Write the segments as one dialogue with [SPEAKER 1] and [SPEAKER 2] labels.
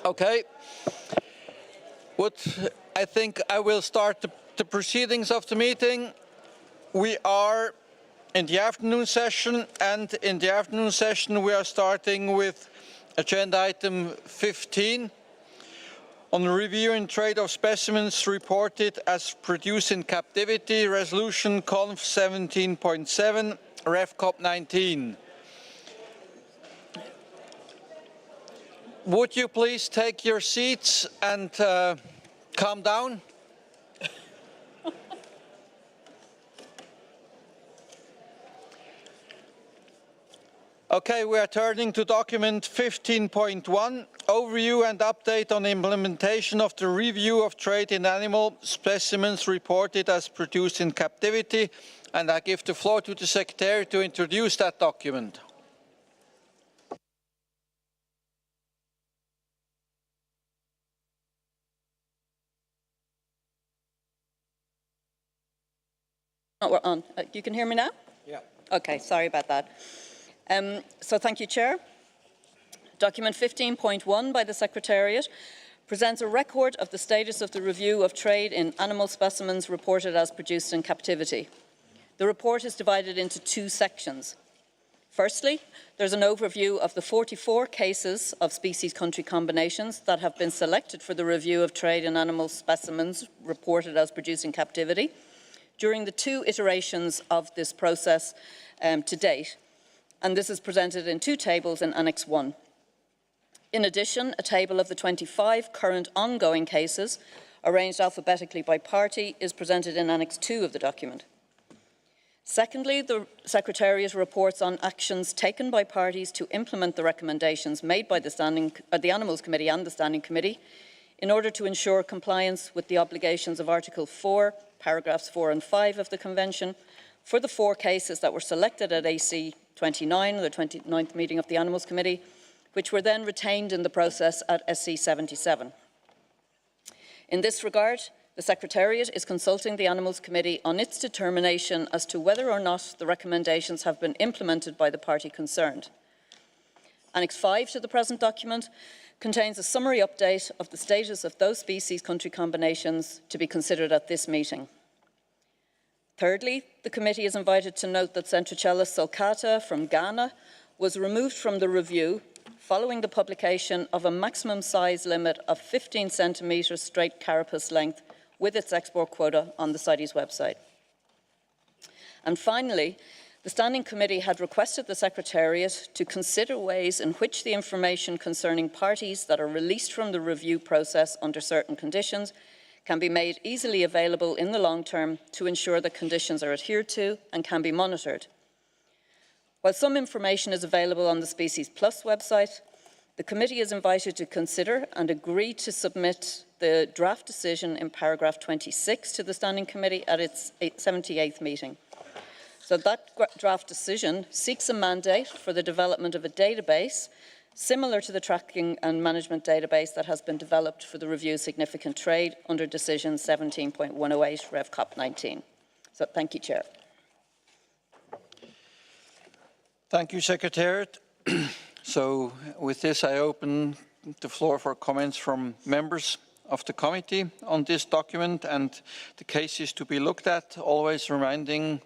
[SPEAKER 1] Okay. I think I will start the proceedings of the meeting. We are in the afternoon session, and in the afternoon session we are starting with agenda item 15 on the review and trade of specimens reported as produced in captivity, resolution conf 17.7, Ref COP 19. Would you please take your seats and calm down? Okay, we are turning to document 15.1, overview and update on implementation of the review of trade in animal specimens reported as produced in captivity, and I give the floor to the Secretary to introduce that document.
[SPEAKER 2] We're on. You can hear me now?
[SPEAKER 1] Yeah.
[SPEAKER 2] Okay, sorry about that. So thank you, Chair. Document 15.1 by the Secretariat presents a record of the status of the review of trade in animal specimens reported as produced in captivity. The report is divided into two sections. Firstly, there's an overview of the 44 cases of species-country combinations that have been selected for the review of trade in animal specimens reported as produced in captivity during the two iterations of this process to date, and this is presented in two tables in Annex 1. In addition, a table of the 25 current ongoing cases, arranged alphabetically by party, is presented in Annex 2 of the document. Secondly, the Secretariat reports on actions taken by parties to implement the recommendations made by the Animals Committee and the Standing Committee in order to ensure compliance with the obligations of Article 4, paragraphs 4 and 5 of the Convention for the four cases that were selected at AC 29, the 29th meeting of the Animals Committee, which were then retained in the process at SC 77. In this regard, the Secretariat is consulting the Animals Committee on its determination as to whether or not the recommendations have been implemented by the party concerned. Annex 5 to the present document contains a summary update of the status of those species-country combinations to be considered at this meeting. Thirdly, the committee is invited to note that Centrochelys sulcata from Ghana was removed from the review following the publication of a maximum size limit of 15 centimetres straight carapace length with its export quota on the CITES website. And finally, the Standing Committee had requested the Secretariat to consider ways in which the information concerning parties that are released from the review process under certain conditions can be made easily available in the long term to ensure that conditions are adhered to and can be monitored. While some information is available on the Species Plus website, the committee is invited to consider and agree to submit the draft decision in paragraph 26 to the Standing Committee at its 78th meeting. So that draft decision seeks a mandate for the development of a database similar to the tracking and management database that has been developed for the review of significant trade under decision 17.108 Rev COP 19. So thank you, Chair.
[SPEAKER 1] Thank you, Secretariat. So with this, I open the floor for comments from members of the committee on this document and the cases to be looked at, always reminding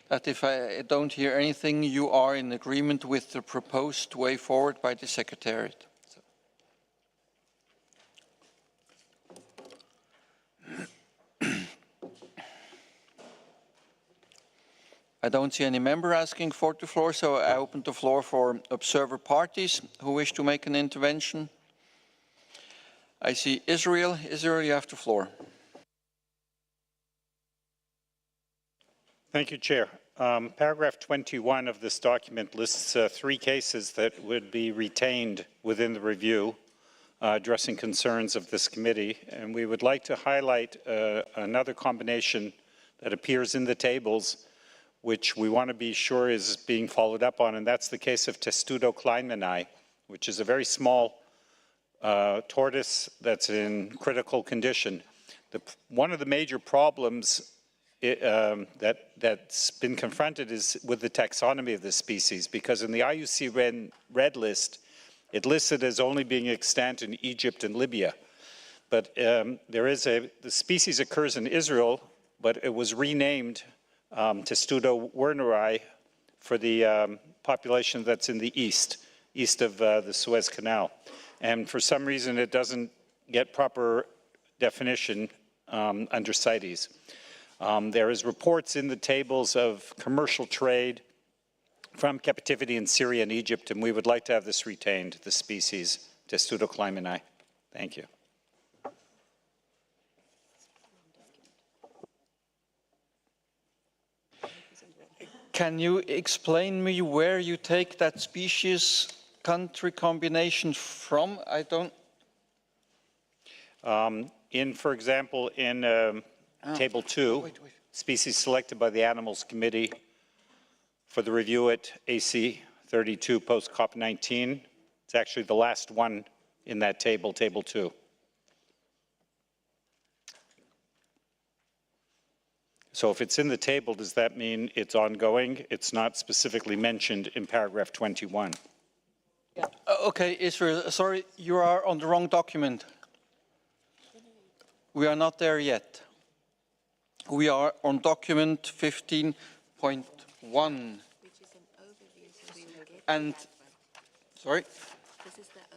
[SPEAKER 1] that if I don't hear anything, you are in agreement with the proposed way forward by the Secretariat. I don't see any member asking for the floor, so I open the floor for observer parties who wish to make an intervention. I see Israel. Israel, you have the floor.
[SPEAKER 3] Thank you, Chair. Paragraph 21 of this document lists three cases that would be retained within the review addressing concerns of this committee, and we would like to highlight another combination that appears in the tables which we want to be sure is being followed up on, and that's the case of Testudo kleinmanni, which is a very small tortoise that's in critical condition. One of the major problems that's been confronted is with the taxonomy of this species, because in the IUCN Red List, It lists it as only being extant in Egypt and Libya. But the species occurs in Israel, but it was renamed Testudo werneri for the population that's in the east of the Suez Canal. And for some reason, it doesn't get proper definition under CITES. There is reports in the tables of commercial trade from captivity in Syria and Egypt, and we would like to have this retained, the species Testudo clymeni. Thank you.
[SPEAKER 1] Can you explain me where you take that species country combination from? I don't.
[SPEAKER 3] For example, in Table 2, species selected by the Animals Committee for the review at AC 32 post COP19. It's actually the last one in that table, Table 2. So if it's in the table, does that mean it's ongoing? It's not specifically mentioned in paragraph 21.
[SPEAKER 2] Yeah.
[SPEAKER 1] Okay, Israel, sorry, you are on the wrong document. We are not there yet. We are on document 15.1.
[SPEAKER 4] Which is an overview, so we will get
[SPEAKER 1] And, sorry?
[SPEAKER 4] This is the overview.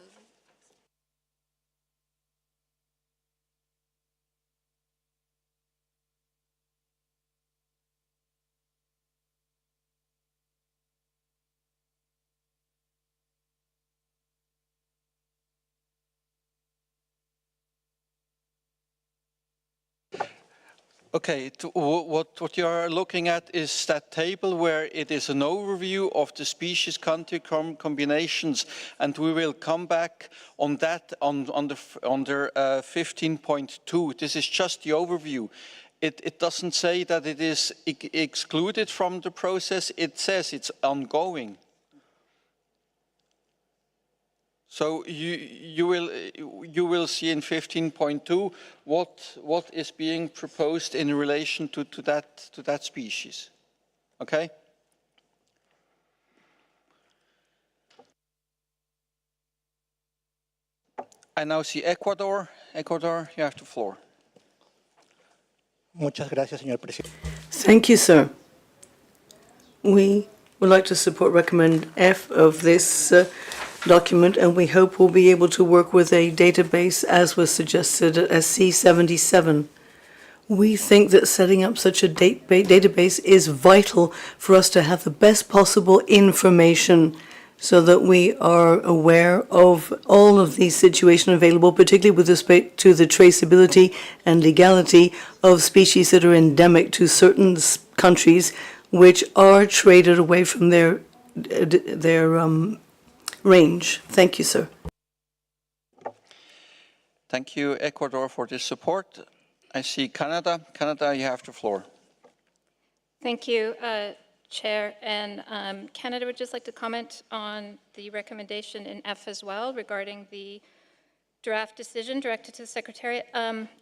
[SPEAKER 1] Okay, what you are looking at is that table where it is an overview of the species country combinations, and we will come back on that under 15.2. This is just the overview. It doesn't say that it is excluded from the process. It says it's ongoing. So you will see in 15.2 what is being proposed in relation to that species. Okay? I now see Ecuador. Ecuador, you have the floor.
[SPEAKER 5] Muchas gracias, señor presidente.
[SPEAKER 6] Thank you, sir. We would like to support recommend F of this document, and we hope we'll be able to work with a database as was suggested at C77. We think that setting up such a database is vital for us to have the best possible information so that we are aware of all of these situations available, particularly with respect to the traceability and legality of species that are endemic to certain countries which are traded away from their range. Thank you, sir.
[SPEAKER 1] Thank you, Ecuador, for this support. I see Canada. Canada, you have the floor.
[SPEAKER 7] Thank you, Chair. And Canada would just like to comment on the recommendation in F as well regarding the draft decision directed to the Secretariat.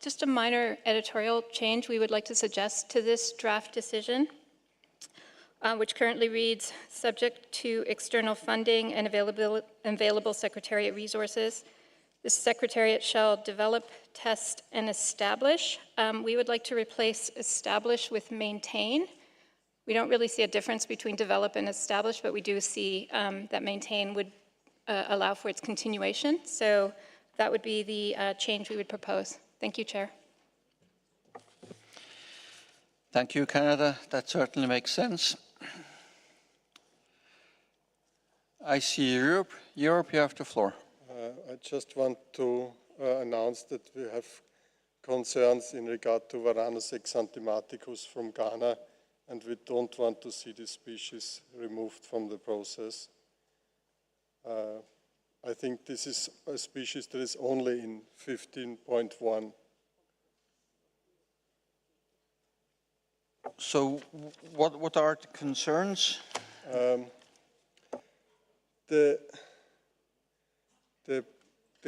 [SPEAKER 7] Just a minor editorial change we would like to suggest to this draft decision, which currently reads, subject to external funding and available Secretariat resources, the Secretariat shall develop, test, and establish. We would like to replace establish with maintain. We don't really see a difference between develop and establish, but we do see that maintain would allow for its continuation. So that would be the change we would propose. Thank you, Chair.
[SPEAKER 1] Thank you, Canada. That certainly makes sense. I see Europe. Europe, you have the floor.
[SPEAKER 8] I just want to announce that we have concerns in regard to Varanus exanthematicus from Ghana, and we don't want to see this species removed from the process. I think this is a species that is only in 15.1.
[SPEAKER 1] So what are the concerns?
[SPEAKER 8] The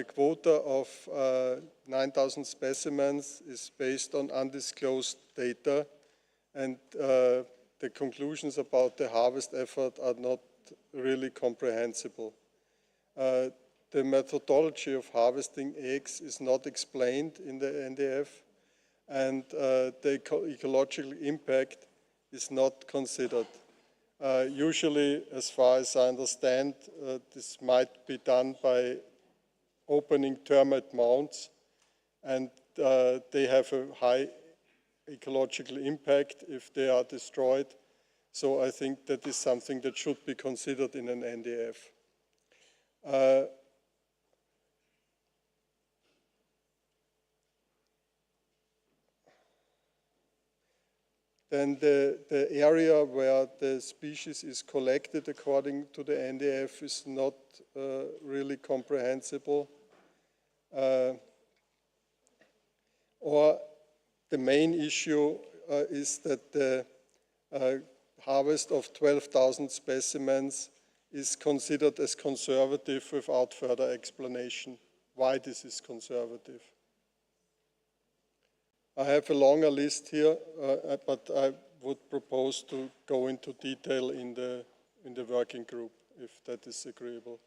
[SPEAKER 8] quota of 9,000 specimens is based on undisclosed data, and the conclusions about the harvest effort are not really comprehensible. the methodology of harvesting eggs is not explained in the NDF, and the ecological impact is not considered. Usually, as far as I understand, this might be done by opening termite mounds, and they have a high ecological impact if they are destroyed. So I think that is something that should be considered in an NDF. Then the area where the species is collected according to the NDF is not really comprehensible. Or the main issue is that the harvest of 12,000 specimens is considered as conservative without further explanation why this is conservative. I have a longer list here, but I would propose to go into detail in the working group, if that is agreeable.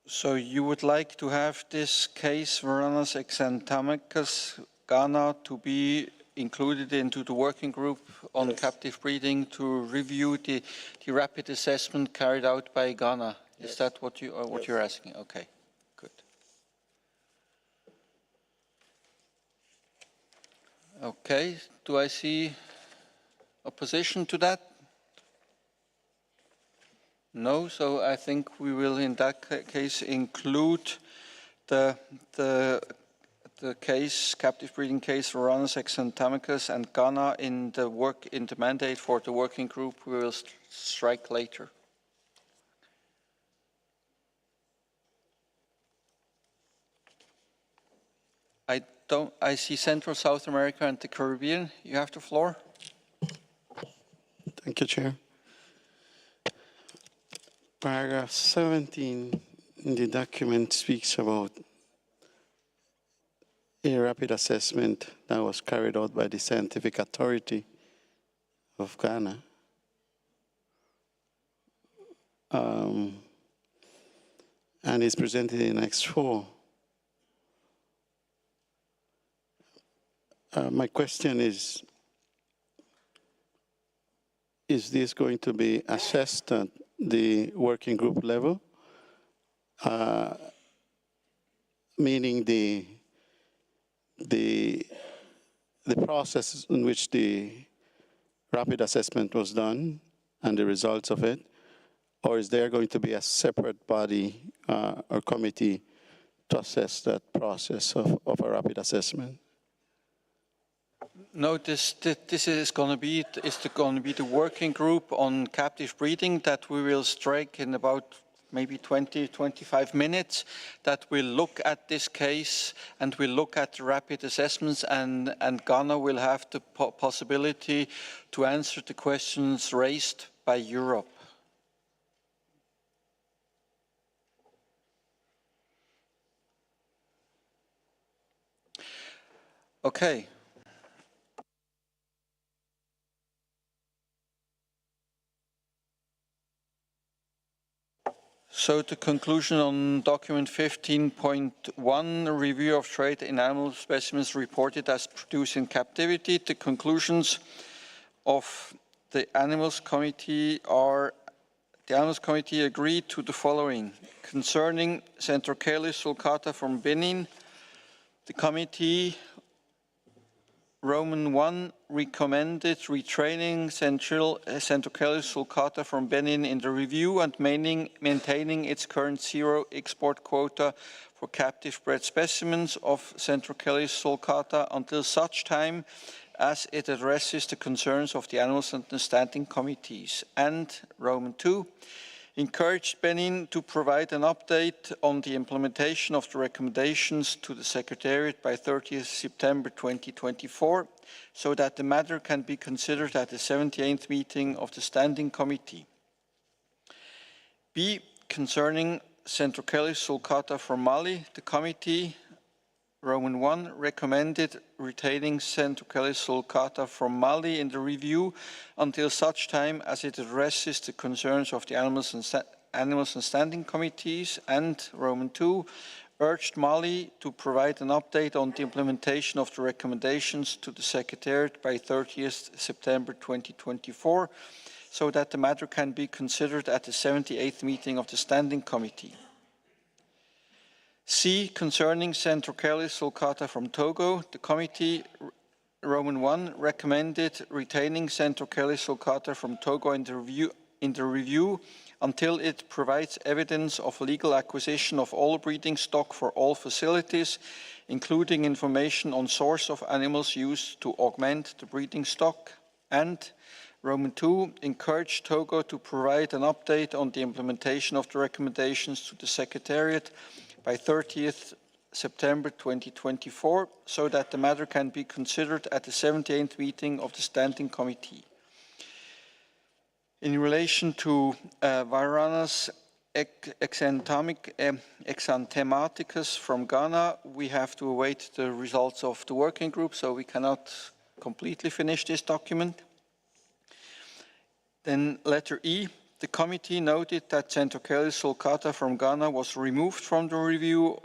[SPEAKER 1] So you would like to have this case, Varanus exanthamicus Ghana, to be included into the working group on
[SPEAKER 8] Yes.
[SPEAKER 1] captive breeding to review the rapid assessment carried out by Ghana. Is
[SPEAKER 8] Yes.
[SPEAKER 1] that what you're asking? Okay, good. Okay, do I see opposition to that? No, so I think we will in that case include the case, captive breeding case, Varanus exanthamicus and Ghana in the mandate for the working group. We will strike later. I see Central South America and the Caribbean. You have the floor.
[SPEAKER 5] Thank you, Chair. Paragraph 17 in the document speaks about a rapid assessment that was carried out by the Scientific Authority of Ghana. And is presented in Annex 4. My question is this going to be assessed at the working group level, meaning the process in which the rapid assessment was done and the results of it, or is there going to be a separate body or committee to assess that process of a rapid assessment?
[SPEAKER 1] No, this is going to be the working group on captive breeding that we will strike in about maybe 20-25 minutes. That will look at this case and will look at the rapid assessments, and Ghana will have the possibility to answer the questions raised by Europe. Okay. So the conclusion on document 15.1, review of trade in animal specimens reported as produced in captivity. The conclusions of the Animals Committee are, the Animals Committee agreed to the following. Concerning Centrocalis sulcata from Benin, the committee Roman 1 recommended retraining Centrocalis sulcata from Benin in the review and maintaining its current zero export quota for captive bred specimens of Centrocalis sulcata until such time as it addresses the concerns of the animals and the standing committees. And Roman 2, encouraged Benin to provide an update on the implementation of the recommendations to the Secretariat by 30th September 2024, so that the matter can be considered at the 78th meeting of the Standing Committee. B. Concerning Centrocalis sulcata from Mali, the Committee, Roman 1, recommended retaining Centrocalis sulcata from Mali in the review until such time as it addresses the concerns of the Animals and Standing Committees, and Roman 2, urged Mali to provide an update on the implementation of the recommendations to the Secretariat by 30th September 2024, so that the matter can be considered at the 78th meeting of the Standing Committee. C. Concerning Centrocalis sulcata from Togo, the Committee, Roman 1, recommended retaining Centrocalis sulcata from Togo in the review until it provides evidence of legal acquisition of all breeding stock for all facilities, including information on source of animals used to augment the breeding stock, and Roman 2 encouraged Togo to provide an update on the implementation of the recommendations to the Secretariat by 30th September 2024, so that the matter can be considered at the 78th meeting of the Standing Committee. In relation to Varanus exanthematicus from Ghana, we have to await the results of the working group, so we cannot completely finish this document. Then letter E. The committee noted that Centrocalis sulcata from Ghana was removed from the review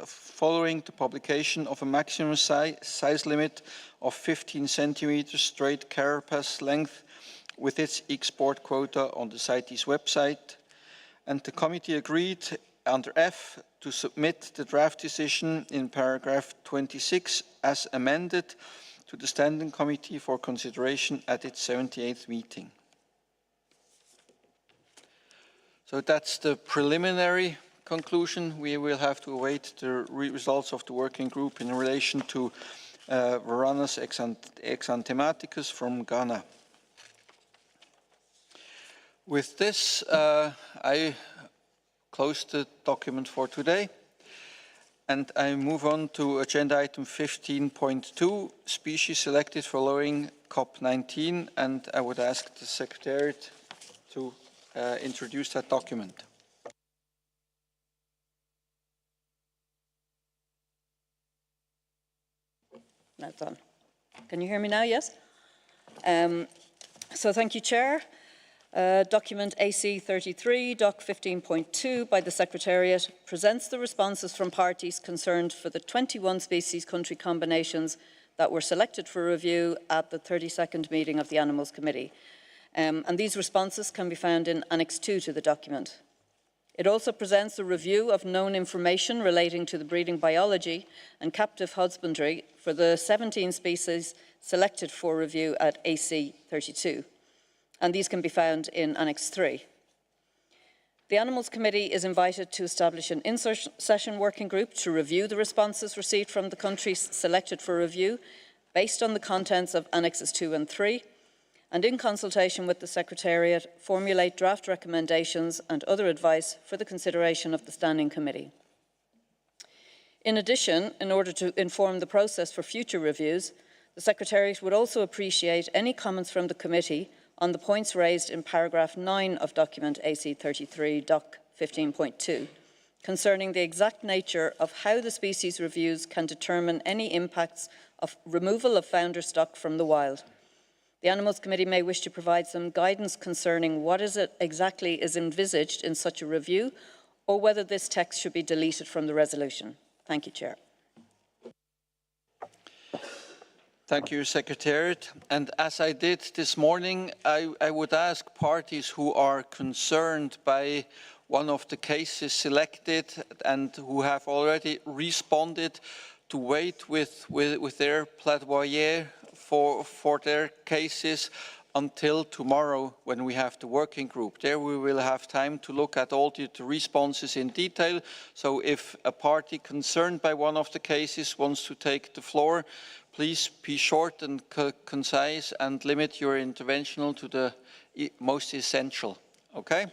[SPEAKER 1] following the publication of a maximum size limit of 15 centimeters straight carapace length with its export quota on the CITES website. And the committee agreed under F to submit the draft decision in paragraph 26 as amended to the Standing Committee for consideration at its 78th meeting. So that's the preliminary conclusion. We will have to await the results of the working group in relation to Varanus exanthematicus from Ghana. With this, I close the document for today, and I move on to agenda item 15.2, species selected following COP19, and I would ask the Secretariat to introduce that document.
[SPEAKER 2] That's on. Can you hear me now? Yes? So thank you, Chair. Document AC33, Doc 15.2 by the Secretariat presents the responses from parties concerned for the 21 species country combinations that were selected for review at the 32nd meeting of the Animals Committee. And these responses can be found in Annex-II to the document. It also presents a review of known information relating to the breeding biology and captive husbandry for the 17 species selected for review at AC32. And these can be found in Annex 3. The Animals Committee is invited to establish an in-session working group to review the responses received from the countries selected for review based on the contents of Annexes 2 and 3, and in consultation with the Secretariat, formulate draft recommendations and other advice for the consideration of the Standing Committee. In addition, in order to inform the process for future reviews, the Secretariat would also appreciate any comments from the Committee on the points raised in paragraph 9 of document AC33, Doc 15.2, concerning the exact nature of how the species reviews can determine any impacts of removal of founder stock from the wild. The Animals Committee may wish to provide some guidance concerning what exactly is envisaged in such a review, or whether this text should be deleted from the resolution. Thank you, Chair.
[SPEAKER 1] Thank you, Secretariat. And as I did this morning, I would ask parties who are concerned by one of the cases selected and who have already responded to wait with their plaidoyer for their cases until tomorrow when we have the working group. There we will have time to look at all the responses in detail. So if a party concerned by one of the cases wants to take the floor, please be short and concise and limit your intervention to the most essential. Okay?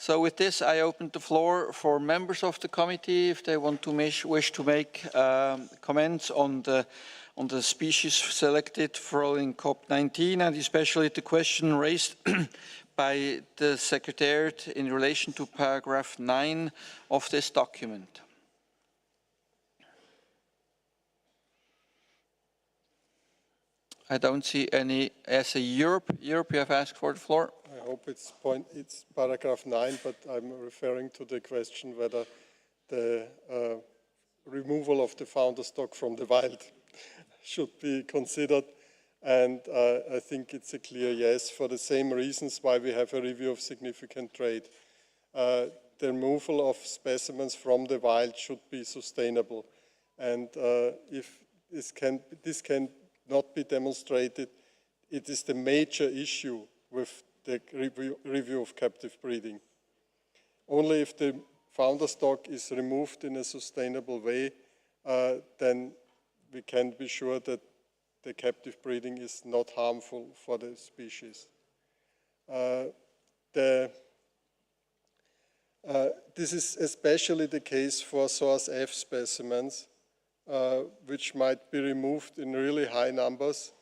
[SPEAKER 1] So with this, I open the floor for members of the committee if they want to wish to make comments on the species selected following COP19, and especially the question raised by the Secretariat in relation to paragraph 9 of this document. I don't see any. As a Europe, you have asked for the floor.
[SPEAKER 8] I hope it's paragraph 9, but I'm referring to the question whether the removal of the founder stock from the wild should be considered. And I think it's a clear yes, for the same reasons why we have a review of significant trade. The removal of specimens from the wild should be sustainable. And if this can not be demonstrated, it is the major issue with the review of captive breeding. Only if the founder stock is removed in a sustainable way, then we can be sure that the captive breeding is not harmful for the species. This is especially the case for source F specimens, which might be removed in really high numbers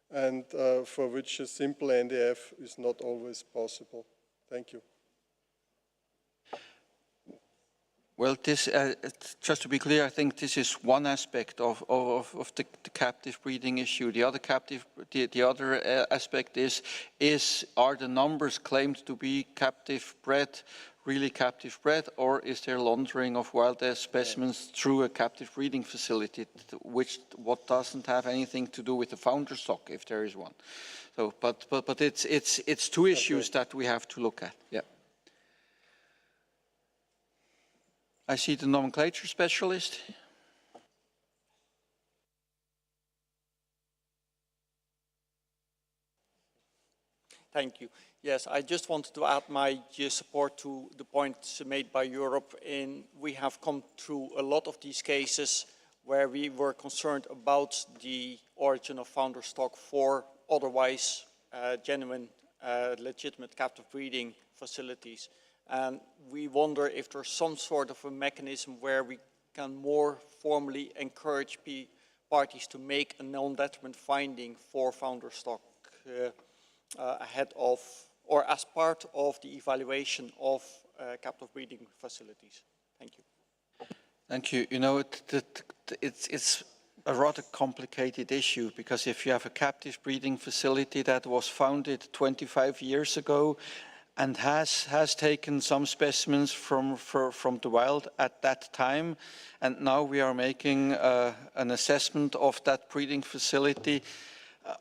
[SPEAKER 8] and for which a simple NDF is not always possible. Thank you.
[SPEAKER 1] Well, this, just to be clear, I think this is one aspect of the captive breeding issue. The other aspect are the numbers claimed to be captive bred really captive bred, or is there laundering of wild specimens through a captive breeding facility, what doesn't have anything to do with the founder stock, if there is one? So, but it's two issues that we have to look at. Yeah. I see the nomenclature specialist.
[SPEAKER 9] Thank you. Yes, I just wanted to add my support to the points made by Europe. We have come through a lot of these cases where we were concerned about the origin of founder stock for otherwise genuine, legitimate captive breeding facilities. And we wonder if there's some sort of a mechanism where we can more formally encourage parties to make a non-detriment finding for founder stock ahead of, or as part of the evaluation of captive breeding facilities. Thank you.
[SPEAKER 1] Thank you. You know, it's a rather complicated issue, because if you have a captive breeding facility that was founded 25 years ago and has taken some specimens from the wild at that time, and now we are making an assessment of that breeding facility,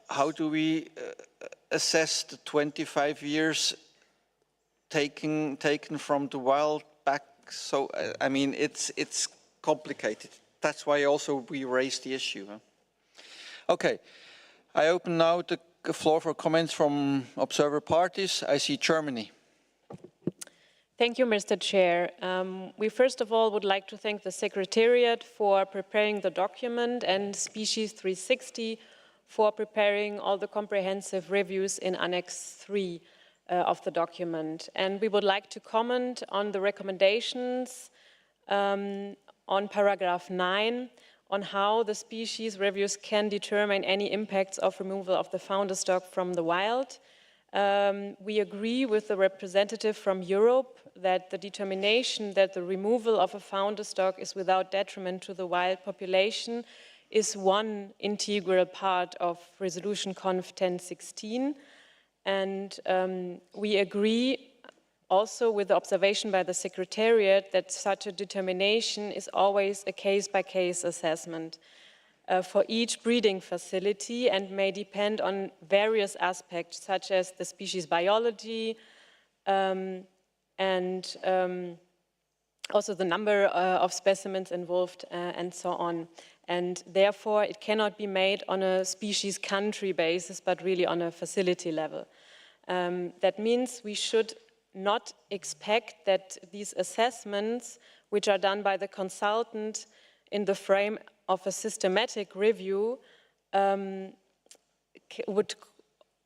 [SPEAKER 1] how do we assess the 25 years taken from the wild back? So, I mean, it's complicated. That's why also we raised the issue. Huh? Okay, I open now the floor for comments from observer parties. I see Germany.
[SPEAKER 10] Thank you, Mr. Chair. We first of all would like to thank the Secretariat for preparing the document and Species 360 for preparing all the comprehensive reviews in Annex 3 of the document. And we would like to comment on the recommendations on paragraph 9 on how the species reviews can determine any impacts of removal of the founder stock from the wild. We agree with the representative from Europe that the determination that the removal of a founder stock is without detriment to the wild population is one integral part of Resolution Conf 1016. And we agree also with the observation by the Secretariat that such a determination is always a case-by-case assessment for each breeding facility and may depend on various aspects such as the species biology and also the number of specimens involved and so on. And therefore it cannot be made on a species country basis but really on a facility level. That means we should not expect that these assessments, which are done by the consultant in the frame of a systematic review, would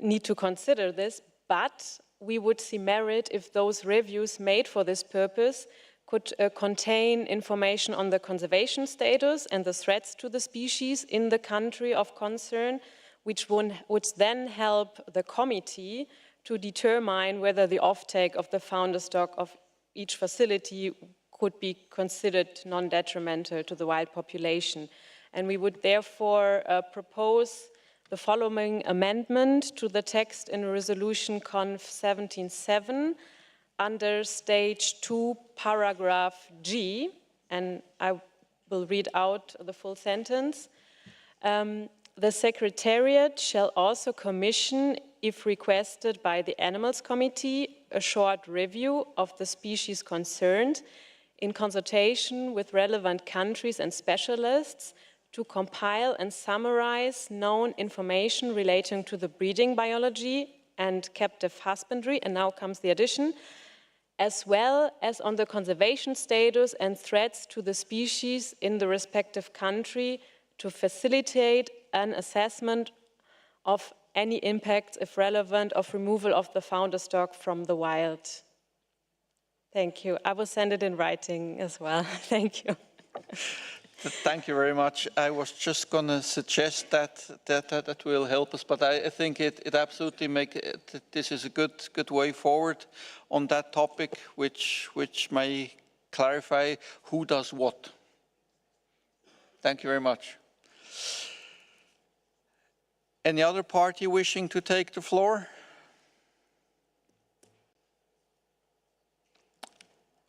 [SPEAKER 10] need to consider this, but we would see merit if those reviews made for this purpose could contain information on the conservation status and the threats to the species in the country of concern, which would then help the committee to determine whether the offtake of the founder stock of each facility could be considered non-detrimental to the wild population. And we would therefore propose the following amendment to the text in Resolution Conf 17.7 under Stage 2, Paragraph G, and I will read out the full sentence. The Secretariat shall also commission, if requested by the Animals Committee, a short review of the species concerned in consultation with relevant countries and specialists to compile and summarize known information relating to the breeding biology and captive husbandry, and now comes the addition, as well as on the conservation status and threats to the species in the respective country to facilitate an assessment of any impacts, if relevant, of removal of the founder stock from the wild. Thank you. I will send it in writing as well. Thank you.
[SPEAKER 1] Thank you very much. I was just going to suggest that will help us, but I think it absolutely this is a good way forward on that topic, which may clarify who does what. Thank you very much. Any other party wishing to take the floor?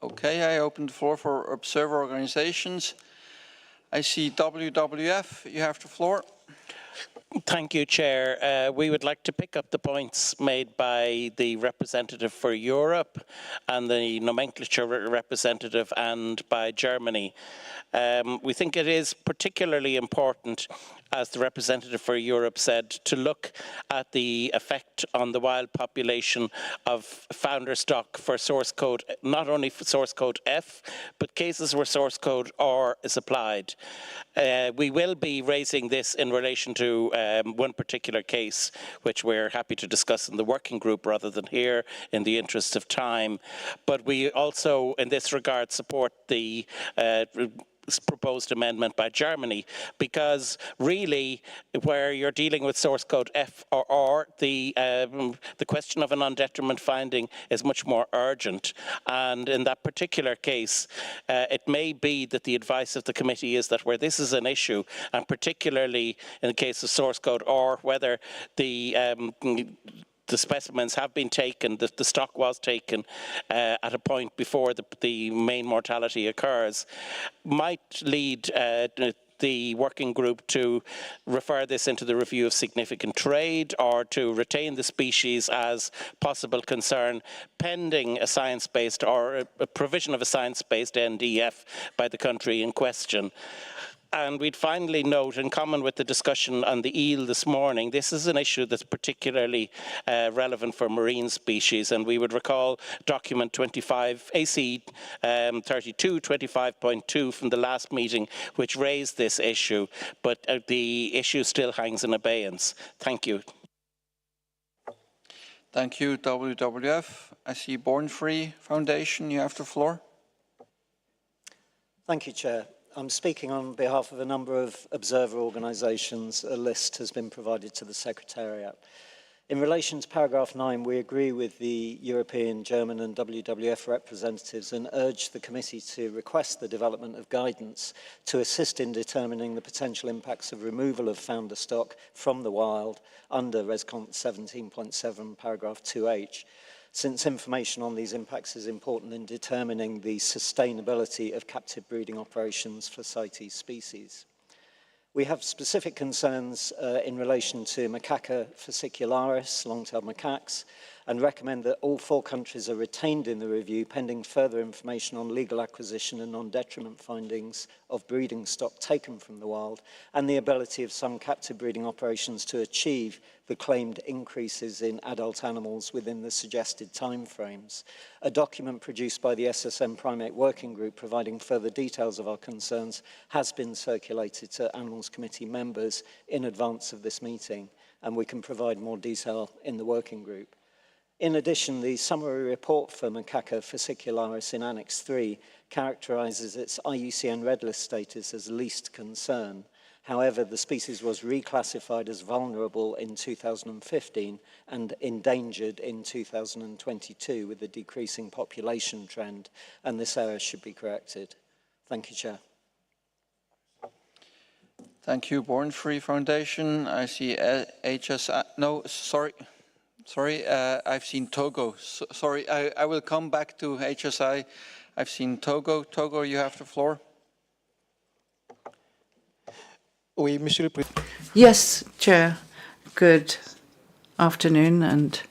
[SPEAKER 1] Okay, I open the floor for observer organizations. I see WWF, you have the floor.
[SPEAKER 11] Thank you, Chair. We would like to pick up the points made by the representative for Europe and the nomenclature representative and by Germany. We think it is particularly important, as the representative for Europe said, to look at the effect on the wild population of founder stock for source code, not only for source code F, but cases where source code R is applied. We will be raising this in relation to one particular case, which we're happy to discuss in the working group rather than here in the interest of time. But we also, in this regard, support the proposed amendment by Germany, because really where you're dealing with source code F or R, the question of a non-detriment finding is much more urgent, and in that particular case it may be that the advice of the committee is that where this is an issue, and particularly in the case of source code R, whether the specimens have been taken, the stock was taken at a point before the main mortality occurs, might lead the working group to refer this into the review of significant trade, or to retain the species as possible concern pending a science-based or a provision of a science-based NDF by the country in question. And we'd finally note, in common with the discussion on the eel this morning, this is an issue that's particularly relevant for marine species, and we would recall document 25, AC 3225.2 from the last meeting, which raised this issue, but the issue still hangs in abeyance. Thank you.
[SPEAKER 1] Thank you, WWF. I see Born Free Foundation, you have the floor.
[SPEAKER 12] Thank you, Chair. I'm speaking on behalf of a number of observer organisations. A list has been provided to the Secretariat. In relation to paragraph 9, we agree with the European, German and WWF representatives and urge the committee to request the development of guidance to assist in determining the potential impacts of removal of founder stock from the wild under ResCont 17.7 paragraph 2H. Since information on these impacts is important in determining the sustainability of captive breeding operations for CITES species. We have specific concerns in relation to Macaca fascicularis, long-tailed macaques, and recommend that all 4 countries are retained in the review pending further information on legal acquisition and non-detriment findings of breeding stock taken from the wild, and the ability of some captive breeding operations to achieve the claimed increases in adult animals within the suggested timeframes. A document produced by the SSM Primate Working Group providing further details of our concerns has been circulated to Animals Committee members in advance of this meeting, and we can provide more detail in the working group. In addition, the summary report for Macaca fascicularis in Annex 3 characterises its IUCN Red List status as least concern. However, the species was reclassified as vulnerable in 2015 and endangered in 2022 with a decreasing population trend, and this error should be corrected. Thank you, Chair.
[SPEAKER 1] Thank you, Born Free Foundation. I see HSI. No, sorry. I've seen Togo. Sorry, I will come back to HSI. I've seen Togo. Togo, you have the floor.
[SPEAKER 6] Yes, Chair. Good afternoon, and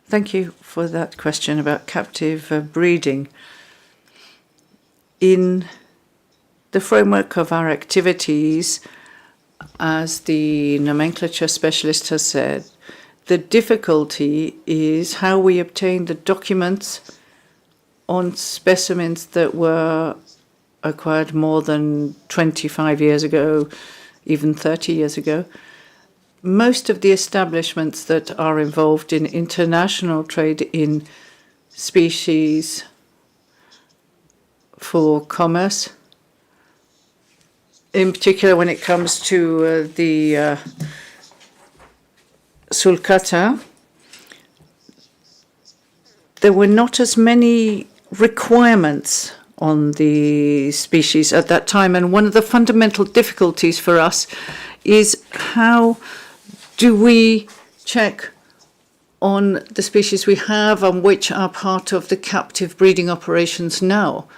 [SPEAKER 6] thank you for that question about captive breeding. In the framework of our activities, as the nomenclature specialist has said, the difficulty is how we obtain the documents on specimens that were acquired more than 25 years ago, even 30 years ago. Most of the establishments that are involved in international trade in species for commerce, in particular when it comes to the sulcata, there were not as many requirements on the species at that time. And one of the fundamental difficulties for us is how do we check on the species we have and which are part of the captive breeding operations now.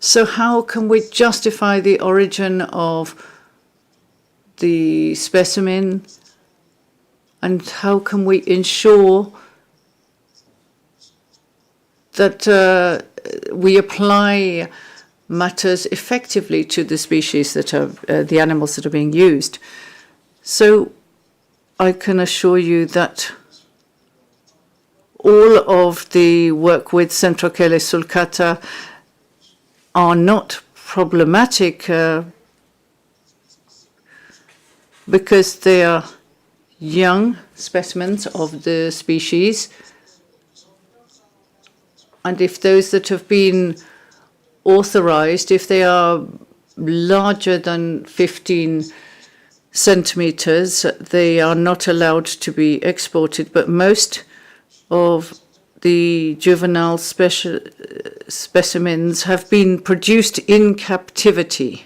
[SPEAKER 6] So how can we justify the origin of the specimen, and how can we ensure that we apply matters effectively to the species that are the animals that are being used? So I can assure you that all of the work with Centrocheles sulcata are not problematic because they are young specimens of the species. And if those that have been authorized, if they are larger than 15 centimeters, they are not allowed to be exported. But most of the juvenile specimens have been produced in captivity.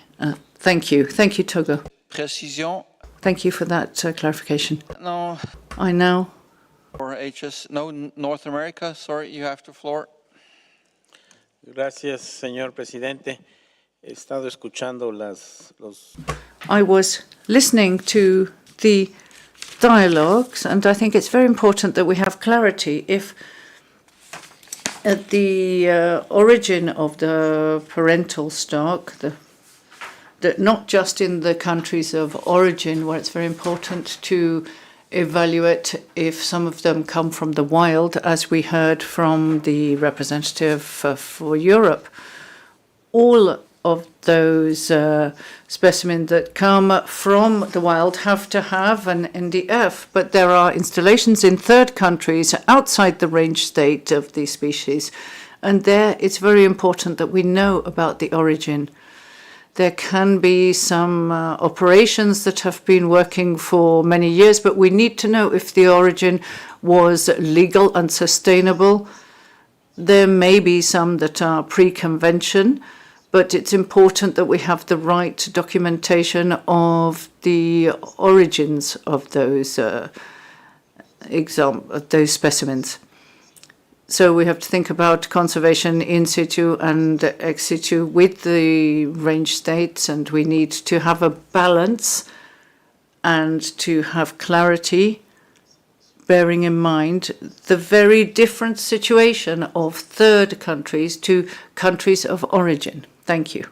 [SPEAKER 6] Thank you. Thank you, Togo.
[SPEAKER 1] Precision.
[SPEAKER 6] Thank you for that clarification.
[SPEAKER 1] No.
[SPEAKER 6] I now.
[SPEAKER 1] Or North America. Sorry, you have the floor.
[SPEAKER 13] Gracias, señor presidente. He estado escuchando
[SPEAKER 6] I was listening to the dialogues, and I think it's very important that we have clarity. If at the origin of the parental stock, not just in the countries of origin, where it's very important to evaluate if some of them come from the wild, as we heard from the representative for Europe. All of those specimens that come from the wild have to have an NDF, but there are installations in third countries outside the range state of the species, and there it's very important that we know about the origin. There can be some operations that have been working for many years, but we need to know if the origin was legal and sustainable. There may be some that are pre-convention, but it's important that we have the right documentation of the origins of those specimens. So we have to think about conservation in situ and ex situ with the range states, and we need to have a balance and to have clarity, bearing in mind the very different situation of third countries to countries of origin. Thank you.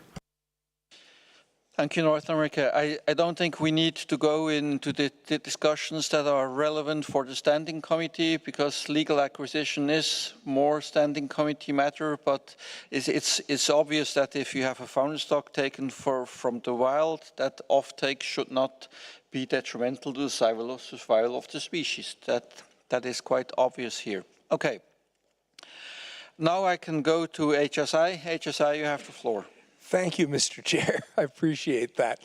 [SPEAKER 1] Thank you, North America. I don't think we need to go into the discussions that are relevant for the Standing Committee, because legal acquisition is more Standing Committee matter, but it's obvious that if you have a founder stock taken from the wild, that offtake should not be detrimental to the survival of the species. That is quite obvious here. Okay. Now I can go to HSI. HSI, you have the floor.
[SPEAKER 14] Thank you, Mr. Chair. I appreciate that.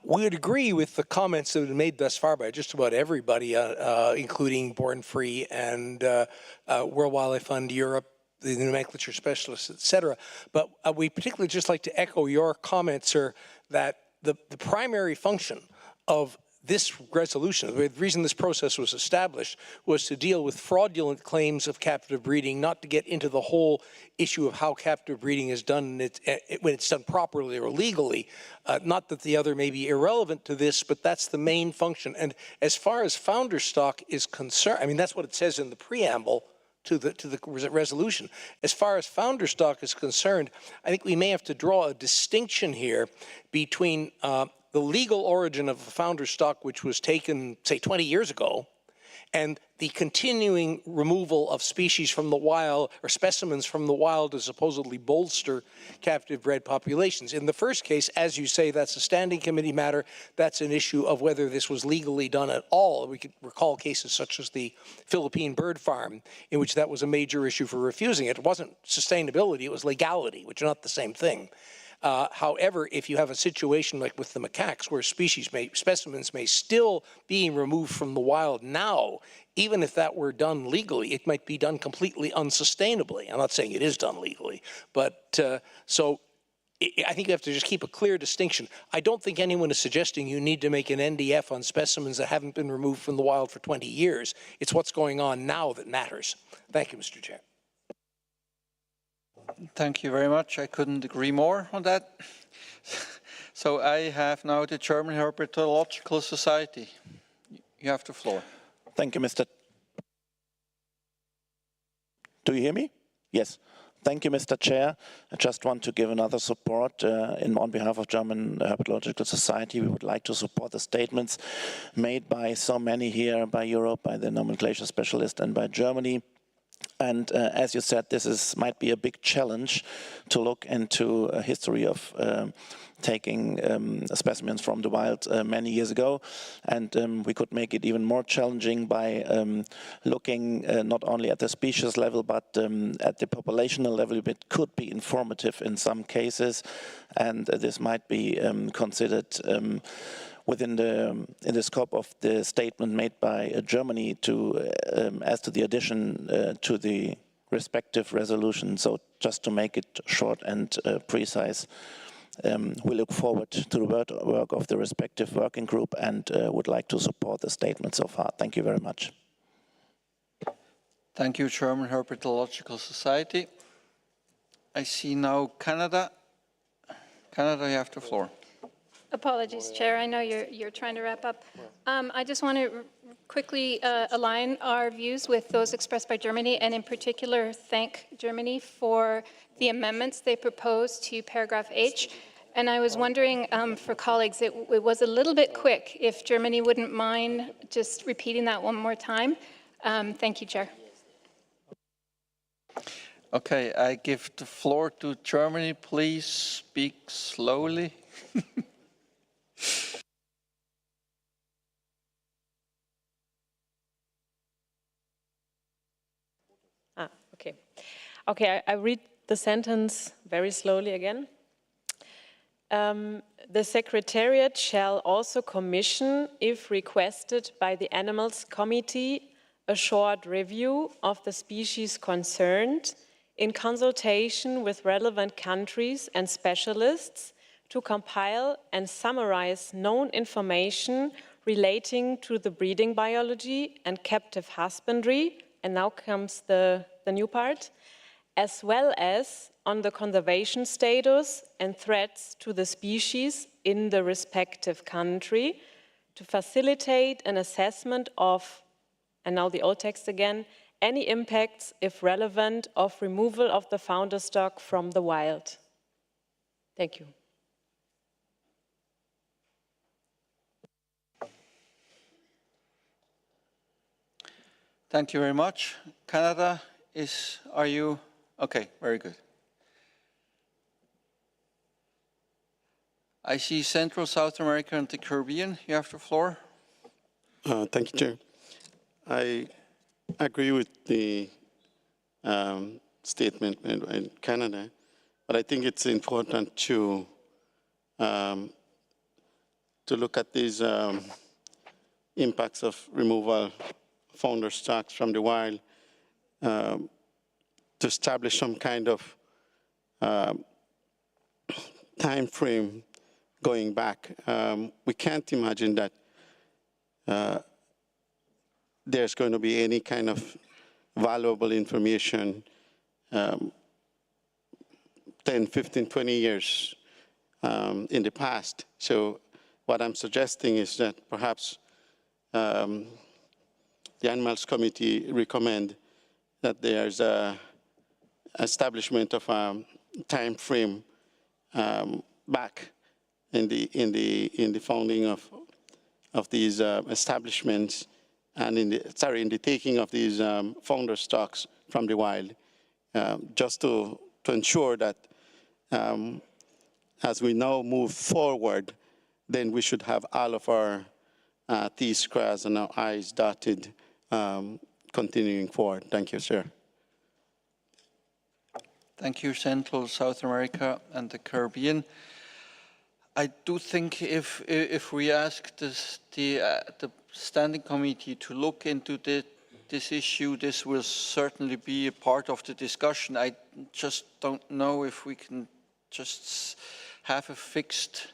[SPEAKER 14] We would agree with the comments that have been made thus far by just about everybody, including Born Free and World Wildlife Fund Europe, the nomenclature specialists, et cetera. But we particularly just like to echo your comments, sir, that the primary function of this resolution, the reason this process was established, was to deal with fraudulent claims of captive breeding, not to get into the whole issue of how captive breeding is done when it's done properly or legally. Not that the other may be irrelevant to this, but that's the main function. And as far as founder stock is concerned, I mean, that's what it says in the preamble to the resolution. As far as founder stock is concerned, I think we may have to draw a distinction here between the legal origin of the founder stock, which was taken, say, 20 years ago, and the continuing removal of species from the wild, or specimens from the wild, to supposedly bolster captive bred populations. In the first case, as you say, that's a Standing Committee matter. That's an issue of whether this was legally done at all. We could recall cases such as the Philippine bird farm, in which that was a major issue for refusing it. It wasn't sustainability, it was legality, which are not the same thing. However, if you have a situation like with the macaques, where specimens may still be removed from the wild now, even if that were done legally, it might be done completely unsustainably. I'm not saying it is done legally, but so I think you have to just keep a clear distinction. I don't think anyone is suggesting you need to make an NDF on specimens that haven't been removed from the wild for 20 years. It's what's going on now that matters. Thank you, Mr. Chair.
[SPEAKER 1] Thank you very much. I couldn't agree more on that. So I have now the German Herpetological Society. You have the floor.
[SPEAKER 11] Thank you, Mr. Do you hear me? Yes. Thank you, Mr. Chair. I just want to give another support on behalf of German Herpetological Society. We would like to support the statements made by so many here, by Europe, by the nomenclature specialist, and by Germany. And as you said, this might be a big challenge to look into a history of taking specimens from the wild many years ago. And we could make it even more challenging by looking not only at the species level, but at the populational level. It could be informative in some cases, and this might be considered within the scope of the statement made by Germany as to the addition to the respective resolution. So just to make it short and precise, we look forward to the work of the respective working group and would like to support the statement so far. Thank you very much.
[SPEAKER 1] Thank you, German Herpetological Society. I see now Canada. Canada, you have the floor.
[SPEAKER 7] Apologies, Chair. I know you're trying to wrap up. I just want to quickly align our views with those expressed by Germany, and in particular thank Germany for the amendments they proposed to paragraph H. And I was wondering for colleagues, it was a little bit quick. If Germany wouldn't mind just repeating that one more time. Thank you, Chair.
[SPEAKER 1] Okay, I give the floor to Germany. Please speak slowly.
[SPEAKER 10] Okay. Okay, I read the sentence very slowly again. The Secretariat shall also commission, if requested by the Animals Committee, a short review of the species concerned in consultation with relevant countries and specialists to compile and summarize known information relating to the breeding biology and captive husbandry, and now comes the new part, as well as on the conservation status and threats to the species in the respective country, to facilitate an assessment of, and now the old text again, any impacts, if relevant, of removal of the founder stock from the wild. Thank you.
[SPEAKER 1] Thank you very much. Canada are you? Okay, very good. I see Central, South America and the Caribbean. You have the floor.
[SPEAKER 5] Thank you, Chair. I agree with the statement in Canada, but I think it's important to look at these impacts of removal founder stocks from the wild to establish some kind of time frame going back. We can't imagine that there's going to be any kind of valuable information 10, 15, 20 years in the past. So what I'm suggesting is that perhaps the Animals Committee recommend that there's a establishment of a time frame back in the founding of these establishments and in the taking of these founder stocks from the wild, just to ensure that as we now move forward, then we should have all of our T's crossed and our I's dotted continuing forward. Thank you, sir.
[SPEAKER 1] Thank you, Central, South America and the Caribbean. I do think if we ask the Standing Committee to look into this issue, this will certainly be a part of the discussion. I just don't know if we can just have a fixed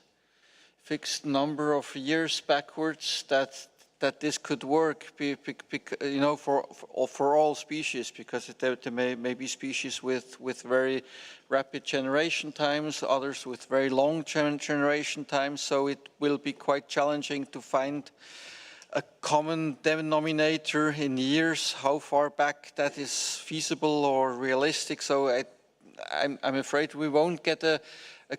[SPEAKER 1] number of years backwards that this could work, you know, for all species, because there may be species with very rapid generation times, others with very long generation times, so it will be quite challenging to find a common denominator in years, how far back that is feasible or realistic. So I'm afraid we won't get a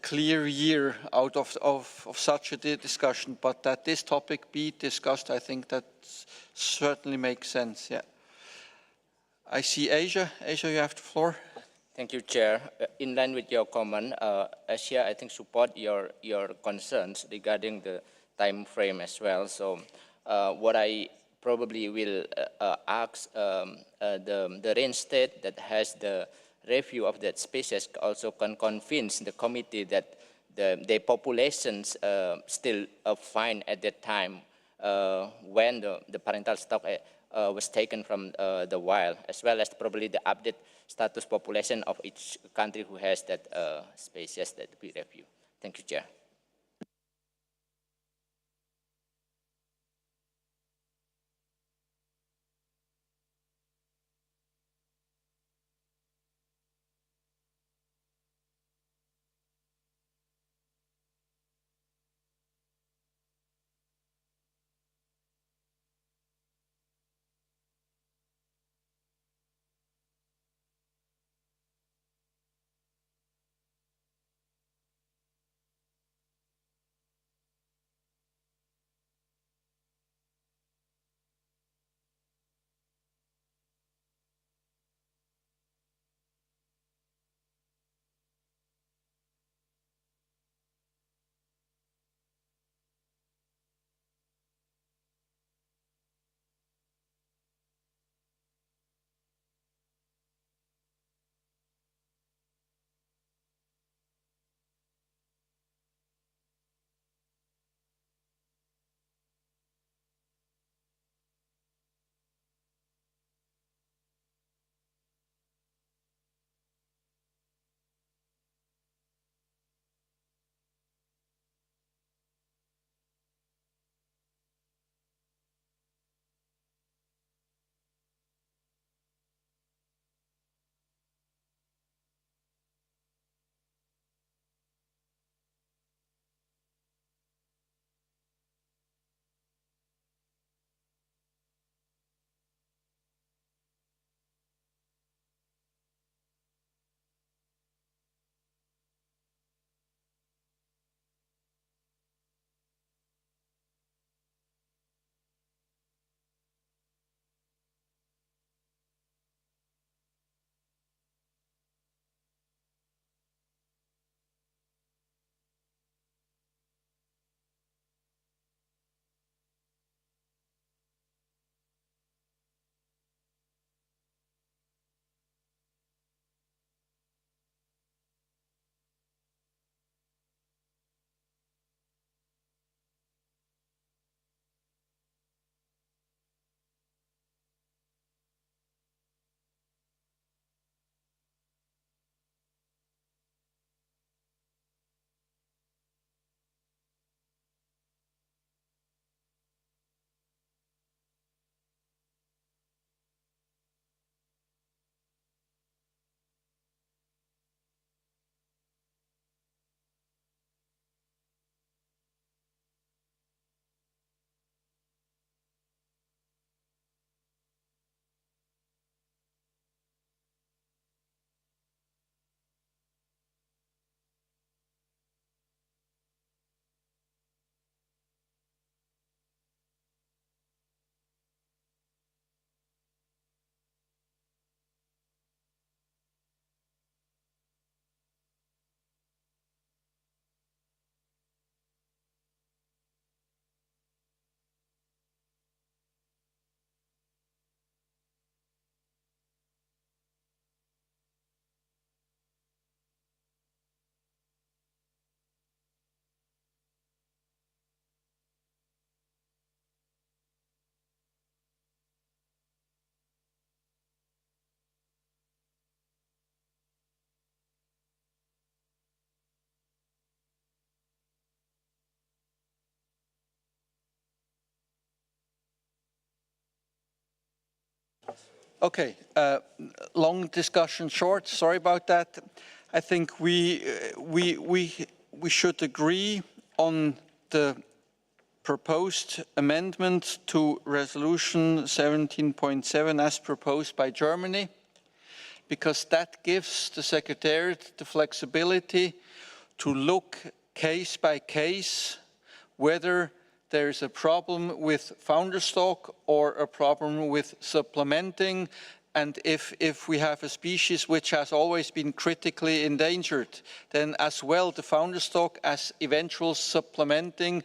[SPEAKER 1] clear year out of such a discussion, but that this topic be discussed, I think that certainly makes sense, yeah. I see Asia. Asia, you have the floor.
[SPEAKER 15] Thank you, Chair. In line with your comment, Asia, I think, support your concerns regarding the time frame as well. So what I probably will ask the range state that has the review of that species also can convince the committee that the populations still fine at that time when the parental stock was taken from the wild, as well as probably the update status population of each country who has that species that we review. Thank you, Chair.
[SPEAKER 1] Okay, long discussion short, sorry about that. I think we should agree on the proposed amendment to Resolution 17.7 as proposed by Germany, because that gives the Secretariat the flexibility to look case by case whether there is a problem with founder stock or a problem with supplementing, and if we have a species which has always been critically endangered, then as well the founder stock as eventual supplementing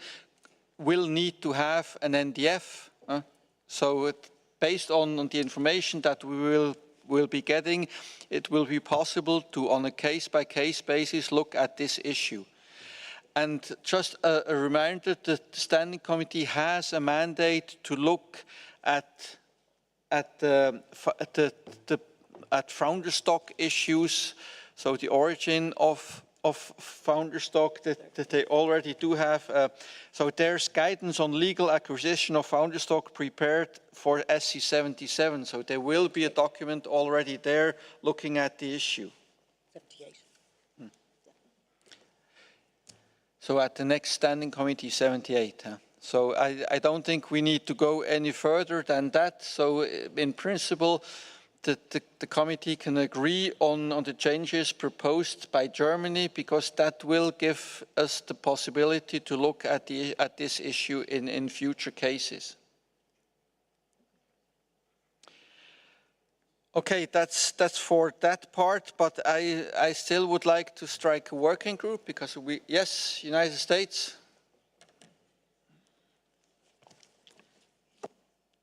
[SPEAKER 1] will need to have an NDF. So based on the information that we will be getting, it will be possible to, on a case-by-case basis, look at this issue. And just a reminder, the Standing Committee has a mandate to look at founder stock issues, so the origin of founder stock that they already do have. So there's guidance on legal acquisition of founder stock prepared for SC 77. So there will be a document already there looking at the issue.
[SPEAKER 4] 78.
[SPEAKER 1] So at the next Standing Committee 78. So I don't think we need to go any further than that. So in principle, the committee can agree on the changes proposed by Germany, because that will give us the possibility to look at this issue in future cases. Okay, that's for that part, but I still would like to strike a working group, because yes, United States.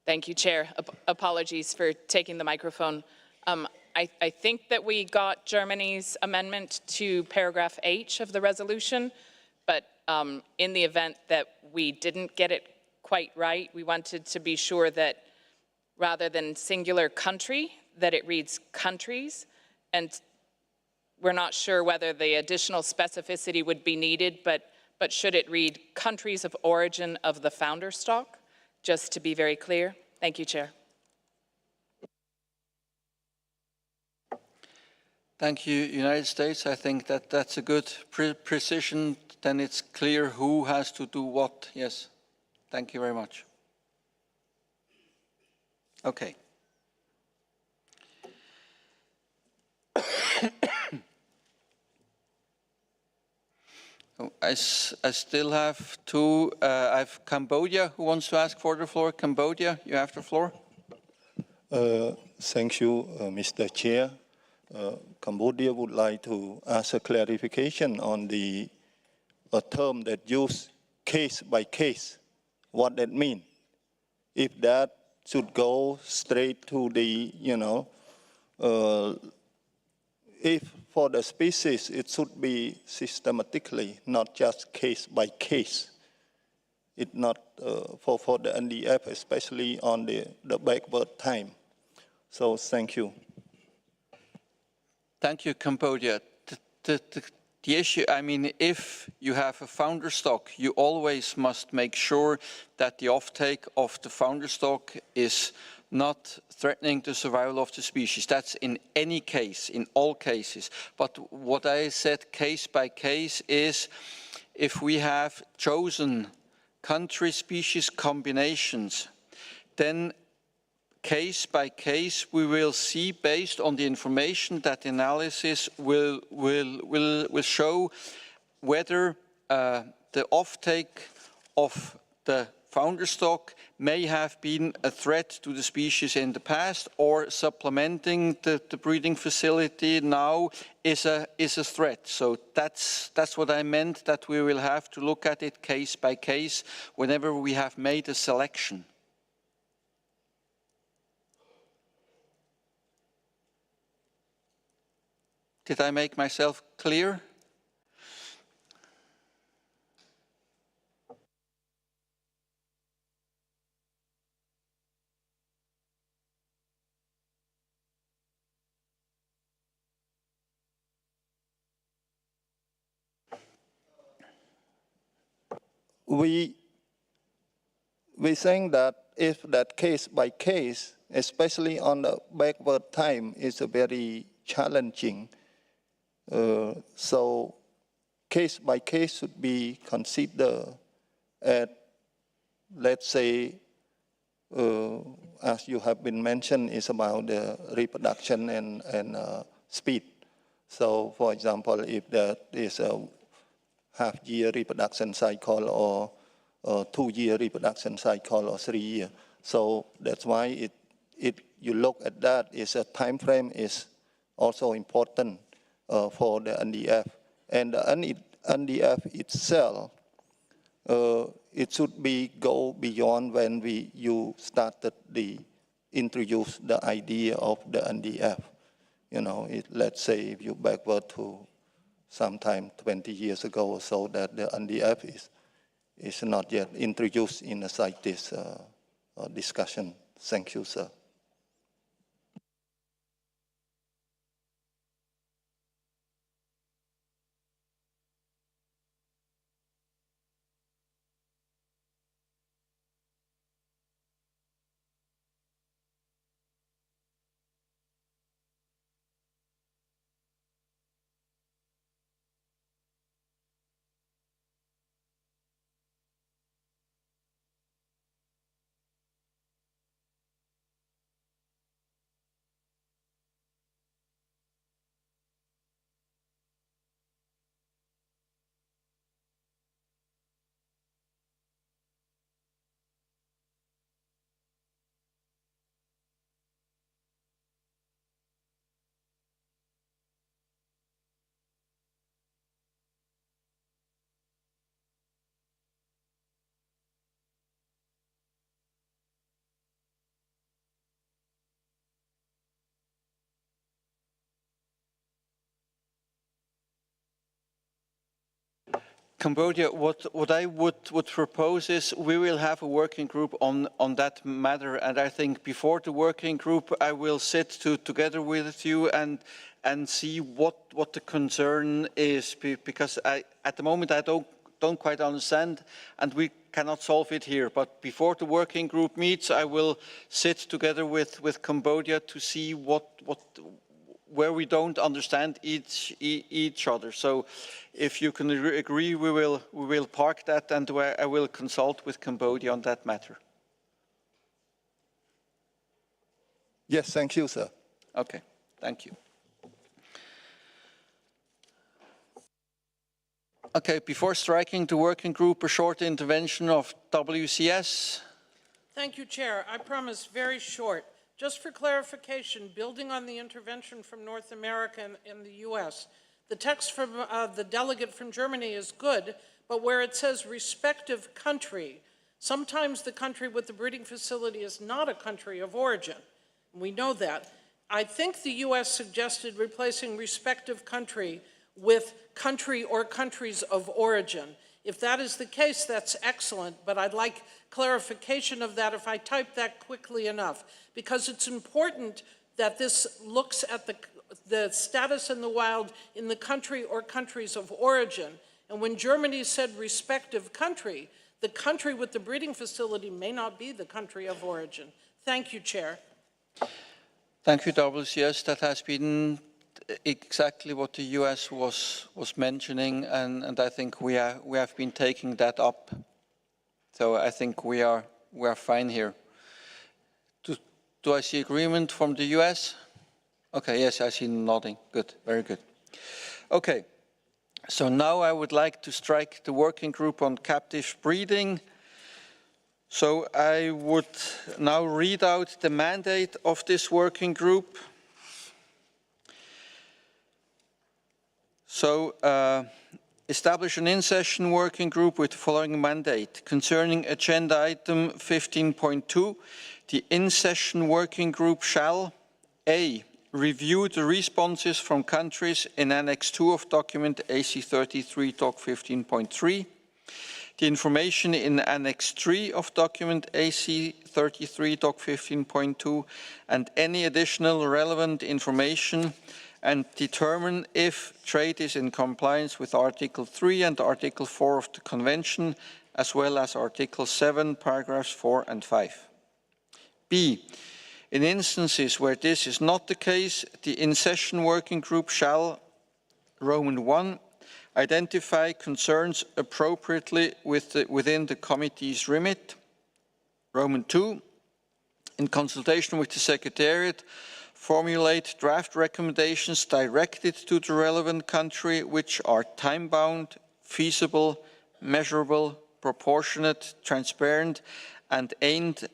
[SPEAKER 16] Thank you, Chair. Apologies for taking the microphone. I think that we got Germany's amendment to paragraph H of the resolution, but in the event that we didn't get it quite right, we wanted to be sure that rather than singular country, that it reads countries, and we're not sure whether the additional specificity would be needed, but should it read countries of origin of the founder stock? Just to be very clear. Thank you, Chair.
[SPEAKER 1] Thank you, United States. I think that's a good precision. Then it's clear who has to do what. Yes. Thank you very much. Okay. I still have two. I have Cambodia who wants to ask for the floor. Cambodia, you have the floor.
[SPEAKER 17] Thank you, Mr. Chair. Cambodia would like to ask a clarification on a term that use case by case. What that mean? If that should go straight to the, if for the species, it should be systematically, not just case by case. It not for the NDF, especially on the backward time. So thank you.
[SPEAKER 1] Thank you, Cambodia. The issue, I mean, if you have a founder stock, you always must make sure that the offtake of the founder stock is not threatening the survival of the species. That's in any case, in all cases. But what I said case by case is, if we have chosen country-species combinations, then case by case we will see, based on the information that the analysis will show, whether the offtake of the founder stock may have been a threat to the species in the past, or supplementing the breeding facility now is a threat. So that's what I meant, that we will have to look at it case by case whenever we have made a selection. Did I make myself clear?
[SPEAKER 17] We saying that if that case by case, especially on the backward time, is very challenging. So case by case should be considered at, let's say, as you have been mentioned, is about the reproduction and speed. So, for example, if there is a half-year reproduction cycle or 2-year reproduction cycle or 3-year, so that's why you look at that. Is a time frame is also important for the NDF, and the NDF itself. It should go beyond when you started introduce the idea of the NDF. You know, let's say if you backward to sometime 20 years ago or so, that the NDF is not yet introduced in the CITES discussion. Thank you, sir.
[SPEAKER 1] Cambodia, what I would propose is we will have a working group on that matter, and I think before the working group I will sit together with you and see what the concern is, because at the moment I don't quite understand and we cannot solve it here. But before the working group meets, I will sit together with Cambodia to see where we don't understand each other. So if you can agree, we will park that, and I will consult with Cambodia on that matter.
[SPEAKER 17] Yes, thank you, sir.
[SPEAKER 1] Okay, thank you. Okay, before striking the working group, a short intervention of WCS.
[SPEAKER 18] Thank you, Chair. I promise very short. Just for clarification, building on the intervention from North America and the US, the text from the delegate from Germany is good, but where it says respective country, sometimes the country with the breeding facility is not a country of origin. We know that. I think the US suggested replacing respective country with country or countries of origin. If that is the case, that's excellent, but I'd like clarification of that if I type that quickly enough, because it's important that this looks at the status in the wild in the country or countries of origin. And when Germany said respective country, the country with the breeding facility may not be the country of origin. Thank you, Chair.
[SPEAKER 1] Thank you, WCS. That has been exactly what the US was mentioning, and I think we have been taking that up. So I think we are fine here. Do I see agreement from the US? Okay, yes, I see nodding. Good, very good. Okay, so now I would like to strike the working group on captive breeding. So I would now read out the mandate of this working group. So, establish an in-session working group with the following mandate. Concerning agenda item 15.2, the in-session working group shall A. Review the responses from countries in Annex 2 of document AC33 Doc 15.3, the information in Annex 3 of document AC33 Doc 15.2, and any additional relevant information, and determine if trade is in compliance with Article 3 and Article 4 of the Convention, as well as Article 7, paragraphs 4 and 5. B. In instances where this is not the case, the in-session working group shall, Roman 1, identify concerns appropriately within the committee's remit. Roman 2, in consultation with the Secretariat, formulate draft recommendations directed to the relevant country which are time-bound, feasible, measurable, proportionate, transparent, and aimed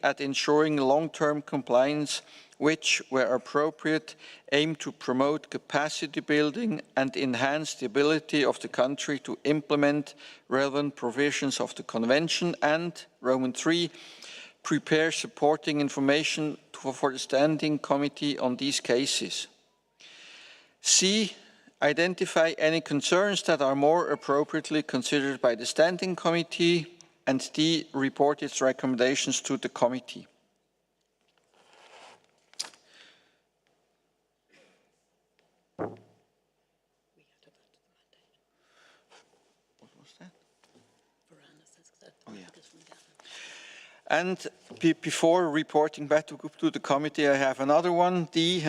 [SPEAKER 1] at ensuring long-term compliance, which, where appropriate, aim to promote capacity building and enhance the ability of the country to implement relevant provisions of the Convention, and, Roman 3, prepare supporting information for the Standing Committee on these cases. C, identify any concerns that are more appropriately considered by the Standing Committee, and D, report its recommendations to the committee. And before reporting back to the committee, I have another one, D,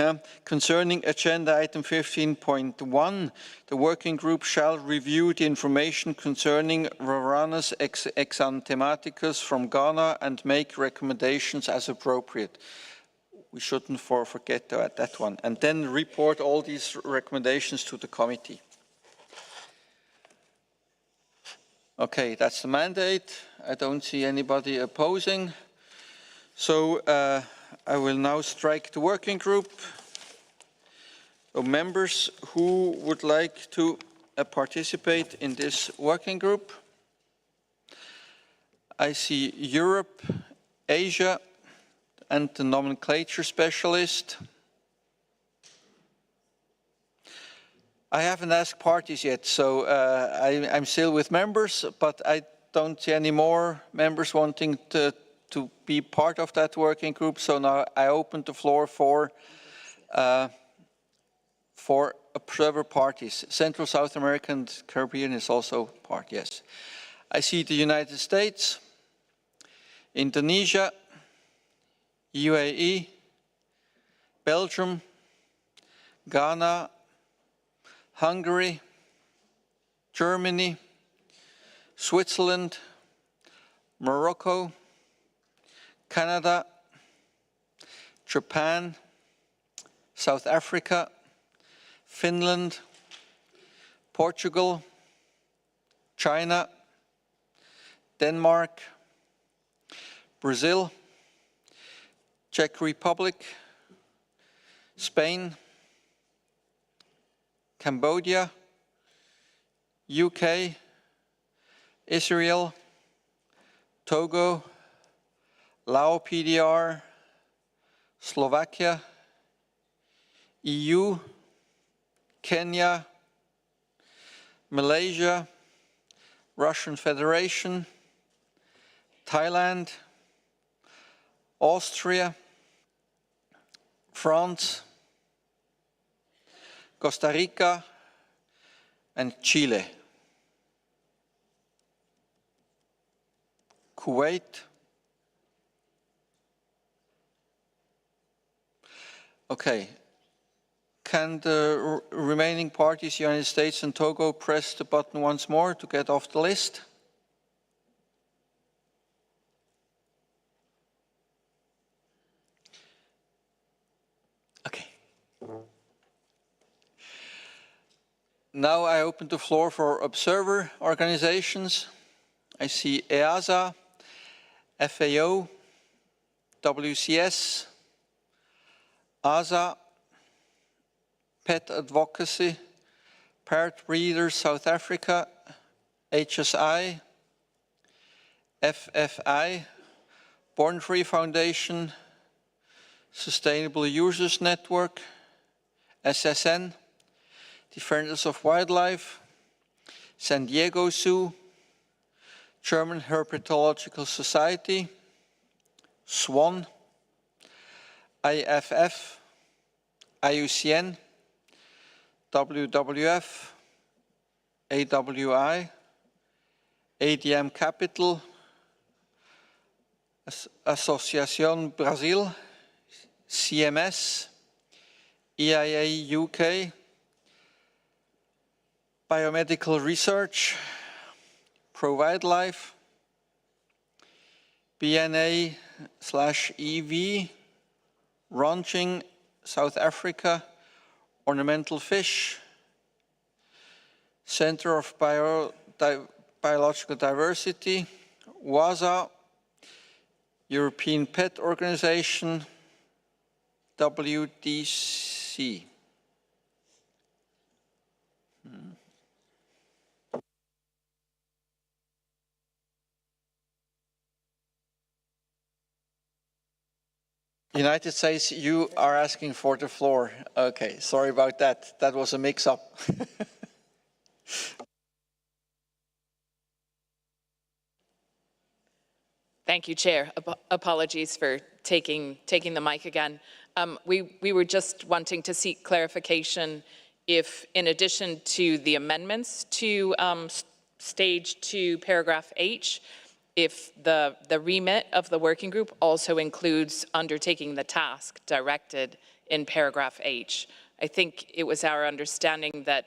[SPEAKER 1] concerning agenda item 15.1, the working group shall review the information concerning Varanus exanthematicus from Ghana and make recommendations as appropriate. We shouldn't forget that one. And then report all these recommendations to the committee. Okay, that's the mandate. I don't see anybody opposing. So I will now strike the working group. So members who would like to participate in this working group. I see Europe, Asia, and the nomenclature specialist. I haven't asked parties yet, so I'm still with members, but I don't see any more members wanting to be part of that working group. So now I open the floor for observer parties. Central, South America, and Caribbean is also part, yes. I see the United States, Indonesia, UAE, Belgium, Ghana, Hungary, Germany, Switzerland, Morocco, Canada, Japan, South Africa, Finland, Portugal, China, Denmark, Brazil, Czech Republic, Spain, Cambodia, UK, Israel, Togo, Lao PDR, Slovakia, EU, Kenya, Malaysia, Russian Federation, Thailand, Austria, France, Costa Rica, and Chile. Kuwait. Okay. Can the remaining parties, United States and Togo, press the button once more to get off the list? Okay. Now I open the floor for observer organizations. I see EASA, FAO, WCS, ASA, Pet Advocacy, Parrot Breeders South Africa, HSI, FFI, Born Free Foundation, Sustainable Users Network, SSN, Defenders of Wildlife, San Diego Zoo, German Herpetological Society, SWAN, IFF, IUCN, WWF, AWI, ADM Capital, Associación Brasil, CMS, EIA UK, Biomedical Research, ProWildlife, BNA/EV, Ranching, South Africa, Ornamental Fish, Center of Biological Diversity, WASA, European Pet Organization, WDC. United States, you are asking for the floor. Okay, sorry about that. That was a mix-up.
[SPEAKER 16] Thank you, Chair. Apologies for taking the mic again. We were just wanting to seek clarification if, in addition to the amendments to stage 2, paragraph H, if the remit of the working group also includes undertaking the task directed in paragraph H. I think it was our understanding that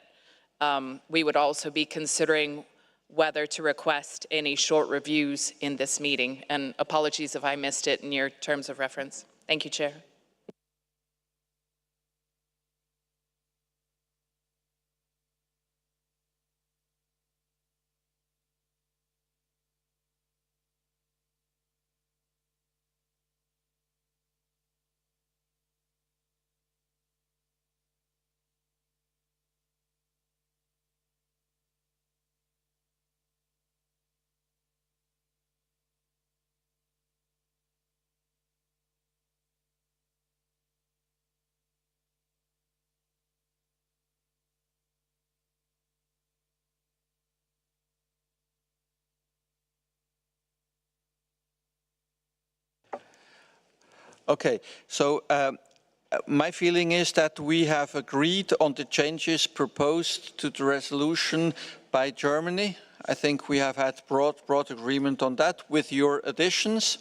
[SPEAKER 16] we would also be considering whether to request any short reviews in this meeting. And apologies if I missed it in your terms of reference. Thank you, Chair.
[SPEAKER 1] Okay, so my feeling is that we have agreed on the changes proposed to the resolution by Germany. I think we have had broad agreement on that with your additions.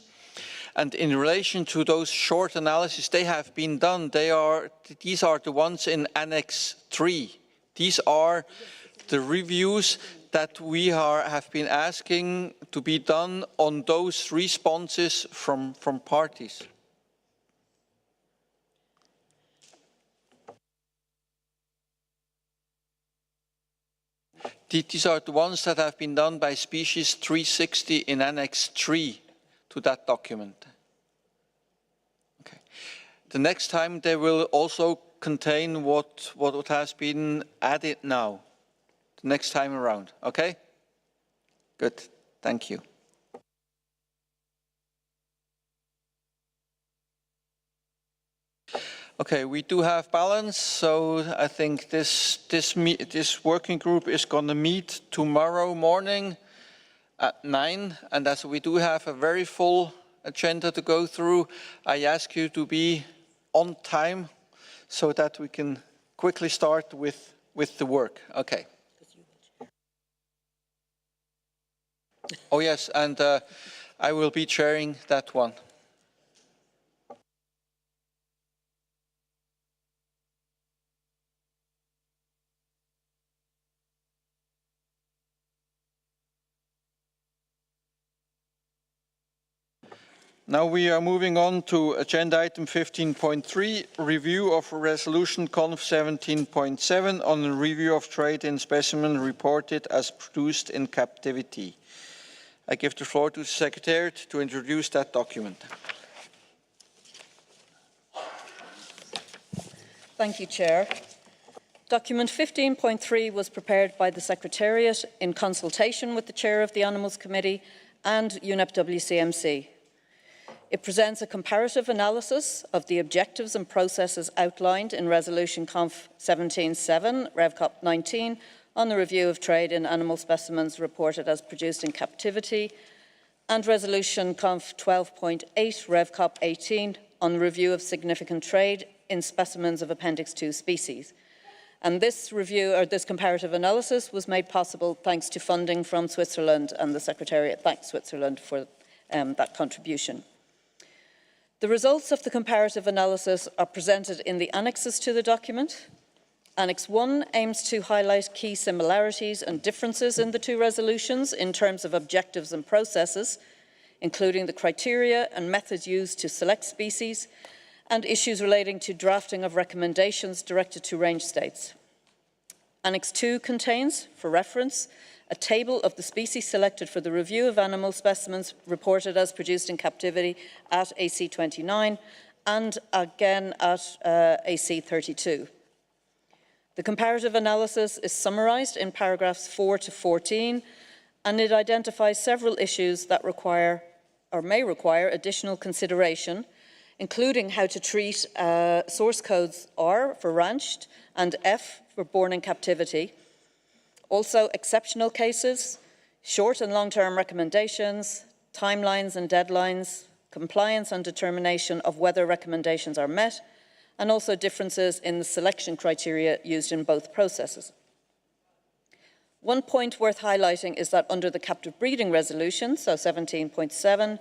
[SPEAKER 1] And in relation to those short analyses, they have been done. These are the ones in Annex 3. These are the reviews that we have been asking to be done on those responses from parties. These are the ones that have been done by Species 360 in Annex 3 to that document. Okay. The next time they will also contain what has been added now, the next time around, okay? Good, thank you. Okay, we do have balance, so I think this working group is going to meet tomorrow morning at 9, and as we do have a very full agenda to go through, I ask you to be on time so that we can quickly start with the work. Okay. Oh yes, and I will be chairing that one. Now we are moving on to agenda item 15.3, review of resolution conf 17.7 on the review of trade in specimen reported as produced in captivity. I give the floor to the Secretariat to introduce that document.
[SPEAKER 2] Thank you, Chair. Document 15.3 was prepared by the Secretariat in consultation with the Chair of the Animals Committee and UNEP WCMC. It presents a comparative analysis of the objectives and processes outlined in Resolution Conf 17.7, RevCop 19, on the review of trade in animal specimens reported as produced in captivity, and Resolution Conf 12.8, RevCop 18, on the review of significant trade in specimens of Appendix-II species. And this review, or this comparative analysis, was made possible thanks to funding from Switzerland, and the Secretariat thanks Switzerland for that contribution. The results of the comparative analysis are presented in the annexes to the document. Annex 1 aims to highlight key similarities and differences in the two resolutions in terms of objectives and processes, including the criteria and methods used to select species, and issues relating to drafting of recommendations directed to range states. Annex 2 contains, for reference, a table of the species selected for the review of animal specimens reported as produced in captivity at AC 29 and again at AC 32. The comparative analysis is summarised in paragraphs 4 to 14, and it identifies several issues that require or may require additional consideration, including how to treat source codes R for ranched and F for born in captivity, also exceptional cases, short and long-term recommendations, timelines and deadlines, compliance and determination of whether recommendations are met, and also differences in the selection criteria used in both processes. One point worth highlighting is that under the captive breeding resolution, so 17.7,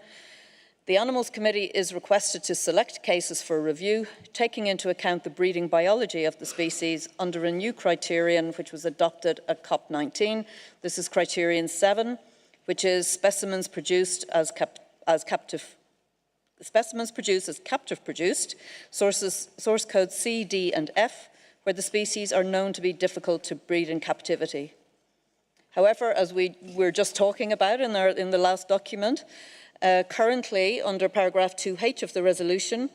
[SPEAKER 2] the Animals Committee is requested to select cases for review, taking into account the breeding biology of the species under a new criterion which was adopted at COP19. This is criterion 7, which is specimens produced as captive produced, source codes C, D, and F, where the species are known to be difficult to breed in captivity. However, as we were just talking about in the last document, currently, under paragraph 2H of the resolution,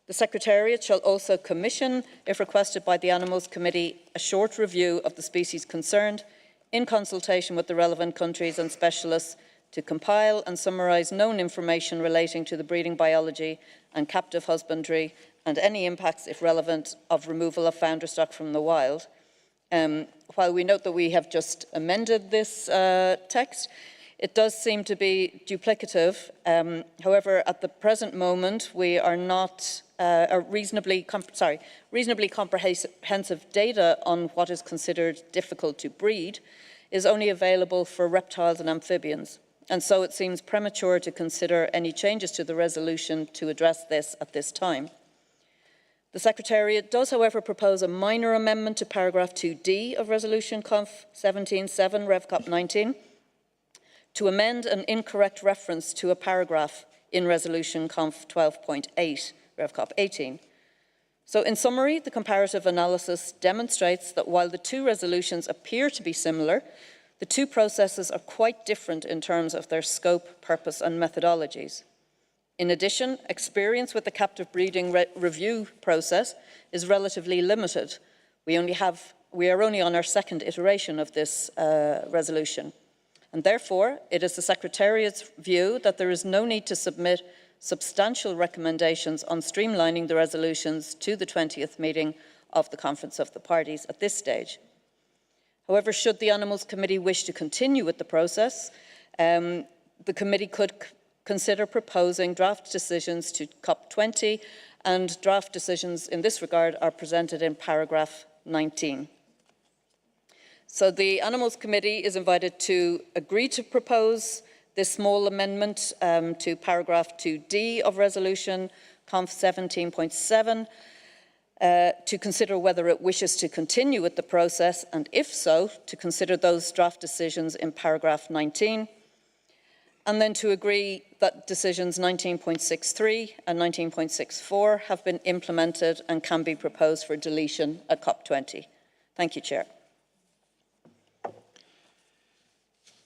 [SPEAKER 2] the Secretariat shall also commission, if requested by the Animals Committee, a short review of the species concerned in consultation with the relevant countries and specialists to compile and summarise known information relating to the breeding biology and captive husbandry and any impacts, if relevant, of removal of founder stock from the wild. While we note that we have just amended this text, it does seem to be duplicative. However, at the present moment, we are not reasonably comprehensive data on what is considered difficult to breed is only available for reptiles and amphibians. And so it seems premature to consider any changes to the resolution to address this at this time. The Secretariat does, however, propose a minor amendment to paragraph 2D of Resolution Conf 17.7 Rev Cop 19 to amend an incorrect reference to a paragraph in Resolution Conf 12.8 Rev Cop 18. So in summary, the comparative analysis demonstrates that while the two resolutions appear to be similar, the two processes are quite different in terms of their scope, purpose, and methodologies. In addition, experience with the captive breeding review process is relatively limited. We are only on our second iteration of this resolution. And therefore, it is the Secretariat's view that there is no need to submit substantial recommendations on streamlining the resolutions to the 20th meeting of the Conference of the Parties at this stage. However, should the Animals Committee wish to continue with the process, the committee could consider proposing draft decisions to COP20, and draft decisions in this regard are presented in paragraph 19. So the Animals Committee is invited to agree to propose this small amendment to paragraph 2D of Resolution Conf 17.7 to consider whether it wishes to continue with the process, and if so, to consider those draft decisions in paragraph 19, and then to agree that decisions 19.63 and 19.64 have been implemented and can be proposed for deletion at COP20. Thank you, Chair.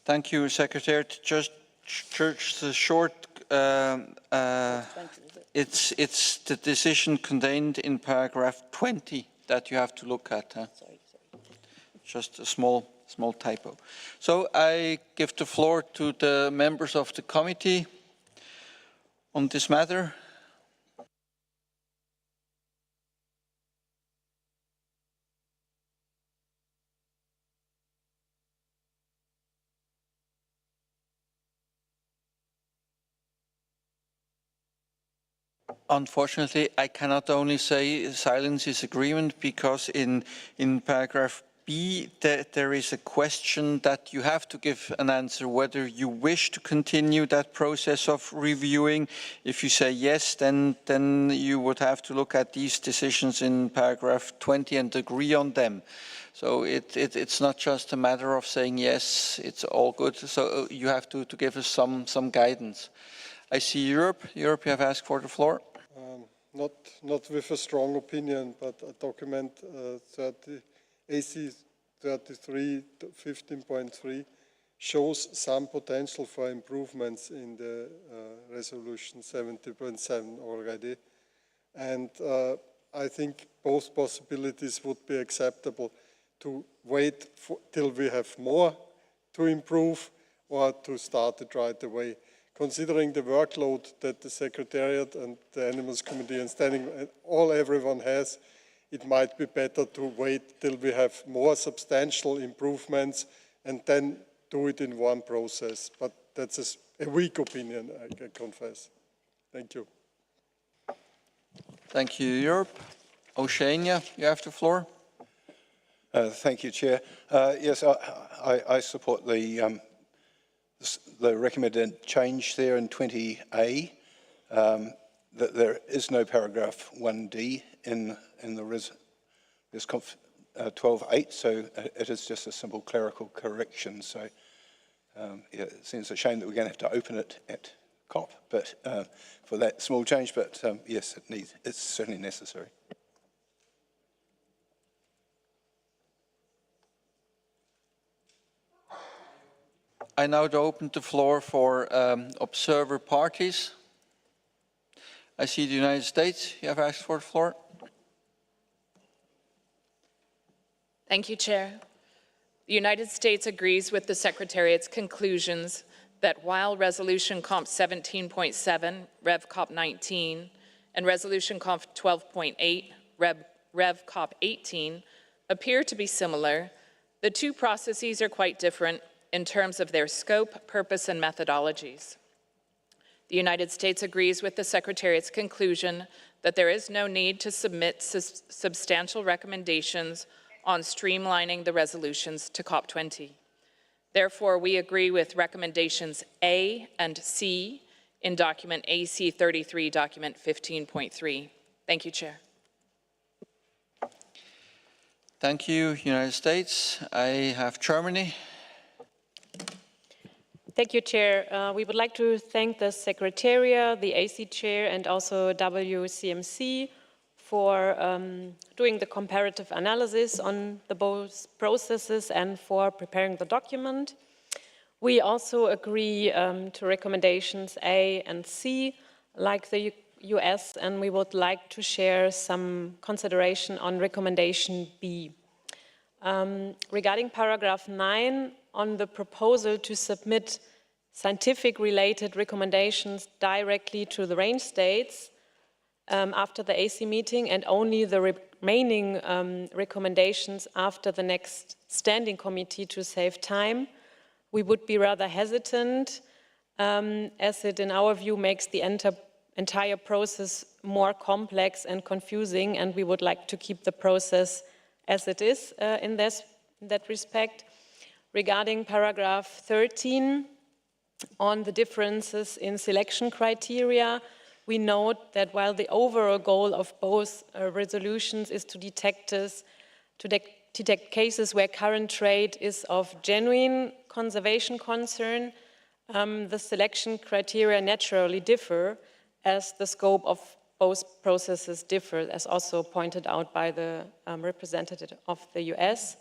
[SPEAKER 1] Thank you, Secretary. Just a short, it's the decision contained in paragraph 20 that you have to look at.
[SPEAKER 2] Sorry.
[SPEAKER 1] Just a small typo. So I give the floor to the members of the committee on this matter. Unfortunately, I cannot only say silence is agreement, because in paragraph B, there is a question that you have to give an answer whether you wish to continue that process of reviewing. If you say yes, then you would have to look at these decisions in paragraph 20 and agree on them. So it's not just a matter of saying yes, it's all good. So you have to give us some guidance. I see Europe. Europe, you have asked for the floor.
[SPEAKER 8] Not with a strong opinion, but a document AC 33 15.3 shows some potential for improvements in the resolution 70.7 already. And I think both possibilities would be acceptable, to wait till we have more to improve or to start it right away. Considering the workload that the Secretariat and the Animals Committee and everyone has, it might be better to wait till we have more substantial improvements and then do it in one process. But that's a weak opinion, I can confess. Thank you.
[SPEAKER 1] Thank you, Europe. Oceania, you have the floor.
[SPEAKER 19] Thank you, Chair. Yes, I support the recommended change there in 20A, that there is no paragraph 1D in the Res Conf 12.8, so it is just a simple clerical correction. So yeah, it seems a shame that we're going to have to open it at COP, but for that small change. But yes, it's certainly necessary.
[SPEAKER 1] I now open the floor for observer parties. I see the United States. You have asked for the floor.
[SPEAKER 16] Thank you, Chair. The United States agrees with the Secretariat's conclusions that while Resolution Conf 17.7, Rev Cop 19, and Resolution Conf 12.8, Rev Cop 18 appear to be similar, the two processes are quite different in terms of their scope, purpose, and methodologies. The United States agrees with the Secretariat's conclusion that there is no need to submit substantial recommendations on streamlining the resolutions to COP20. Therefore, we agree with recommendations A and C in document AC 33, document 15.3. Thank you, Chair.
[SPEAKER 1] Thank you, United States. I have Germany.
[SPEAKER 10] Thank you, Chair. We would like to thank the Secretariat, the AC Chair, and also WCMC for doing the comparative analysis on the both processes and for preparing the document. We also agree to recommendations A and C, like the US, and we would like to share some consideration on recommendation B. Regarding paragraph 9, on the proposal to submit scientific-related recommendations directly to the range states after the AC meeting, and only the remaining recommendations after the next standing committee to save time, we would be rather hesitant, as it, in our view, makes the entire process more complex and confusing, and we would like to keep the process as it is in that respect. Regarding paragraph 13, on the differences in selection criteria, we note that while the overall goal of both resolutions is to detect cases where current trade is of genuine conservation concern, the selection criteria naturally differ as the scope of both processes differ, as also pointed out by the representative of the US.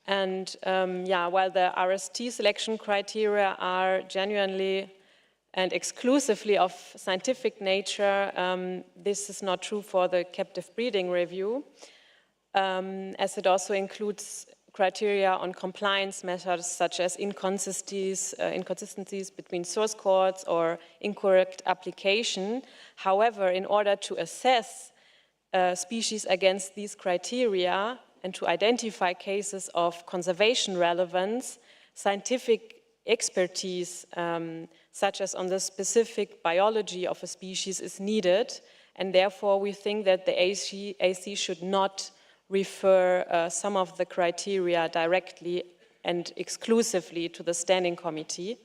[SPEAKER 10] And yeah, while the RST selection criteria are genuinely and exclusively of scientific nature, this is not true for the captive breeding review, as it also includes criteria on compliance measures such as inconsistencies between source codes or incorrect application. However, in order to assess species against these criteria and to identify cases of conservation relevance, scientific expertise, such as on the specific biology of a species, is needed, and therefore we think that the AC should not refer some of the criteria directly and exclusively to the standing committee,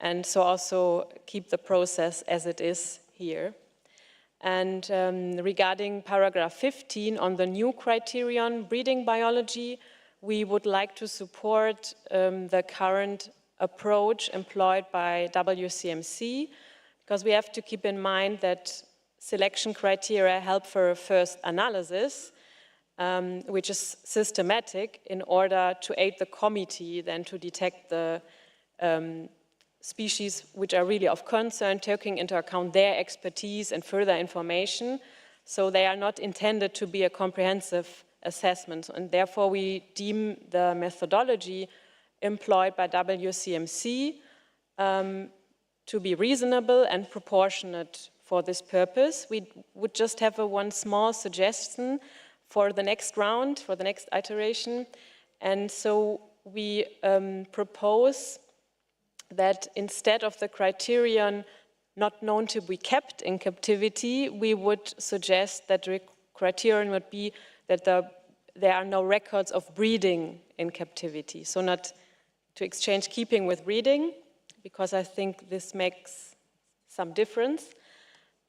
[SPEAKER 10] and so also keep the process as it is here. And regarding paragraph 15 on the new criterion, breeding biology, we would like to support the current approach employed by WCMC, because we have to keep in mind that selection criteria help for a first analysis, which is systematic in order to aid the committee then to detect the species which are really of concern, taking into account their expertise and further information. So they are not intended to be a comprehensive assessment, and therefore we deem the methodology employed by WCMC to be reasonable and proportionate for this purpose. We would just have one small suggestion for the next round, for the next iteration, and so we propose that instead of the criterion not known to be kept in captivity, we would suggest that the criterion would be that there are no records of breeding in captivity. So not to exchange keeping with breeding, because I think this makes some difference.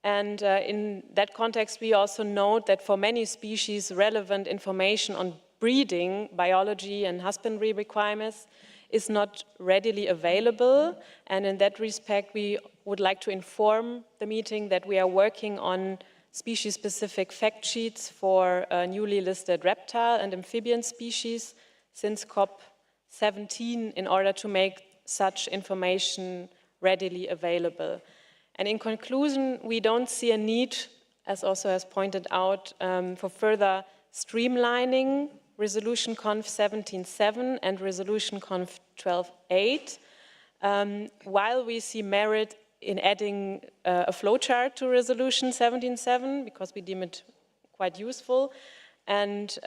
[SPEAKER 10] And in that context, we also note that for many species, relevant information on breeding, biology, and husbandry requirements is not readily available. And in that respect, we would like to inform the meeting that we are working on species-specific fact sheets for newly listed reptile and amphibian species since COP17 in order to make such information readily available. And in conclusion, we don't see a need, as also has pointed out, for further streamlining Resolution Conf 17.7 and Resolution Conf 12.8, while we see merit in adding a flowchart to Resolution 17.7, because we deem it quite useful, and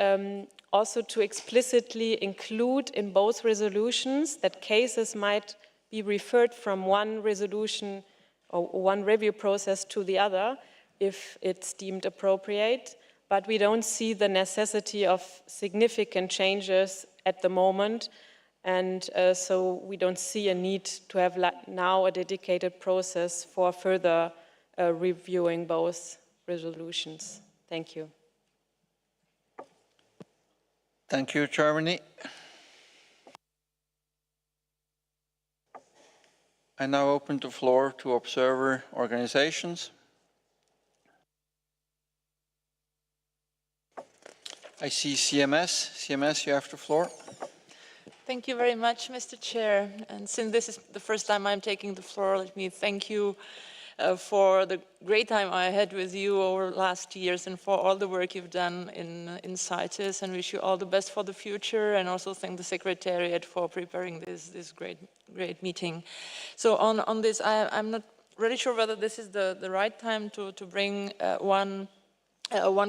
[SPEAKER 10] also to explicitly include in both resolutions that cases might be referred from one resolution or one review process to the other if it's deemed appropriate. But we don't see the necessity of significant changes at the moment, and so we don't see a need to have now a dedicated process for further reviewing both resolutions. Thank you.
[SPEAKER 1] Thank you, Germany. I now open the floor to observer organizations. I see CMS. CMS, you have the floor.
[SPEAKER 20] Thank you very much, Mr. Chair. And since this is the first time I'm taking the floor, let me thank you for the great time I had with you over the last years and for all the work you've done in CITES, and wish you all the best for the future, and also thank the Secretariat for preparing this great meeting. So on this, I'm not really sure whether this is the right time to bring one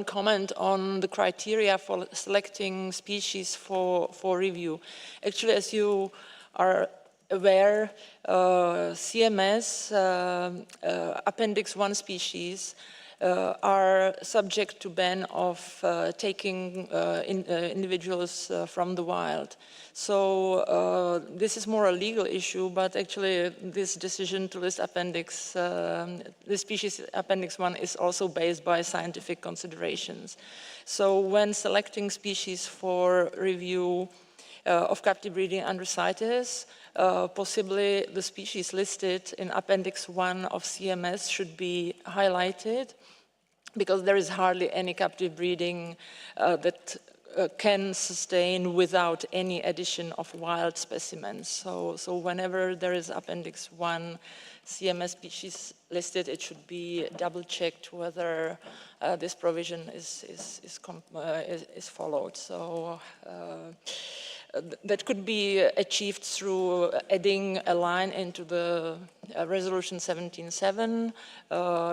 [SPEAKER 20] comment on the criteria for selecting species for review. Actually, as you are aware, CMS Appendix-I species are subject to ban of taking individuals from the wild. So this is more a legal issue, but actually this decision to list this species Appendix-I is also based by scientific considerations. So when selecting species for review of captive breeding under CITES, possibly the species listed in Appendix-I of CMS should be highlighted, because there is hardly any captive breeding that can sustain without any addition of wild specimens. So whenever there is Appendix-I CMS species listed, it should be double-checked whether this provision is followed. So that could be achieved through adding a line into the Resolution 17.7,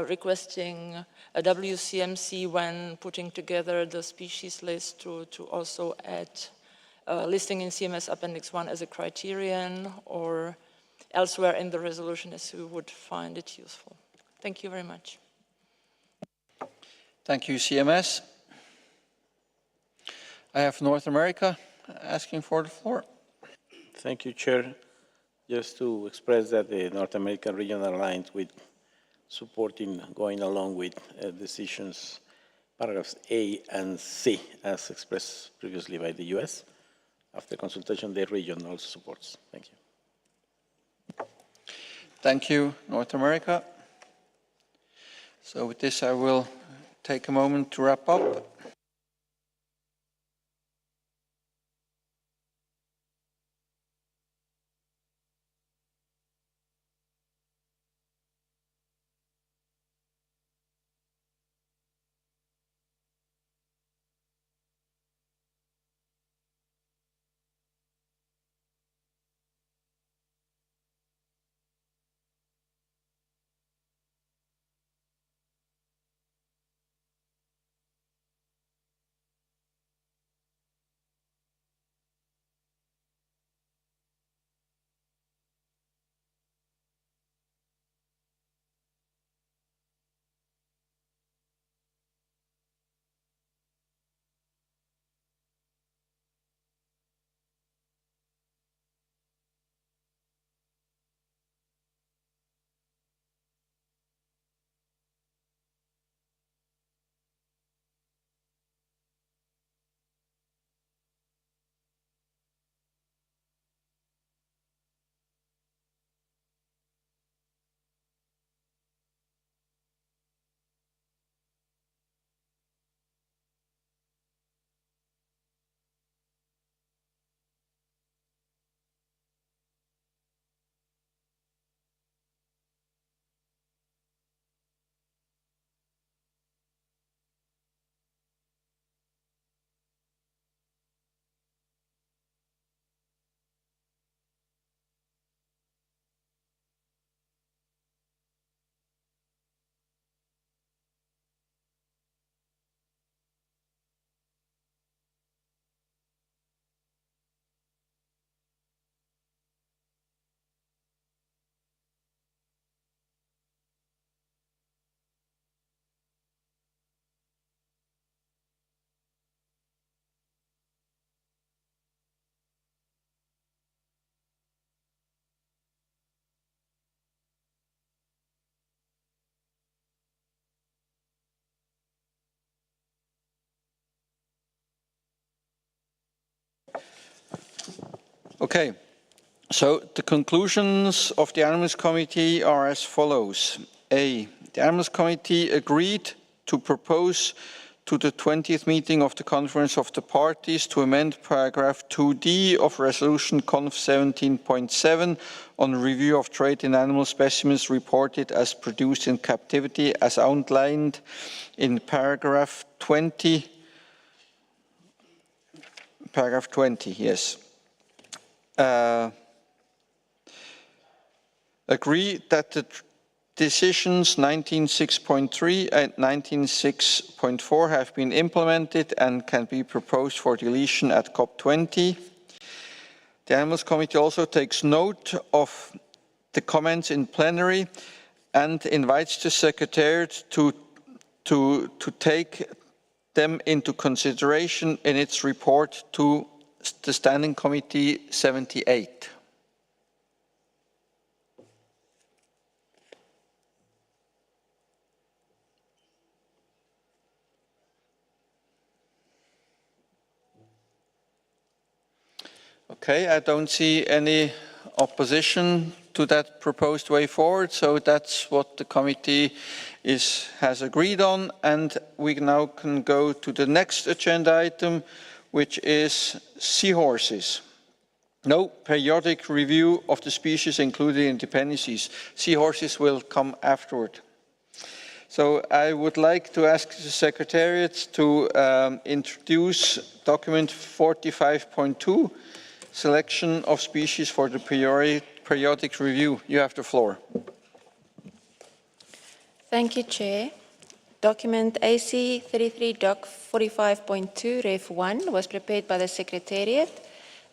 [SPEAKER 20] requesting a WCMC when putting together the species list to also add listing in CMS Appendix-I as a criterion, or elsewhere in the resolution as we would find it useful. Thank you very much.
[SPEAKER 1] Thank you, CMS. I have North America asking for the floor.
[SPEAKER 13] Thank you, Chair. Just to express that the North American region aligns with supporting going along with decisions, paragraphs A and C, as expressed previously by the U.S. After consultation, the region also supports. Thank you.
[SPEAKER 1] Thank you, North America. So with this, I will take a moment to wrap up. Okay, so the conclusions of the Animals Committee are as follows. A, the Animals Committee agreed to propose to the 20th meeting of the Conference of the Parties to amend paragraph 2D of Resolution Conf 17.7 on review of trade in animal specimens reported as produced in captivity as outlined in paragraph 20. Paragraph 20, yes. Agree that the decisions 19.6.3 and 19.6.4 have been implemented and can be proposed for deletion at COP20. The Animals Committee also takes note of the comments in plenary and invites the Secretariat to take them into consideration in its report to the Standing Committee 78. Okay, I don't see any opposition to that proposed way forward, so that's what the committee has agreed on, and we now can go to the next agenda item, which is seahorses. No periodic review of the species included in dependencies. Seahorses will come afterward. So I would like to ask the Secretariat to introduce document 45.2, selection of species for the periodic review. You have the floor.
[SPEAKER 4] Thank you, Chair. Document AC 33 Doc 45.2 Ref 1 was prepared by the Secretariat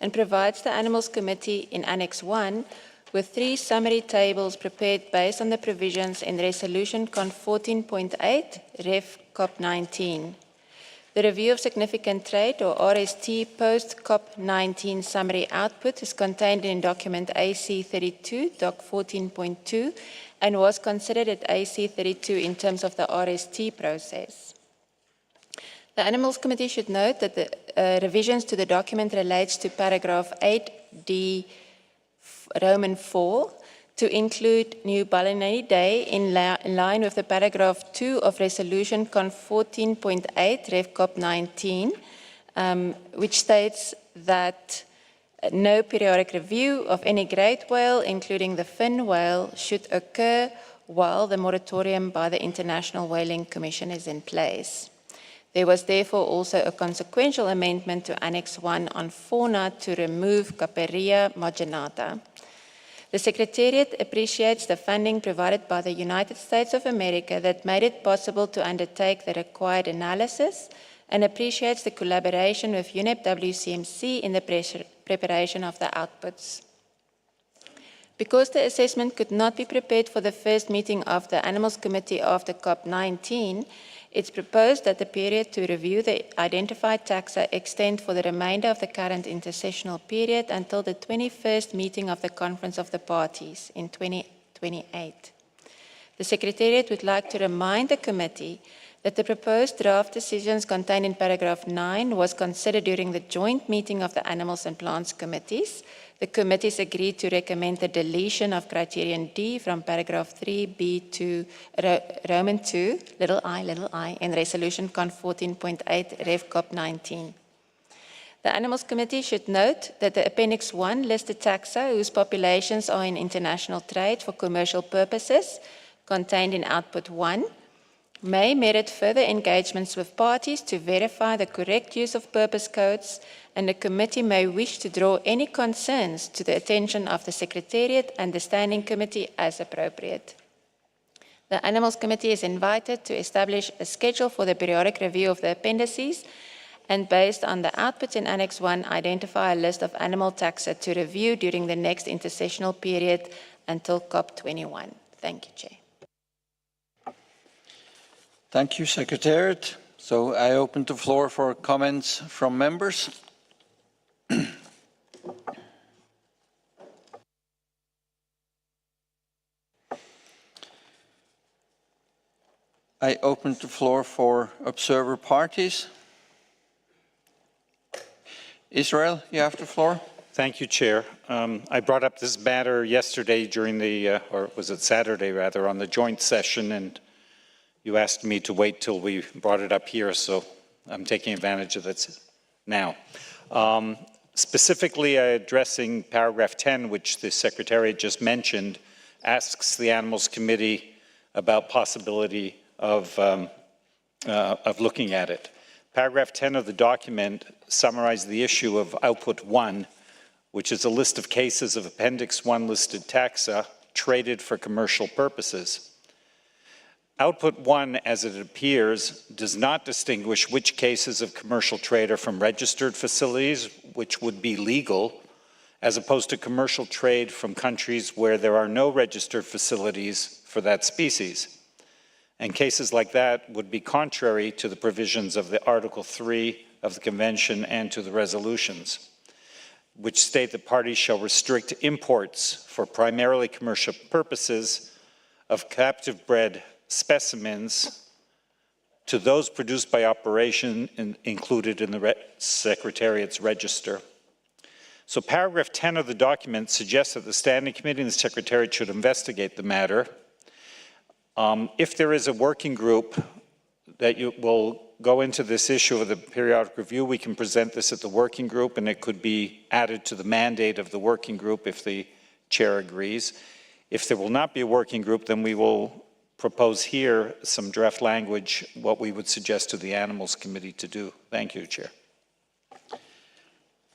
[SPEAKER 4] and provides the Animals Committee in Annex 1 with 3 summary tables prepared based on the provisions in Resolution Conf 14.8 Ref COP 19. The review of significant trade, or RST, post-COP19 summary output is contained in document AC32, doc 14.2, and was considered at AC32 in terms of the RST process. The Animals Committee should note that the revisions to the document relates to paragraph 8D Roman 4 to include New Ballinidae in line with the paragraph 2 of Resolution Con 14.8 Rev COP 19, which states that no periodic review of any great whale, including the fin whale, should occur while the moratorium by the International Whaling Commission is in place. There was therefore also a consequential amendment to Annex 1 on fauna to remove Caperia marginata. The Secretariat appreciates the funding provided by the United States of America that made it possible to undertake the required analysis and appreciates the collaboration with UNEP WCMC in the preparation of the outputs. Because the assessment could not be prepared for the first meeting of the Animals Committee after COP19, it's proposed that the period to review the identified taxa extend for the remainder of the current intersessional period until the 21st meeting of the Conference of the Parties in 2028. The Secretariat would like to remind the Committee that the proposed draft decisions contained in paragraph 9 was considered during the joint meeting of the Animals and Plants Committees. The committees agreed to recommend the deletion of criterion D from paragraph 3B to Roman 2, little I, in Resolution Con 14.8 Rev COP 19. The Animals Committee should note that the Appendix-I listed taxa whose populations are in international trade for commercial purposes, contained in Output 1, may merit further engagements with parties to verify the correct use of purpose codes, and the committee may wish to draw any concerns to the attention of the Secretariat and the Standing Committee as appropriate. The Animals Committee is invited to establish a schedule for the periodic review of the appendices and, based on the outputs in Annex 1, identify a list of animal taxa to review during the next intersessional period until COP21. Thank you, Chair.
[SPEAKER 1] Thank you, Secretariat. So I open the floor for comments from members. I open the floor for observer parties. Israel, you have the floor.
[SPEAKER 3] Thank you, Chair. I brought up this matter yesterday during the, or was it Saturday rather, on the joint session, and you asked me to wait till we brought it up here, so I'm taking advantage of this now. Specifically addressing paragraph 10, which the Secretariat just mentioned, asks the Animals Committee about possibility of looking at it. Paragraph 10 of the document summarizes the issue of Output 1, which is a list of cases of Appendix-I listed taxa traded for commercial purposes. Output 1, as it appears, does not distinguish which cases of commercial trade are from registered facilities, which would be legal, as opposed to commercial trade from countries where there are no registered facilities for that species. And cases like that would be contrary to the provisions of the Article 3 of the Convention and to the resolutions, which state that parties shall restrict imports for primarily commercial purposes of captive bred specimens to those produced by operation included in the Secretariat's register. So paragraph 10 of the document suggests that the Standing Committee and the Secretariat should investigate the matter. If there is a working group that will go into this issue of the periodic review, we can present this at the working group, and it could be added to the mandate of the working group if the chair agrees. If there will not be a working group, then we will propose here some draft language, what we would suggest to the Animals Committee to do. Thank you, Chair.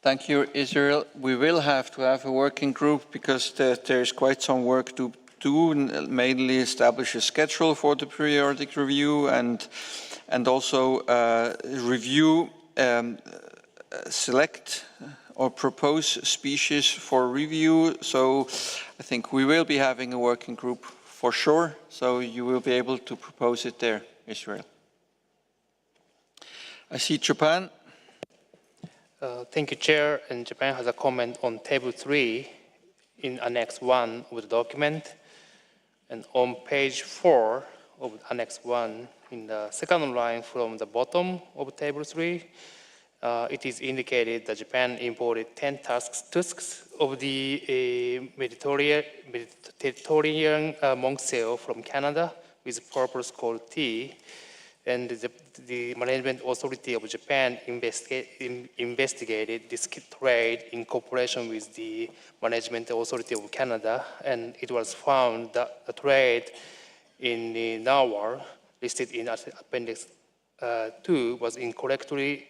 [SPEAKER 1] Thank you, Israel. We will have to have a working group because there's quite some work to do, mainly establish a schedule for the periodic review and also review, select or propose species for review. So I think we will be having a working group for sure, so you will be able to propose it there, Israel. I see Japan.
[SPEAKER 21] Thank you, Chair. And Japan has a comment on Table 3 in Annex 1 of the document. And on page 4 of Annex 1, in the second line from the bottom of Table 3, it is indicated that Japan imported 10 tusks of the Mediterranean monk seal from Canada with purpose called T. And the Management Authority of Japan investigated this trade in cooperation with the Management Authority of Canada, and it was found that the trade in the Nawar, listed in Appendix-II, was incorrectly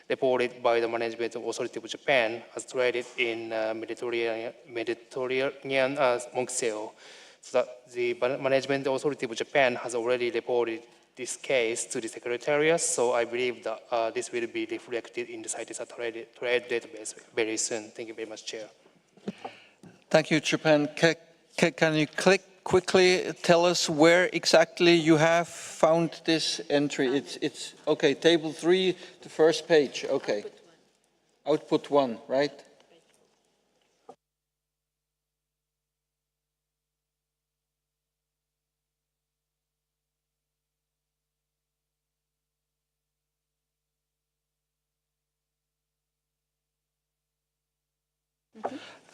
[SPEAKER 21] reported by the Management Authority of Japan as traded in Mediterranean monk seal. So that the Management Authority of Japan has already reported this case to the Secretariat, so I believe that this will be reflected in the CITES trade database very soon. Thank you very much, Chair.
[SPEAKER 1] Thank you, Japan. Can you quickly tell us where exactly you have found this entry? It's okay, Table 3, the first page, okay. Output 1, right?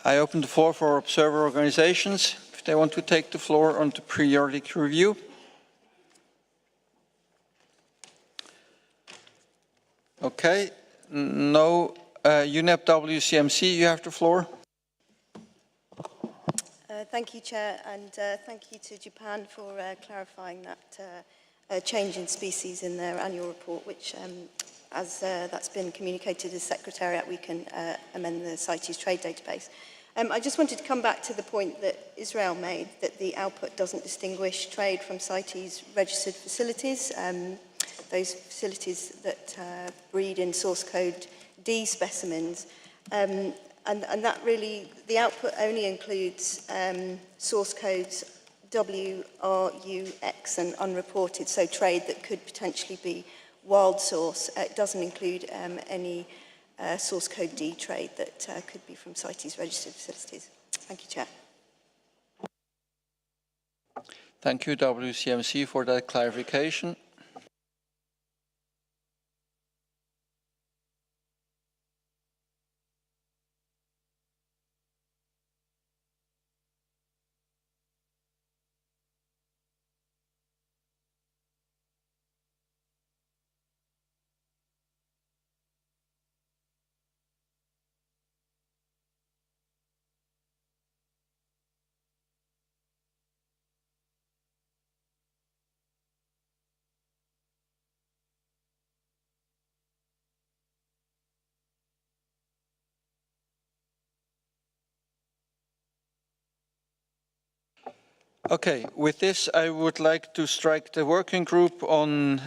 [SPEAKER 1] I open the floor for observer organizations, if they want to take the floor on the periodic review. Okay, no, UNEP WCMC, you have the floor.
[SPEAKER 22] Thank you, Chair, and thank you to Japan for clarifying that change in species in their annual report, which as that's been communicated to the Secretariat, we can amend the CITES trade database. I just wanted to come back to the point that Israel made, that the output doesn't distinguish trade from CITES registered facilities, those facilities that breed in source code D specimens. And that really, the output only includes source codes W, R, U, X and unreported, so trade that could potentially be wild source. It doesn't include any source code D trade that could be from CITES registered facilities. Thank you, Chair.
[SPEAKER 1] Thank you, WCMC, for that clarification. Okay, with this I would like to strike the working group on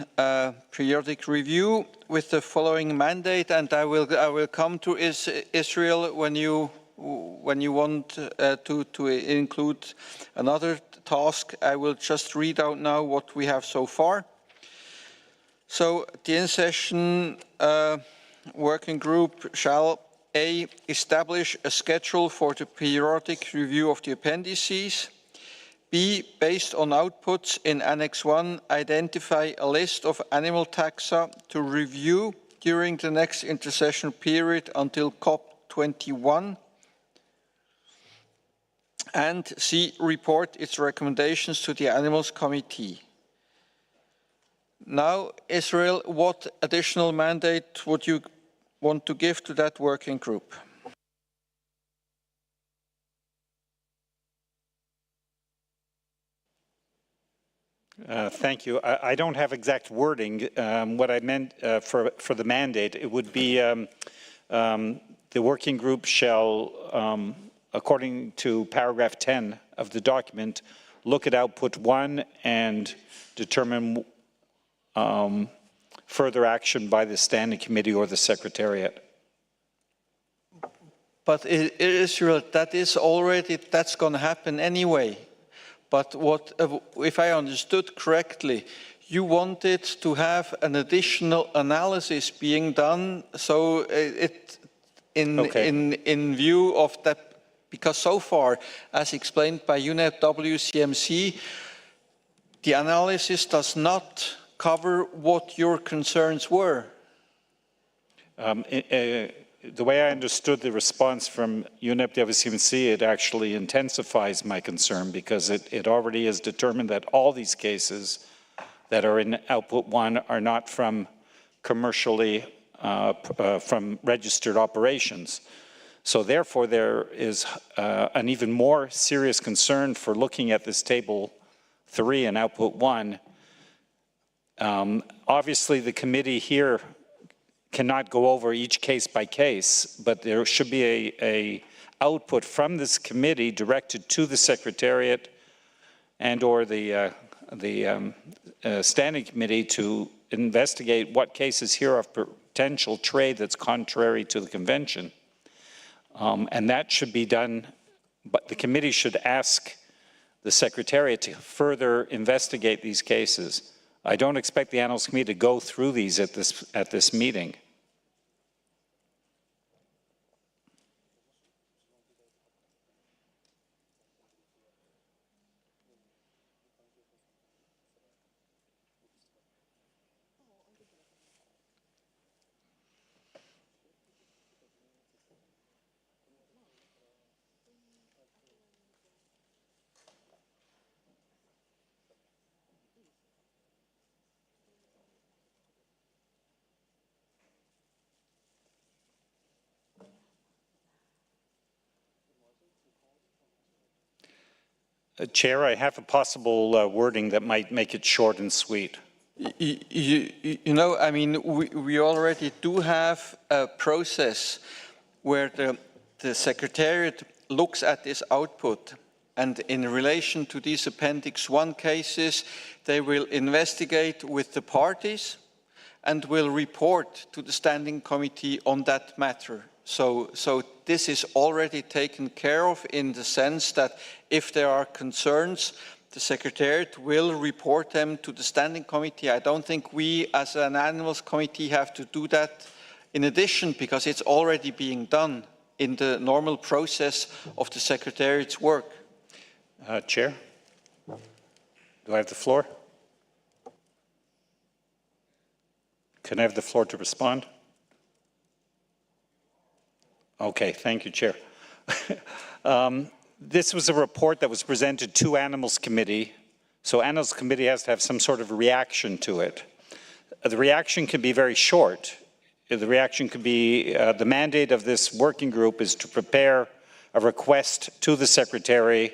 [SPEAKER 1] periodic review with the following mandate, and I will come to Israel when you want to include another task. I will just read out now what we have so far. So the in-session working group shall A, establish a schedule for the periodic review of the appendices. B, based on outputs in Annex 1, identify a list of animal taxa to review during the next intersession period until COP21. And C, report its recommendations to the Animals Committee. Now, Israel, what additional mandate would you want to give to that working group?
[SPEAKER 3] Thank you. I don't have exact wording. What I meant for the mandate, it would be the working group shall, according to paragraph 10 of the document, look at output 1 and determine further action by the Standing Committee or the Secretariat.
[SPEAKER 1] But Israel, that's going to happen anyway. But what, if I understood correctly, you wanted to have an additional analysis being done, so in view of that, because so far, as explained by UNEP WCMC, the analysis does not cover what your concerns were.
[SPEAKER 3] The way I understood the response from UNEP WCMC, it actually intensifies my concern because it already has determined that all these cases that are in output 1 are not from commercially, from registered operations. So therefore, there is an even more serious concern for looking at this table 3 and output 1. Obviously, the committee here cannot go over each case by case, but there should be a output from this committee directed to the Secretariat and or the Standing Committee to investigate what cases here are potential trade that's contrary to the Convention. And that should be done, but the committee should ask the Secretariat to further investigate these cases. I don't expect the Annals Committee to go through these at this meeting. Chair, I have a possible wording that might make it short and sweet.
[SPEAKER 1] You know, I mean, we already do have a process where the Secretariat looks at this output, and in relation to these Appendix-I cases, they will investigate with the parties and will report to the Standing Committee on that matter. So this is already taken care of in the sense that if there are concerns, the Secretariat will report them to the Standing Committee. I don't think we as an Animals Committee have to do that in addition because it's already being done in the normal process of the Secretariat's work.
[SPEAKER 3] Chair, do I have the floor? Can I have the floor to respond? Okay, thank you, Chair. This was a report that was presented to Animals Committee, so Animals Committee has to have some sort of reaction to it. The reaction can be very short. The reaction could be, the mandate of this working group is to prepare a request to the Secretary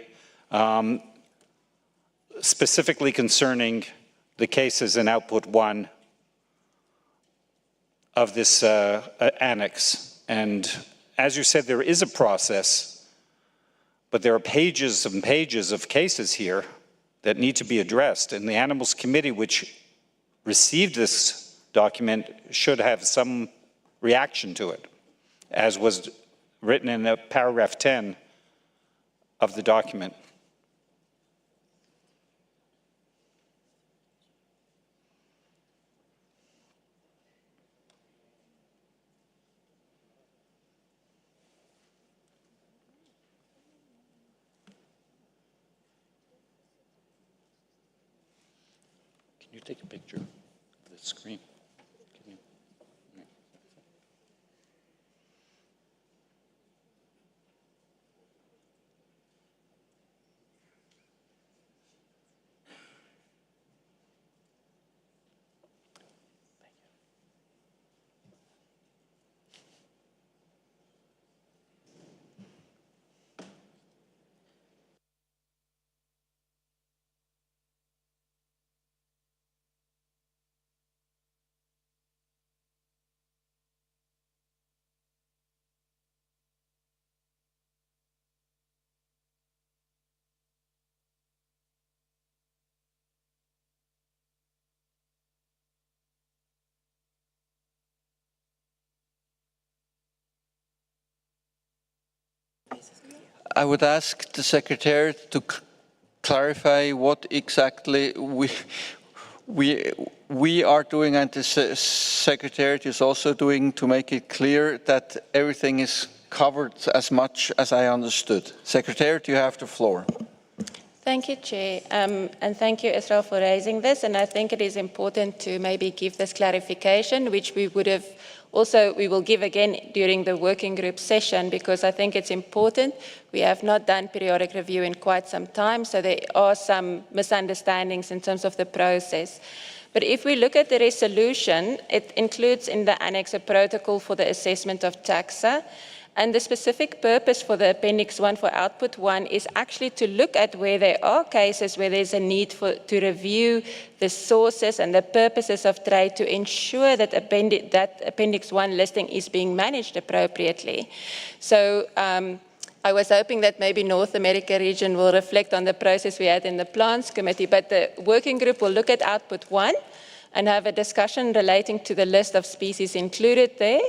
[SPEAKER 3] specifically concerning the cases in Output 1 of this annex. And as you said, there is a process, but there are pages and pages of cases here that need to be addressed. And the Animals Committee, which received this document, should have some reaction to it, as was written in paragraph 10 of the document. Can you take a picture of the screen?
[SPEAKER 1] I would ask the Secretariat to clarify what exactly we are doing, and the Secretariat is also doing, to make it clear that everything is covered as much as I understood. Secretariat, you have the floor.
[SPEAKER 4] Thank you, Chair, and thank you, Israel, for raising this. And I think it is important to maybe give this clarification, which we will give again during the working group session, because I think it's important. We have not done periodic review in quite some time, so there are some misunderstandings in terms of the process. But if we look at the resolution, it includes in the annex a protocol for the assessment of taxa. And the specific purpose for the Appendix-I for Output 1 is actually to look at where there are cases where there's a need to review the sources and the purposes of trade to ensure that Appendix-I listing is being managed appropriately. So I was hoping that maybe North America region will reflect on the process we had in the Plants Committee, but the working group will look at Output 1 and have a discussion relating to the list of species included there,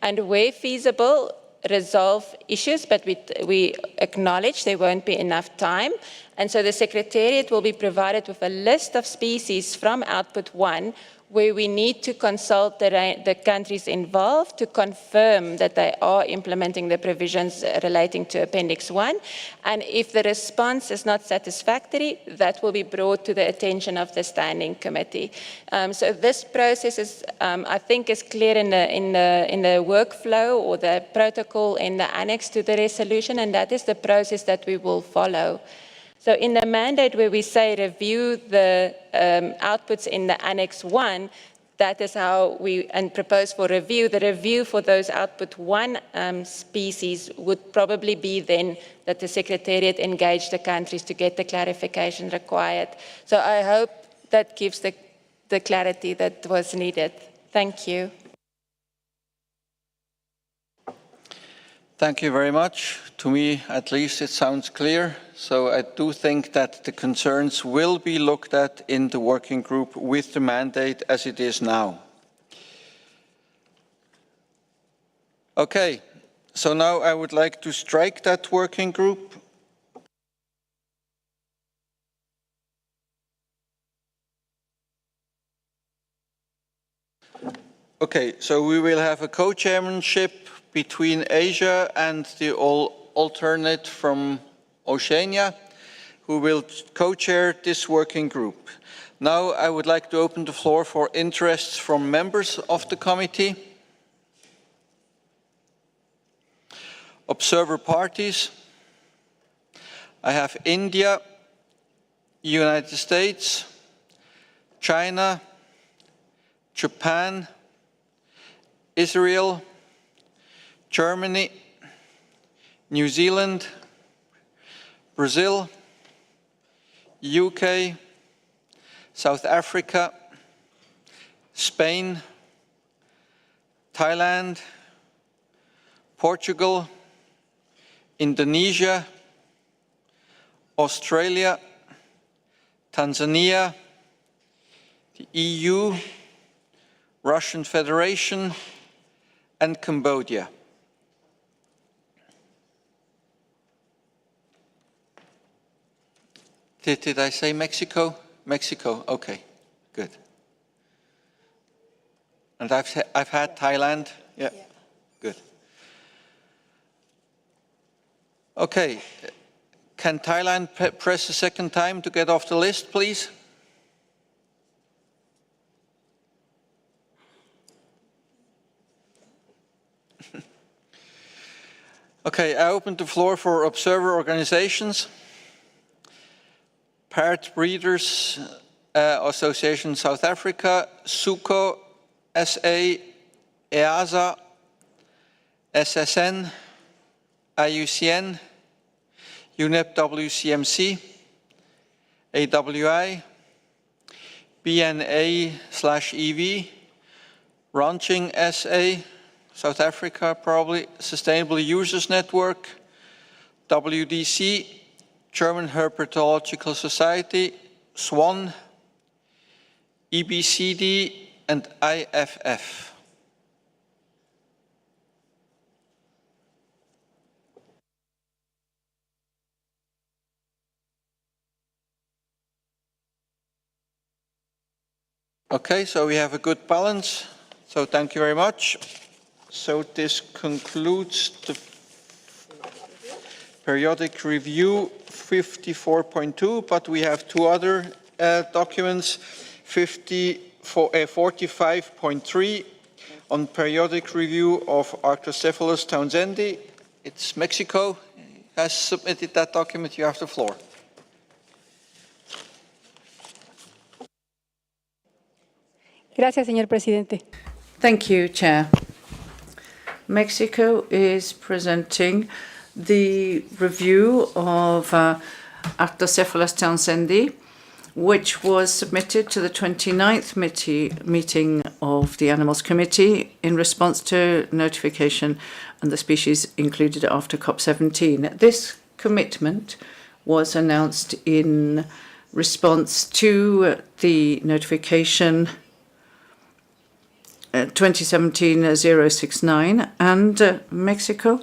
[SPEAKER 4] and where feasible, resolve issues, but we acknowledge there won't be enough time. And so the Secretariat will be provided with a list of species from Output 1 where we need to consult the countries involved to confirm that they are implementing the provisions relating to Appendix 1. And if the response is not satisfactory, that will be brought to the attention of the Standing Committee. So this process is, I think, is clear in the workflow or the protocol in the annex to the resolution, and that is the process that we will follow. So in the mandate where we say review the outputs in the Annex 1, that is how we propose for review. The review for those Output 1 species would probably be then that the Secretariat engage the countries to get the clarification required. So I hope that gives the clarity that was needed. Thank you.
[SPEAKER 1] Thank you very much. To me, at least, it sounds clear. So I do think that the concerns will be looked at in the working group with the mandate as it is now. Okay, so now I would like to strike that working group. Okay, so we will have a co-chairmanship between Asia and the alternate from Oceania, who will co-chair this working group. Now I would like to open the floor for interests from members of the committee. Observer parties. I have India, United States, China, Japan, Israel, Germany, New Zealand, Brazil, UK, South Africa, Spain, Thailand, Portugal, Indonesia, Australia, Tanzania, the EU, Russian Federation, and Cambodia. Did I say Mexico? Mexico, okay, good. And I've had Thailand, yeah, good. Okay, can Thailand press a second time to get off the list, please? Okay, I open the floor for observer organizations. Parrot Breeders Association South Africa, SUCO, SA, EASA, SSN, IUCN, UNEP WCMC, AWI, BNA/EV, Ranching SA, South Africa probably, Sustainable Users Network, WDC, German Herpetological Society, SWAN, EBCD, and IFF. Okay, so we have a good balance. So thank you very much. So this concludes the periodic review 54.2, but we have two other documents, 45.3 on periodic review of Arctocephalus townsendi. It's Mexico has submitted that document. You have the floor.
[SPEAKER 9] Gracias, señor presidente.
[SPEAKER 6] Thank you, Chair. Mexico is presenting the review of Arctocephalus townsendi, which was submitted to the 29th meeting of the Animals Committee in response to notification and the species included after COP17. This commitment was announced in response to the notification 2017-069, and Mexico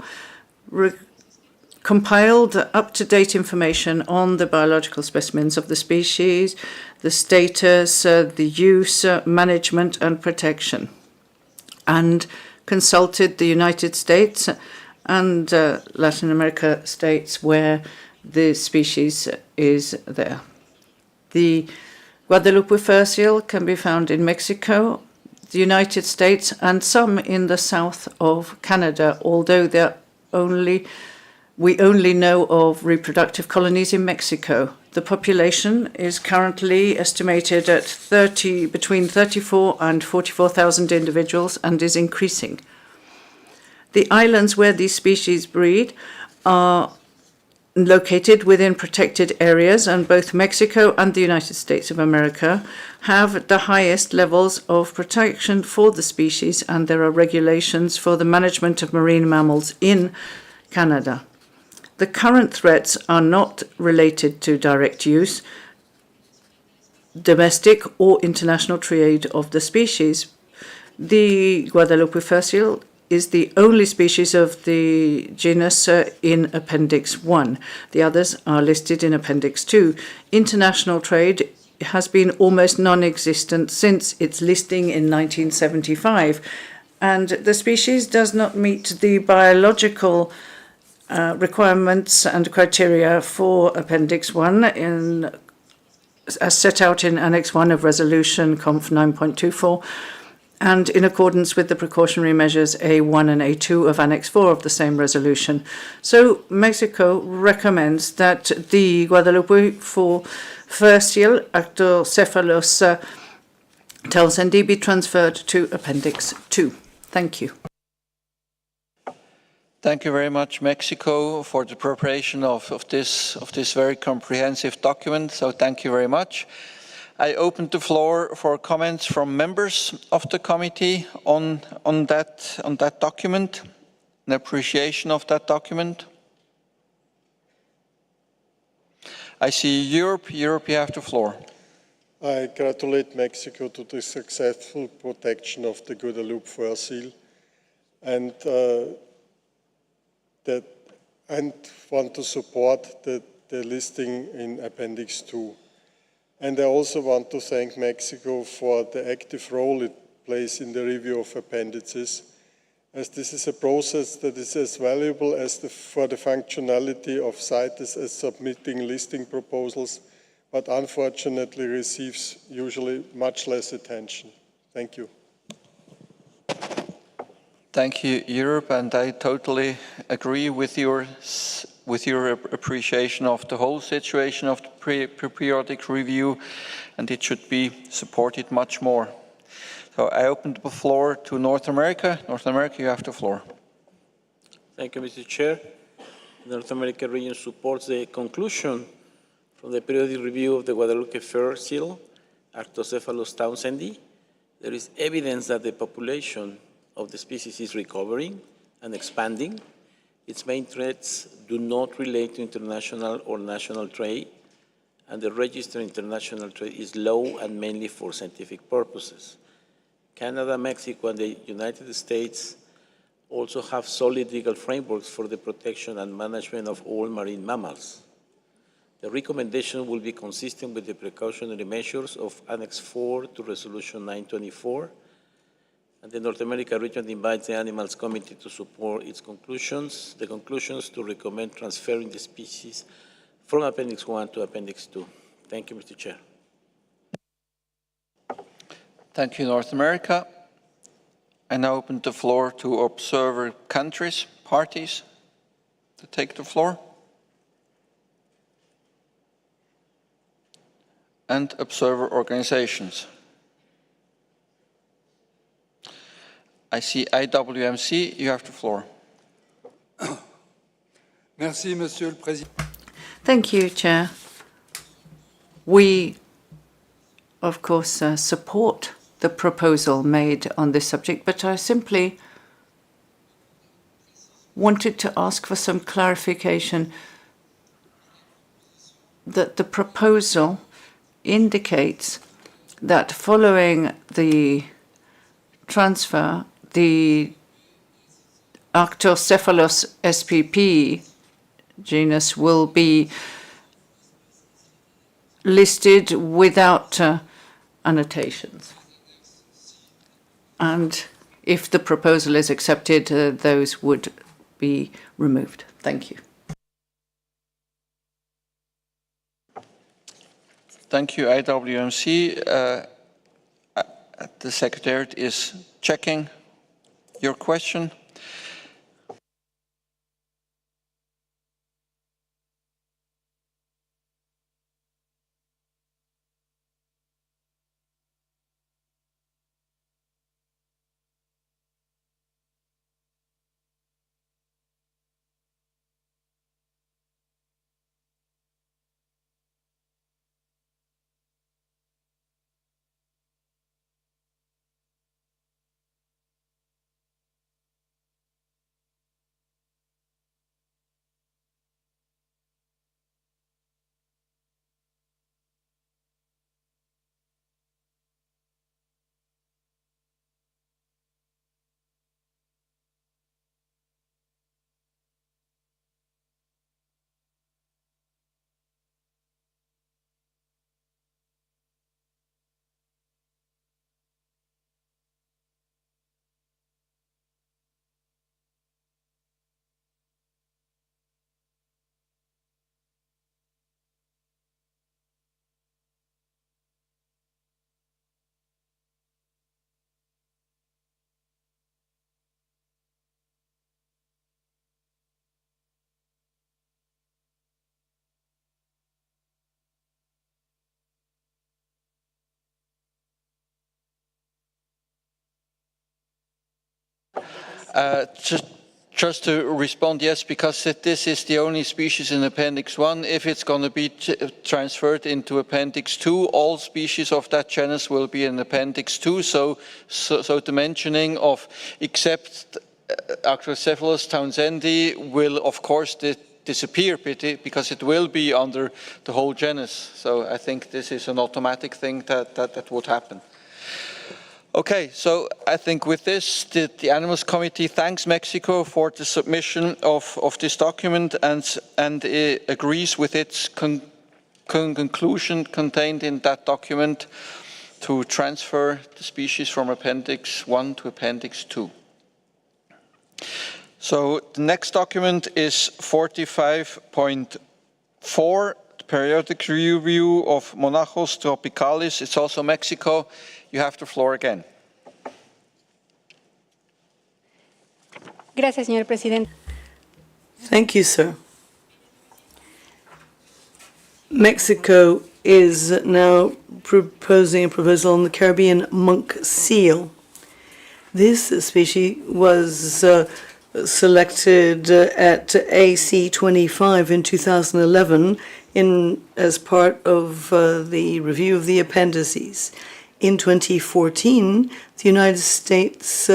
[SPEAKER 6] compiled up-to-date information on the biological specimens of the species, the status, the use, management and protection, and consulted the United States and Latin America states where the species is there. The Guadalupe fur seal can be found in Mexico, the United States, and some in the south of Canada, although we only know of reproductive colonies in Mexico. The population is currently estimated at between 34 and 44,000 individuals and is increasing. The islands where these species breed are located within protected areas, and both Mexico and the United States of America have the highest levels of protection for the species, and there are regulations for the management of marine mammals in Canada. The current threats are not related to direct use, domestic or international trade of the species. The Guadalupe fur seal is the only species of the genus in Appendix-I. The others are listed in Appendix-II. International trade has been almost non-existent since its listing in 1975, and the species does not meet the biological requirements and criteria for Appendix-I as set out in Annex 1 of Resolution Conf 9.24, and in accordance with the precautionary measures A1 and A2 of Annex 4 of the same resolution. So Mexico recommends that the Guadalupe fur seal, Arctocephalus townsendi, be transferred to Appendix 2. Thank you.
[SPEAKER 1] Thank you very much, Mexico, for the preparation of this very comprehensive document. So thank you very much. I open the floor for comments from members of the committee on that document, an appreciation of that document. I see Europe. Europe, you have the floor.
[SPEAKER 8] I congratulate Mexico to the successful protection of the Guadalupe fur seal, and want to support the listing in Appendix 2. And I also want to thank Mexico for the active role it plays in the review of appendices, as this is a process that is as valuable as for the functionality of CITES as submitting listing proposals, but unfortunately receives usually much less attention. Thank you.
[SPEAKER 1] Thank you, Europe, and I totally agree with your appreciation of the whole situation of the periodic review, and it should be supported much more. So I open the floor to North America. North America, you have the floor.
[SPEAKER 13] Thank you, Mr. Chair. The North American region supports the conclusion from the periodic review of the Guadalupe fur seal, Arctocephalus townsendi. There is evidence that the population of the species is recovering and expanding. Its main threats do not relate to international or national trade, and the registered international trade is low and mainly for scientific purposes. Canada, Mexico, and the United States also have solid legal frameworks for the protection and management of all marine mammals. The recommendation will be consistent with the precautionary measures of Annex 4 to Resolution 924. And the North America region invites the Animals Committee to support its conclusions. The conclusions to recommend transferring the species from Appendix-I to Appendix-II. Thank you, Mr. Chair.
[SPEAKER 1] Thank you, North America. I now open the floor to observer countries, parties, to take the floor. And observer organizations. I see IWMC, you have the floor.
[SPEAKER 12] Merci, Monsieur le Président.
[SPEAKER 14] Thank you, Chair. We, of course, support the proposal made on this subject, but I simply wanted to ask for some clarification that the proposal indicates that following the transfer, the Arctocephalus spp genus will be listed without annotations. And if the proposal is accepted, those would be removed. Thank you.
[SPEAKER 1] Thank you, IWMC. The Secretariat is checking your question. Just to respond, yes, because this is the only species in Appendix-I. If it's going to be transferred into Appendix-II, all species of that genus will be in Appendix-II. So the mentioning of except Arctocephalus townsendi will, of course, disappear because it will be under the whole genus. So I think this is an automatic thing that would happen. Okay, so I think with this, the Animals Committee thanks Mexico for the submission of this document and agrees with its conclusion contained in that document to transfer the species from Appendix-I to Appendix-II. So the next document is 45.4, the periodic review of Monachus tropicalis. It's also Mexico. You have the floor again.
[SPEAKER 9] Gracias, señor presidente.
[SPEAKER 6] Thank you, sir. Mexico is now proposing a proposal on the Caribbean monk seal. This species was selected at AC25 in 2011 as part of the review of the appendices. In 2014, the United States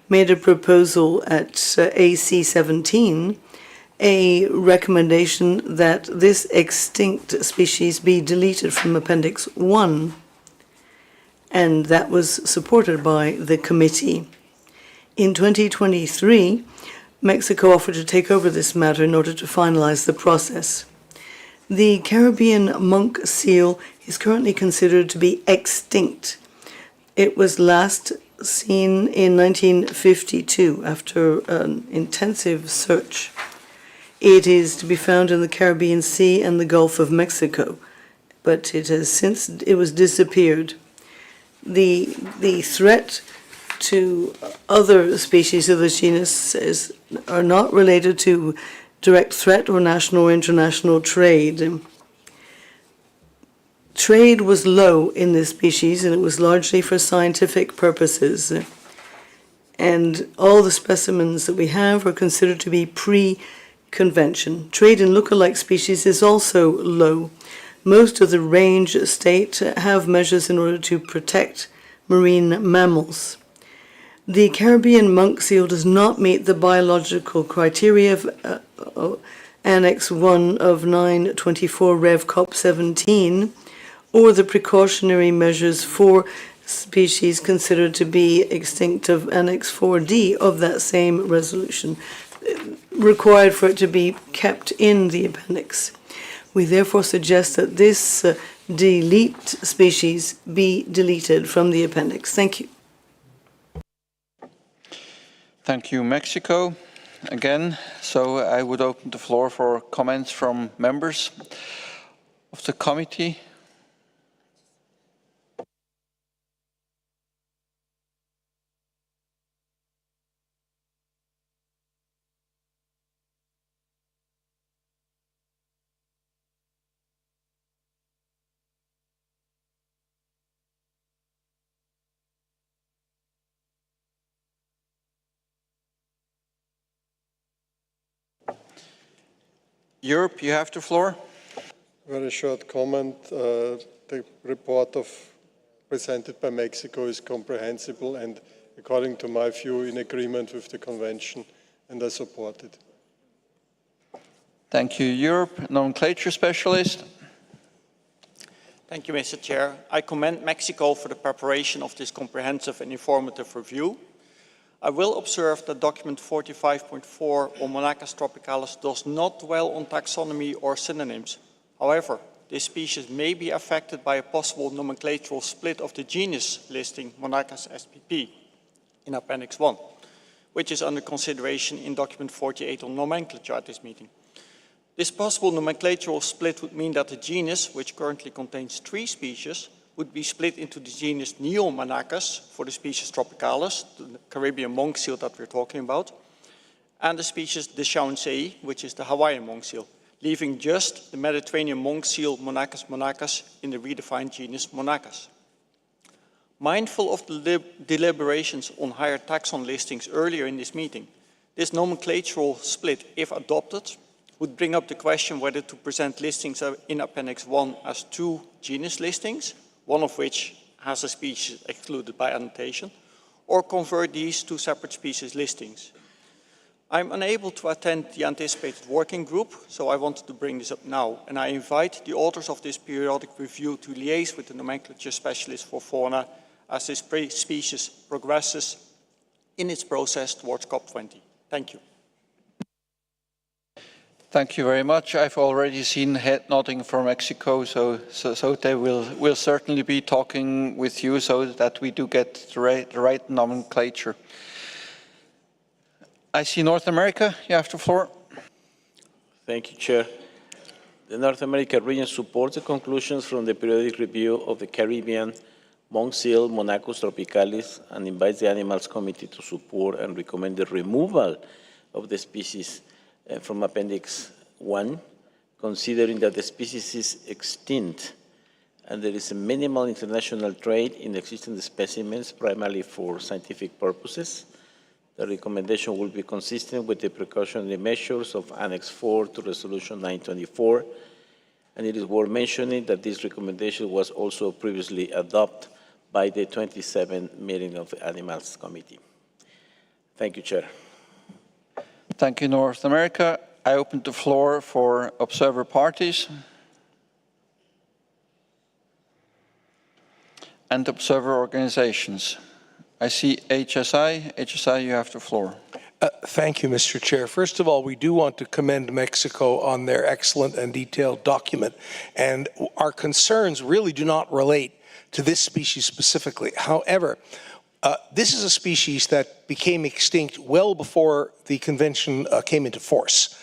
[SPEAKER 6] made a proposal at AC17, a recommendation that this extinct species be deleted from Appendix-I, and that was supported by the committee. In 2023, Mexico offered to take over this matter in order to finalize the process. The Caribbean monk seal is currently considered to be extinct. It was last seen in 1952 after an intensive search. It is to be found in the Caribbean Sea and the Gulf of Mexico, but it was disappeared. The threat to other species of the genus are not related to direct threat or national or international trade. Trade was low in this species, and it was largely for scientific purposes. And all the specimens that we have are considered to be pre-convention. Trade in lookalike species is also low. Most of the range state have measures in order to protect marine mammals. The Caribbean monk seal does not meet the biological criteria of Annex 1 of 924 Rev Cop 17, or the precautionary measures for species considered to be extinct of Annex 4D of that same resolution, required for it to be kept in the appendix. We therefore suggest that this delete species be deleted from the appendix. Thank you.
[SPEAKER 1] Thank you, Mexico. Again, so I would open the floor for comments from members of the committee. Europe, you have the floor.
[SPEAKER 8] Very short comment. The report presented by Mexico is comprehensible and, according to my view, in agreement with the convention, and I support it.
[SPEAKER 1] Thank you, Europe. Nomenclature specialist.
[SPEAKER 7] Thank you, Mr. Chair. I commend Mexico for the preparation of this comprehensive and informative review. I will observe that document 45.4 on Monachus tropicalis does not dwell on taxonomy or synonyms. However, this species may be affected by a possible nomenclatural split of the genus listing Monachus spp in Appendix 1, which is under consideration in document 48 on nomenclature at this meeting. This possible nomenclatural split would mean that the genus, which currently contains 3 species, would be split into the genus Monachus for the species tropicalis, the Caribbean monk seal that we're talking about, and the species townsendi, which is the Hawaiian monk seal, leaving just the Mediterranean monk seal Monachus in the redefined genus Monachus. Mindful of the deliberations on higher taxon listings earlier in this meeting, this nomenclatural split, if adopted, would bring up the question whether to present listings in Appendix 1 as 2 genus listings, one of which has a species excluded by annotation, or convert these to separate species listings. I'm unable to attend the anticipated working group, so I wanted to bring this up now, and I invite the authors of this periodic review to liaise with the nomenclature specialist for fauna as this species progresses in its process towards COP20. Thank you.
[SPEAKER 1] Thank you very much. I've already seen head nodding from Mexico, so they will certainly be talking with you so that we do get the right nomenclature. I see North America. You have the floor.
[SPEAKER 13] Thank you, Chair. The North America region supports the conclusions from the periodic review of the Caribbean monk seal Monachus tropicalis and invites the Animals Committee to support and recommend the removal of the species from Appendix 1, considering that the species is extinct and there is a minimal international trade in existing specimens, primarily for scientific purposes. The recommendation will be consistent with the precautionary measures of Annex 4 to Resolution 924, and it is worth mentioning that this recommendation was also previously adopted by the 27th meeting of the Animals Committee. Thank you, Chair.
[SPEAKER 1] Thank you, North America. I open the floor for observer parties and observer organizations. I see HSI. HSI, you have the floor.
[SPEAKER 5] Thank you, Mr. Chair. First of all, we do want to commend Mexico on their excellent and detailed document. And our concerns really do not relate to this species specifically. However, this is a species that became extinct well before the convention came into force.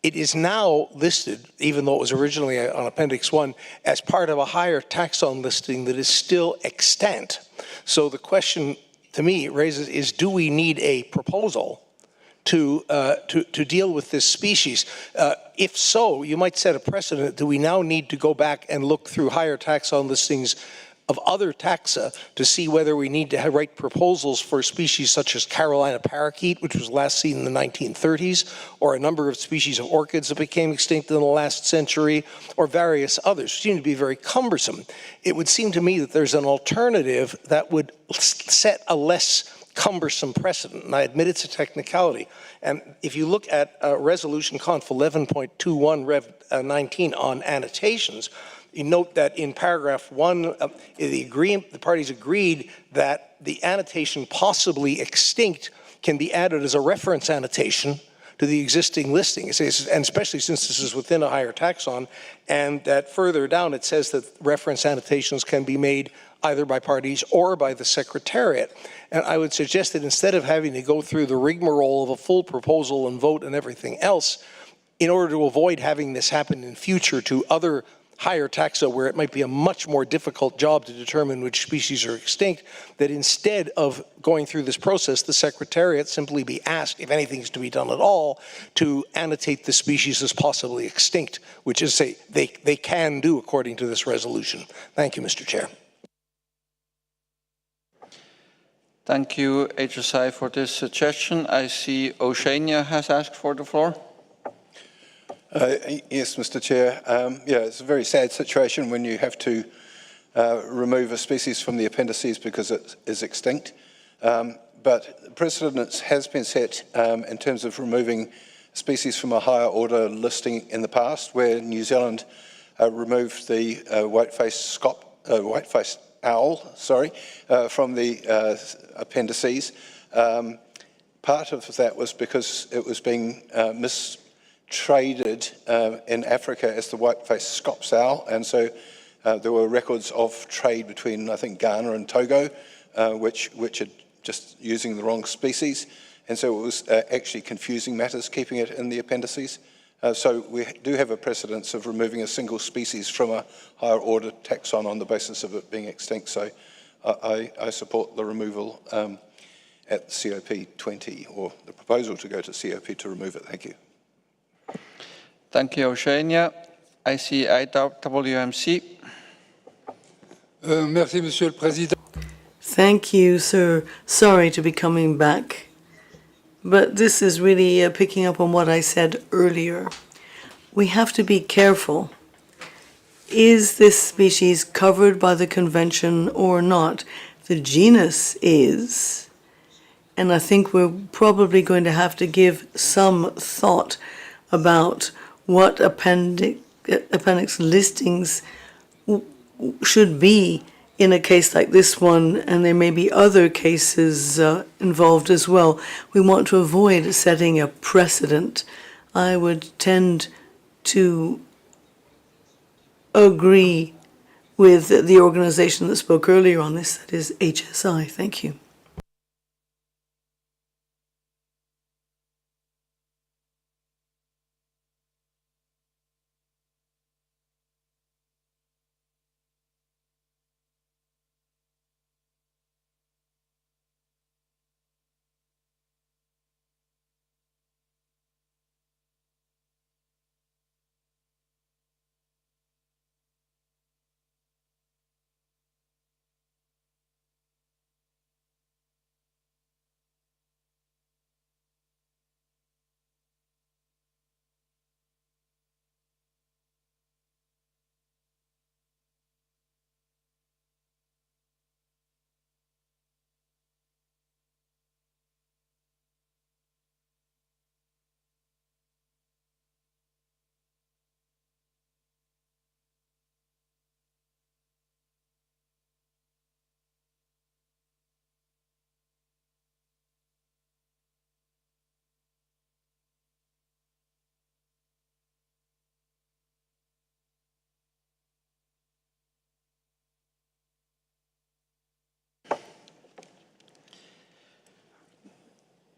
[SPEAKER 5] It is now listed, even though it was originally on Appendix-I, as part of a higher taxon listing that is still extant. So the question to me raises is, do we need a proposal to deal with this species? If so, you might set a precedent. Do we now need to go back and look through higher taxon listings of other taxa to see whether we need to write proposals for species such as Carolina parakeet, which was last seen in the 1930s, or a number of species of orchids that became extinct in the last century, or various others, seem to be very cumbersome. It would seem to me that there's an alternative that would set a less cumbersome precedent, and I admit it's a technicality. And if you look at Resolution Conf 11.21 Rev 19 on annotations, you note that in paragraph 1, the parties agreed that the annotation possibly extinct can be added as a reference annotation to the existing listing. It says, and especially since this is within a higher taxon, and that further down it says that reference annotations can be made either by parties or by the Secretariat. And I would suggest that instead of having to go through the rigmarole of a full proposal and vote and everything else, in order to avoid having this happen in future to other higher taxa where it might be a much more difficult job to determine which species are extinct, that instead of going through this process, the Secretariat simply be asked, if anything is to be done at all, to annotate the species as possibly extinct, which is they can do according to this resolution. Thank you, Mr. Chair.
[SPEAKER 1] Thank you, HSI, for this suggestion. I see Oceania has asked for the floor.
[SPEAKER 19] Yes, Mr. Chair. Yeah, it's a very sad situation when you have to remove a species from the appendices because it is extinct. But precedence has been set in terms of removing species from a higher order listing in the past, where New Zealand removed the white-faced owl, from the appendices. Part of that was because it was being traded in Africa as the white-faced Scops owl, and so there were records of trade between, I think, Ghana and Togo, which are just using the wrong species, and so it was actually confusing matters keeping it in the appendices. So we do have a precedence of removing a single species from a higher order taxon on the basis of it being extinct, so I support the removal at COP20, or the proposal to go to COP to remove it. Thank you.
[SPEAKER 1] Thank you, Oceania. I see IWMC.
[SPEAKER 12] Merci, Monsieur le Président.
[SPEAKER 6] Thank you, sir. Sorry to be coming back, but this is really picking up on what I said earlier. We have to be careful. Is this species covered by the convention or not? The genus is, and I think we're probably going to have to give some thought about what appendix listings should be in a case like this one, and there may be other cases involved as well. We want to avoid setting a precedent. I would tend to agree with the organization that spoke earlier on this, that is HSI. Thank you.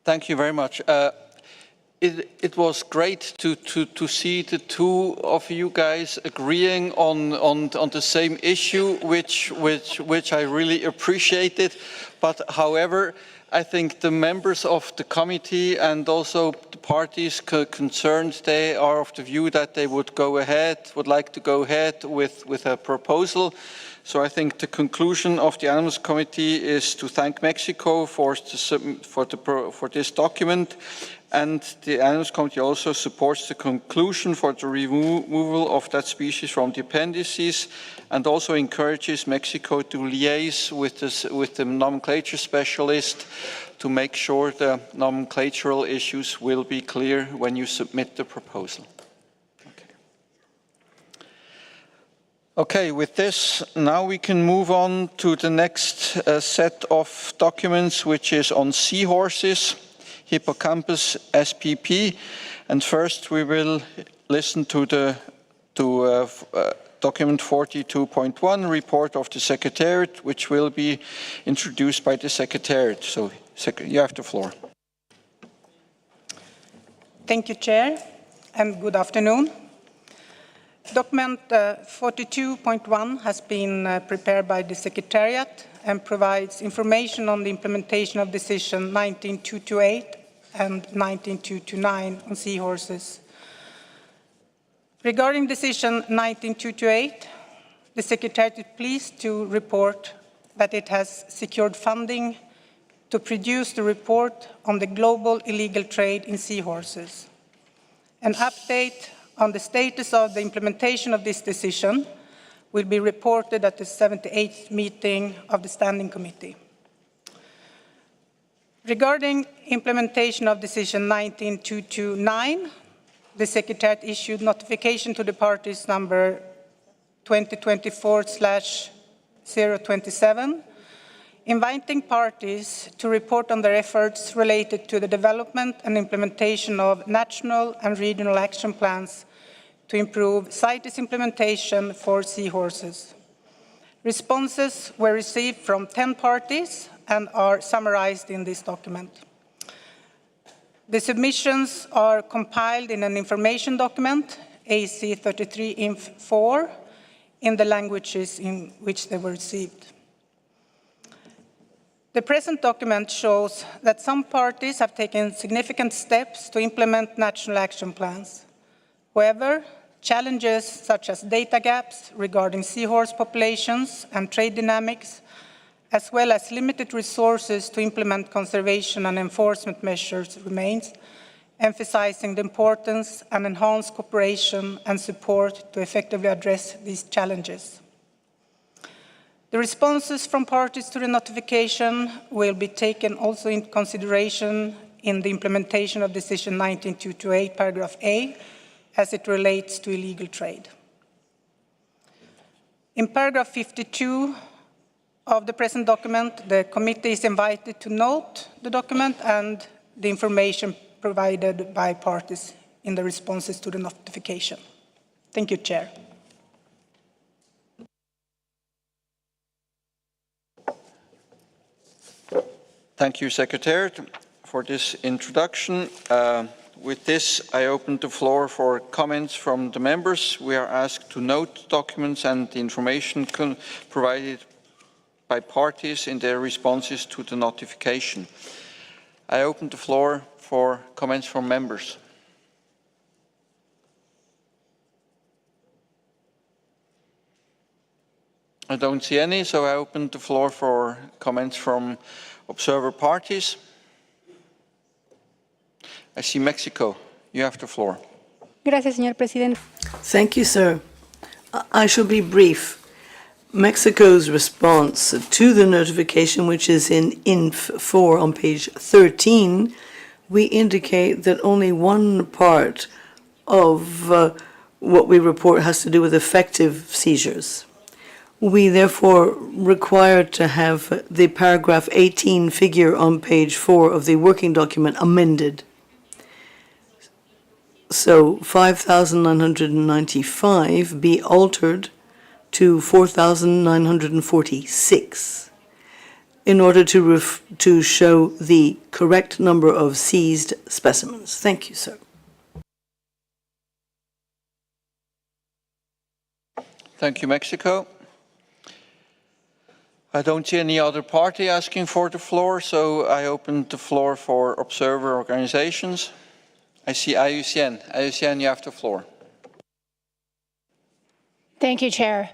[SPEAKER 1] Thank you very much. It was great to see the two of you guys agreeing on the same issue, which I really appreciated. But however, I think the members of the committee and also the parties concerned, they are of the view that they would like to go ahead with a proposal. So I think the conclusion of the Animals Committee is to thank Mexico for this document, and the Animals Committee also supports the conclusion for the removal of that species from the appendices, and also encourages Mexico to liaise with the nomenclature specialist to make sure the nomenclatural issues will be clear when you submit the proposal. Okay, with this, now we can move on to the next set of documents, which is on seahorses, Hippocampus SPP. And first we will listen to document 42.1, report of the Secretariat, which will be introduced by the Secretariat. So you have the floor.
[SPEAKER 11] Thank you, Chair, and good afternoon. Document 42.1 has been prepared by the Secretariat and provides information on the implementation of Decision 19228 and 19229 on seahorses. Regarding Decision 19228, the Secretariat is pleased to report that it has secured funding to produce the report on the global illegal trade in seahorses. An update on the status of the implementation of this decision will be reported at the 78th meeting of the Standing Committee. Regarding implementation of Decision 19229, the Secretariat issued notification to the parties number 2024/027, inviting parties to report on their efforts related to the development and implementation of national and regional action plans to improve CITES implementation for seahorses. Responses were received from 10 parties and are summarized in this document. The submissions are compiled in an information document, AC33 Inf 4, in the languages in which they were received. The present document shows that some parties have taken significant steps to implement national action plans. However, challenges such as data gaps regarding seahorse populations and trade dynamics, as well as limited resources to implement conservation and enforcement measures remains, emphasizing the importance and enhanced cooperation and support to effectively address these challenges. The responses from parties to the notification will be taken also into consideration in the implementation of Decision 19228, paragraph A, as it relates to illegal trade. In paragraph 52 of the present document, the committee is invited to note the document and the information provided by parties in the responses to the notification. Thank you, Chair.
[SPEAKER 1] Thank you, Secretariat, for this introduction. With this, I open the floor for comments from the members. We are asked to note documents and the information provided by parties in their responses to the notification. I open the floor for comments from members. I don't see any, so I open the floor for comments from observer parties. I see Mexico. You have the floor.
[SPEAKER 9] Gracias, señor presidente.
[SPEAKER 6] Thank you, sir. I shall be brief. Mexico's response to the notification, which is in Inf 4 on page 13, we indicate that only one part of what we report has to do with effective seizures. We therefore require to have the paragraph 18 figure on page 4 of the working document amended. So 5,995 be altered to 4,946. in order to show the correct number of seized specimens. Thank you, sir.
[SPEAKER 1] Thank you, Mexico. I don't see any other party asking for the floor, so I open the floor for observer organizations. I see IUCN. IUCN, you have the floor.
[SPEAKER 9] Thank you, Chair.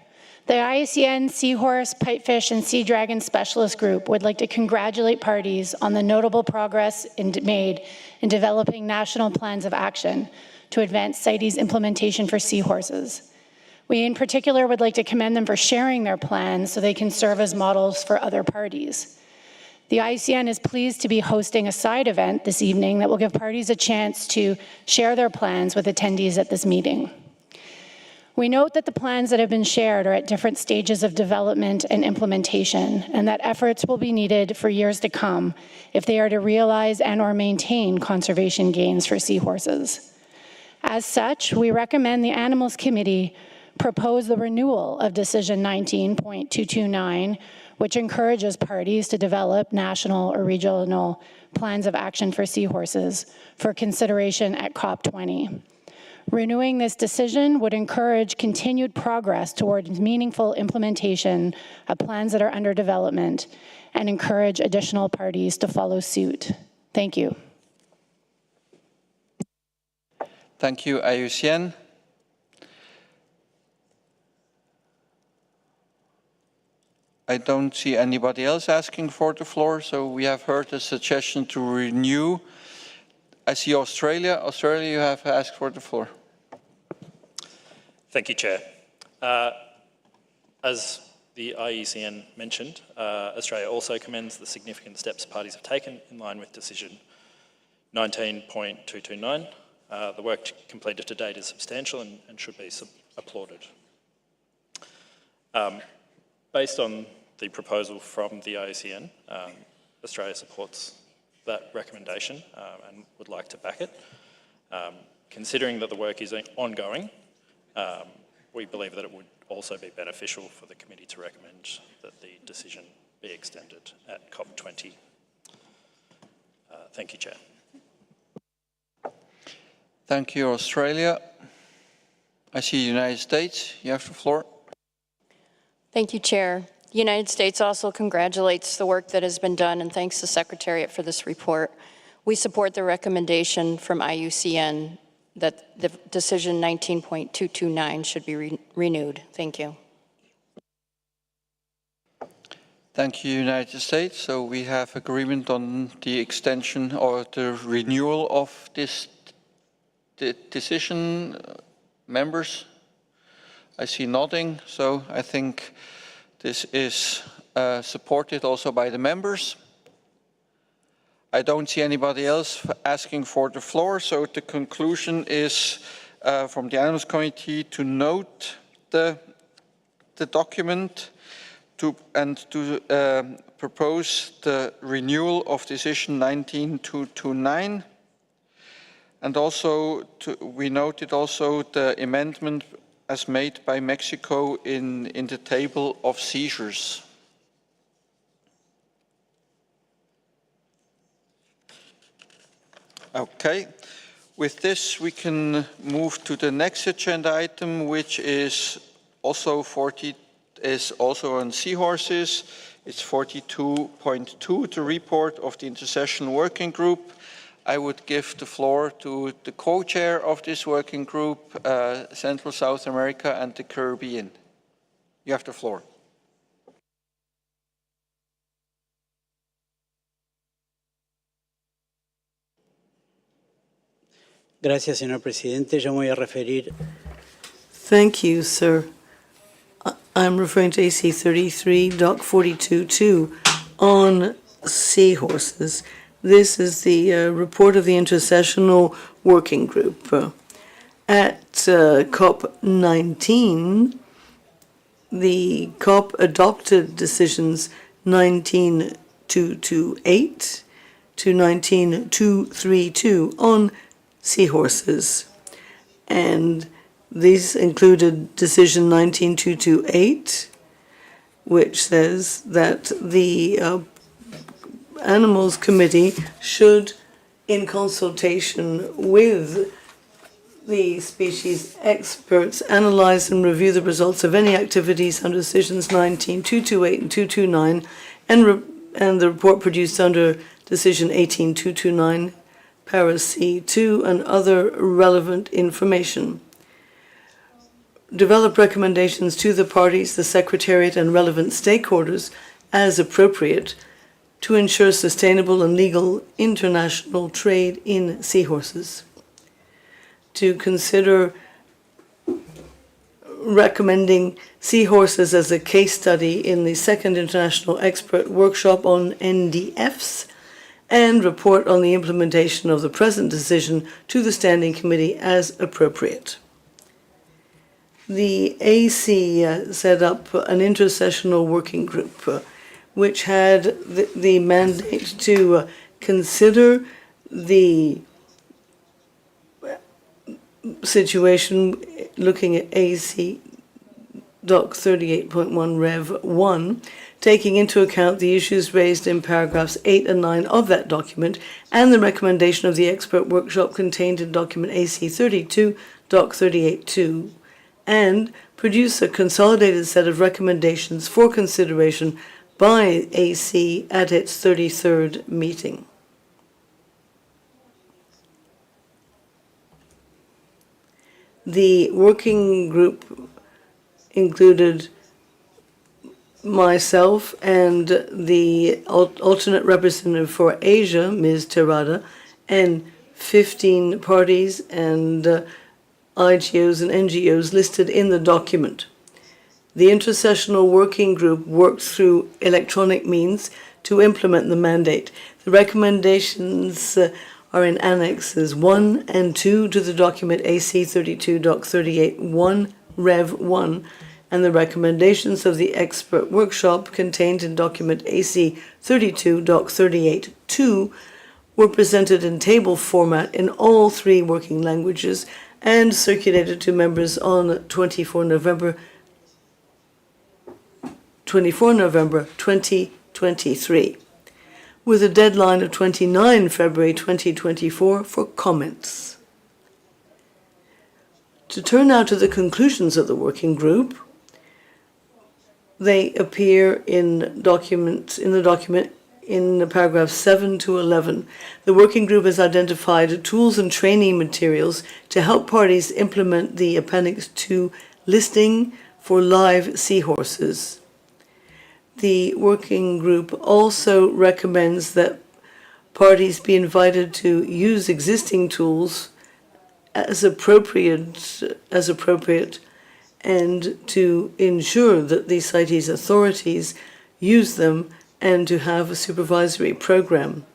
[SPEAKER 9] The IUCN Seahorse, Pipefish, and Sea Dragon Specialist Group would like to congratulate parties on the notable progress made in developing national plans of action to advance CITES implementation for seahorses. We in particular would like to commend them for sharing their plans so they can serve as models for other parties. The IUCN is pleased to be hosting a side event this evening that will give parties a chance to share their plans with attendees at this meeting. We note that the plans that have been shared are at different stages of development and implementation, and that efforts will be needed for years to come if they are to realize and/or maintain conservation gains for seahorses. As such, we recommend the Animals Committee propose the renewal of Decision 19.229, which encourages parties to develop national or regional plans of action for seahorses for consideration at COP20. Renewing this decision would encourage continued progress towards meaningful implementation of plans that are under development and encourage additional parties to follow suit. Thank you.
[SPEAKER 1] Thank you, IUCN. I don't see anybody else asking for the floor, so we have heard a suggestion to renew. I see Australia. Australia, you have asked for the floor.
[SPEAKER 15] Thank you, Chair. As the IUCN mentioned, Australia also commends the significant steps parties have taken in line with Decision 19.229. The work completed to date is substantial and should be applauded. Based on the proposal from the IUCN, Australia supports that recommendation and would like to back it. Considering that the work is ongoing, we believe that it would also be beneficial for the committee to recommend that the decision be extended at COP20. Thank you, Chair.
[SPEAKER 1] Thank you, Australia. I see United States. You have the floor.
[SPEAKER 17] Thank you, Chair. The United States also congratulates the work that has been done and thanks the Secretariat for this report. We support the recommendation from IUCN that the Decision 19.229 should be renewed. Thank you.
[SPEAKER 1] Thank you, United States. So we have agreement on the extension or the renewal of this decision. Members, I see nodding, so I think this is supported also by the members. I don't see anybody else asking for the floor, so the conclusion is from the Animals Committee to note the document and to propose the renewal of Decision 19.229. And also, we noted also the amendment as made by Mexico in the table of seizures. Okay, with this we can move to the next agenda item, which is also on seahorses. It's 42.2, the report of the Intersession Working Group. I would give the floor to the co-chair of this working group, Central South America and the Caribbean. You have the floor.
[SPEAKER 23] Gracias, señor presidente. Yo me voy a referir.
[SPEAKER 6] Thank you, sir. I'm referring to AC 33, Doc 42.2 on seahorses. This is the report of the Intersessional Working Group. At COP19, the COP adopted decisions 19.228 to 19.232 on seahorses. And these included decision 19.228, which says that the Animals Committee should, in consultation with the species experts, analyze and review the results of any activities under decisions 19, 228 and 229 and the report produced under decision 18, 229, para C2 and other relevant information. Develop recommendations to the parties, the Secretariat and relevant stakeholders as appropriate to ensure sustainable and legal international trade in seahorses. To consider recommending seahorses as a case study in the second International Expert Workshop on NDFs and report on the implementation of the present decision to the Standing Committee as appropriate. The AC set up an intersessional working group which had the mandate to consider the situation looking at AC Doc 38.1 Rev 1, taking into account the issues raised in paragraphs 8 and 9 of that document and the recommendation of the expert workshop contained in document AC 32 Doc 38.2, and produce a consolidated set of recommendations for consideration by AC at its 33rd meeting. The working group included myself and the alternate representative for Asia, Ms. Terada, and 15 parties and IGOs and NGOs listed in the document. The intersessional working group worked through electronic means to implement the mandate. The recommendations are in annexes 1 and 2 to the document AC 32 Doc 38.1 Rev 1, and the recommendations of the expert workshop contained in document AC 32 Doc 38.2 were presented in table format in all 3 working languages and circulated to members on 24 November 2023, with a deadline of 29 February 2024 for comments. To turn now to the conclusions of the working group, they appear in the document in paragraphs 7 to 11. The working group has identified tools and training materials to help parties implement the Appendix-II listing for live seahorses. The working group also recommends that parties be invited to use existing tools as appropriate, and to ensure that the CITES authorities use them and to have a supervisory program.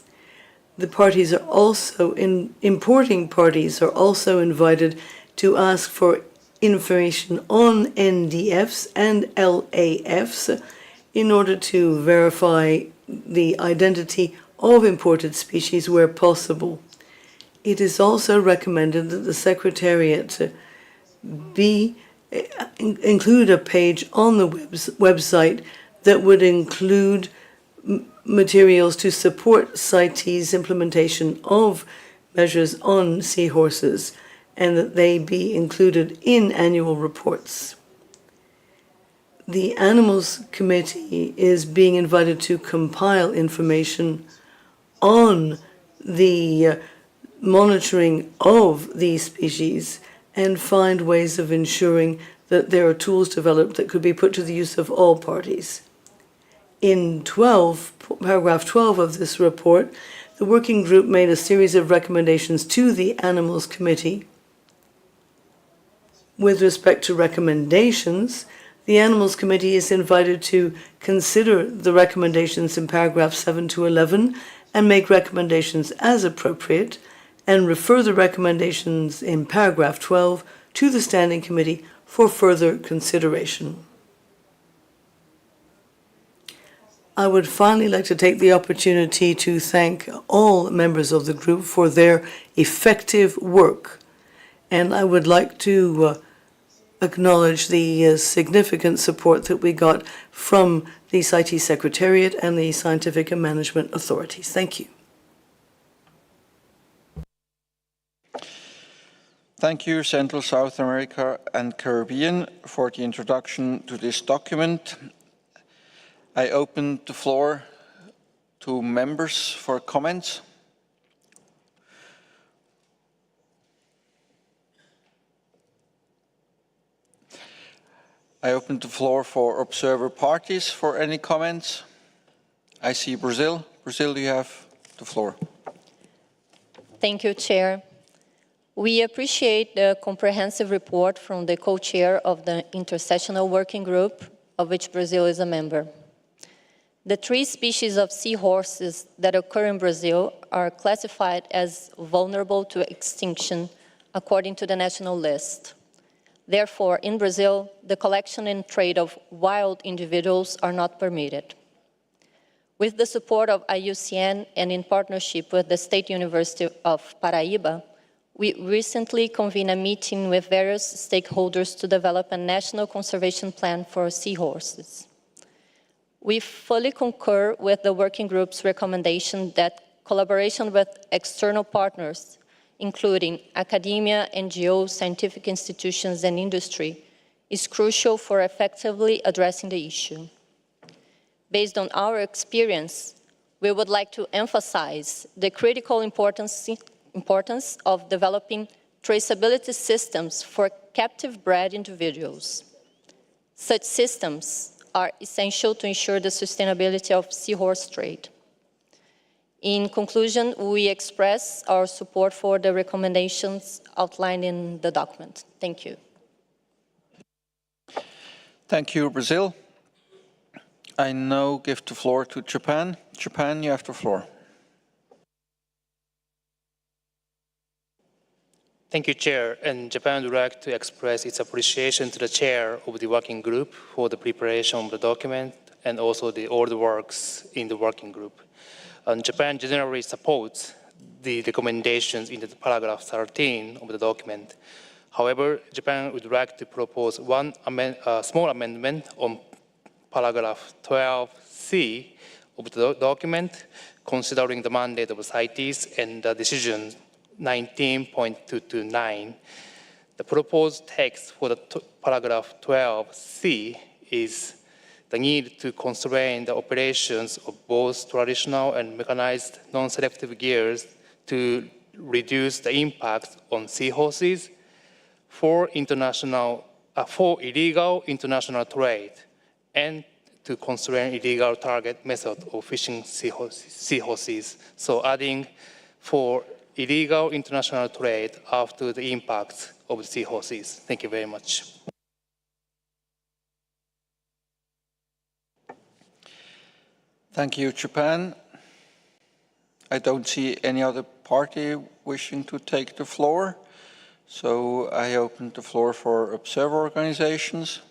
[SPEAKER 6] The parties are also, importing parties are also invited to ask for information on NDFs and LAFs in order to verify the identity of imported species where possible. It is also recommended that the Secretariat include a page on the website that would include materials to support CITES implementation of measures on seahorses, and that they be included in annual reports. The Animals Committee is being invited to compile information on the monitoring of these species and find ways of ensuring that there are tools developed that could be put to the use of all parties. In paragraph 12 of this report, the working group made a series of recommendations to the Animals Committee. With respect to recommendations, the Animals Committee is invited to consider the recommendations in paragraphs 7 to 11 and make recommendations as appropriate, and refer the recommendations in paragraph 12 to the Standing Committee for further consideration. I would finally like to take the opportunity to thank all members of the group for their effective work, and I would like to acknowledge the significant support that we got from the CITES Secretariat and the Scientific and Management Authorities. Thank you.
[SPEAKER 1] Thank you, Central, South America and Caribbean, for the introduction to this document. I open the floor to members for comments. I open the floor for observer parties for any comments. I see Brazil. Brazil, you have the floor.
[SPEAKER 2] Thank you, Chair. We appreciate the comprehensive report from the co-chair of the Intersessional Working Group, of which Brazil is a member. The 3 species of seahorses that occur in Brazil are classified as vulnerable to extinction according to the national list. Therefore, in Brazil, the collection and trade of wild individuals are not permitted. With the support of IUCN and in partnership with the State University of Paraíba, we recently convened a meeting with various stakeholders to develop a national conservation plan for seahorses. We fully concur with the working group's recommendation that collaboration with external partners, including academia, NGOs, scientific institutions, and industry, is crucial for effectively addressing the issue. Based on our experience, we would like to emphasize the critical importance of developing traceability systems for captive-bred individuals. Such systems are essential to ensure the sustainability of seahorse trade. In conclusion, we express our support for the recommendations outlined in the document. Thank you.
[SPEAKER 1] Thank you, Brazil. I now give the floor to Japan. Japan, you have the floor.
[SPEAKER 21] Thank you, Chair. And Japan would like to express its appreciation to the Chair of the working group for the preparation of the document and also all the works in the working group. And Japan generally supports the recommendations in the paragraph 13 of the document. However, Japan would like to propose one small amendment on paragraph 12C of the document, considering the mandate of CITES and the decision 19.229. The proposed text for the paragraph 12C is the need to constrain the operations of both traditional and mechanized non-selective gears to reduce the impact on seahorses for illegal international trade and to constrain illegal target method of fishing seahorses. So adding for illegal international trade after the impact of the seahorses. Thank you very much.
[SPEAKER 1] Thank you, Japan. I don't see any other party wishing to take the floor, so I open the floor for observer organizations.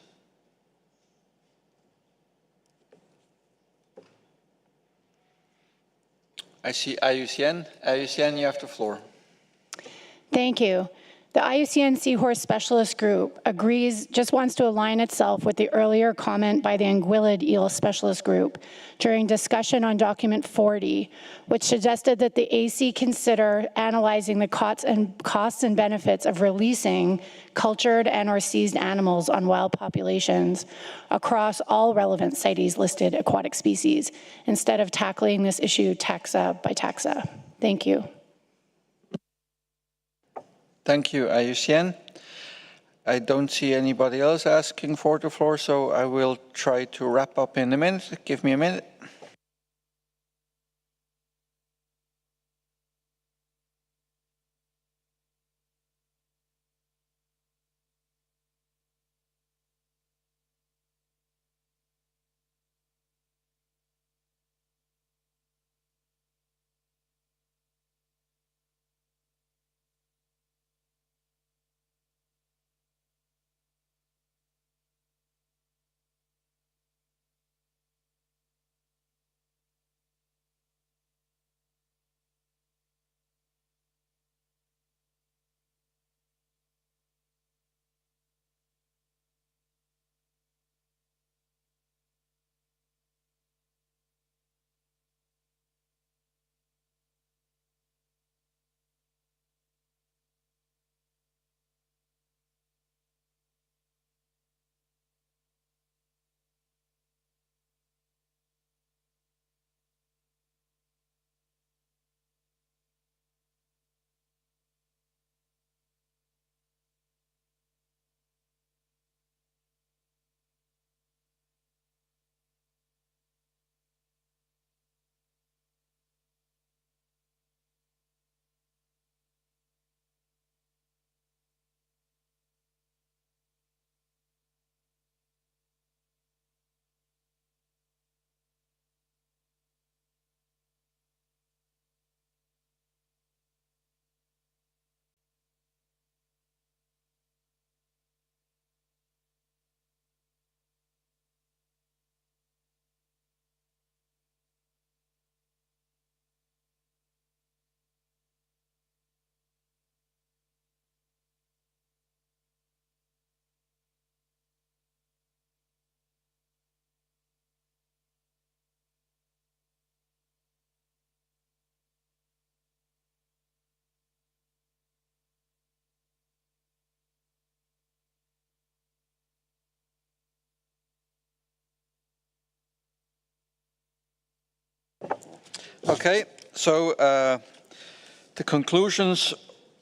[SPEAKER 1] I see IUCN. IUCN, you have the floor.
[SPEAKER 9] Thank you. The IUCN Seahorse Specialist Group just wants to align itself with the earlier comment by the Anguillid Eel Specialist Group during discussion on document 40, which suggested that the AC consider analyzing the costs and benefits of releasing cultured and/or seized animals on wild populations across all relevant CITES listed aquatic species, instead of tackling this issue taxa by taxa. Thank you.
[SPEAKER 1] Thank you, IUCN. I don't see anybody else asking for the floor, so I will try to wrap up in a minute. Give me a minute. Okay, so the conclusions,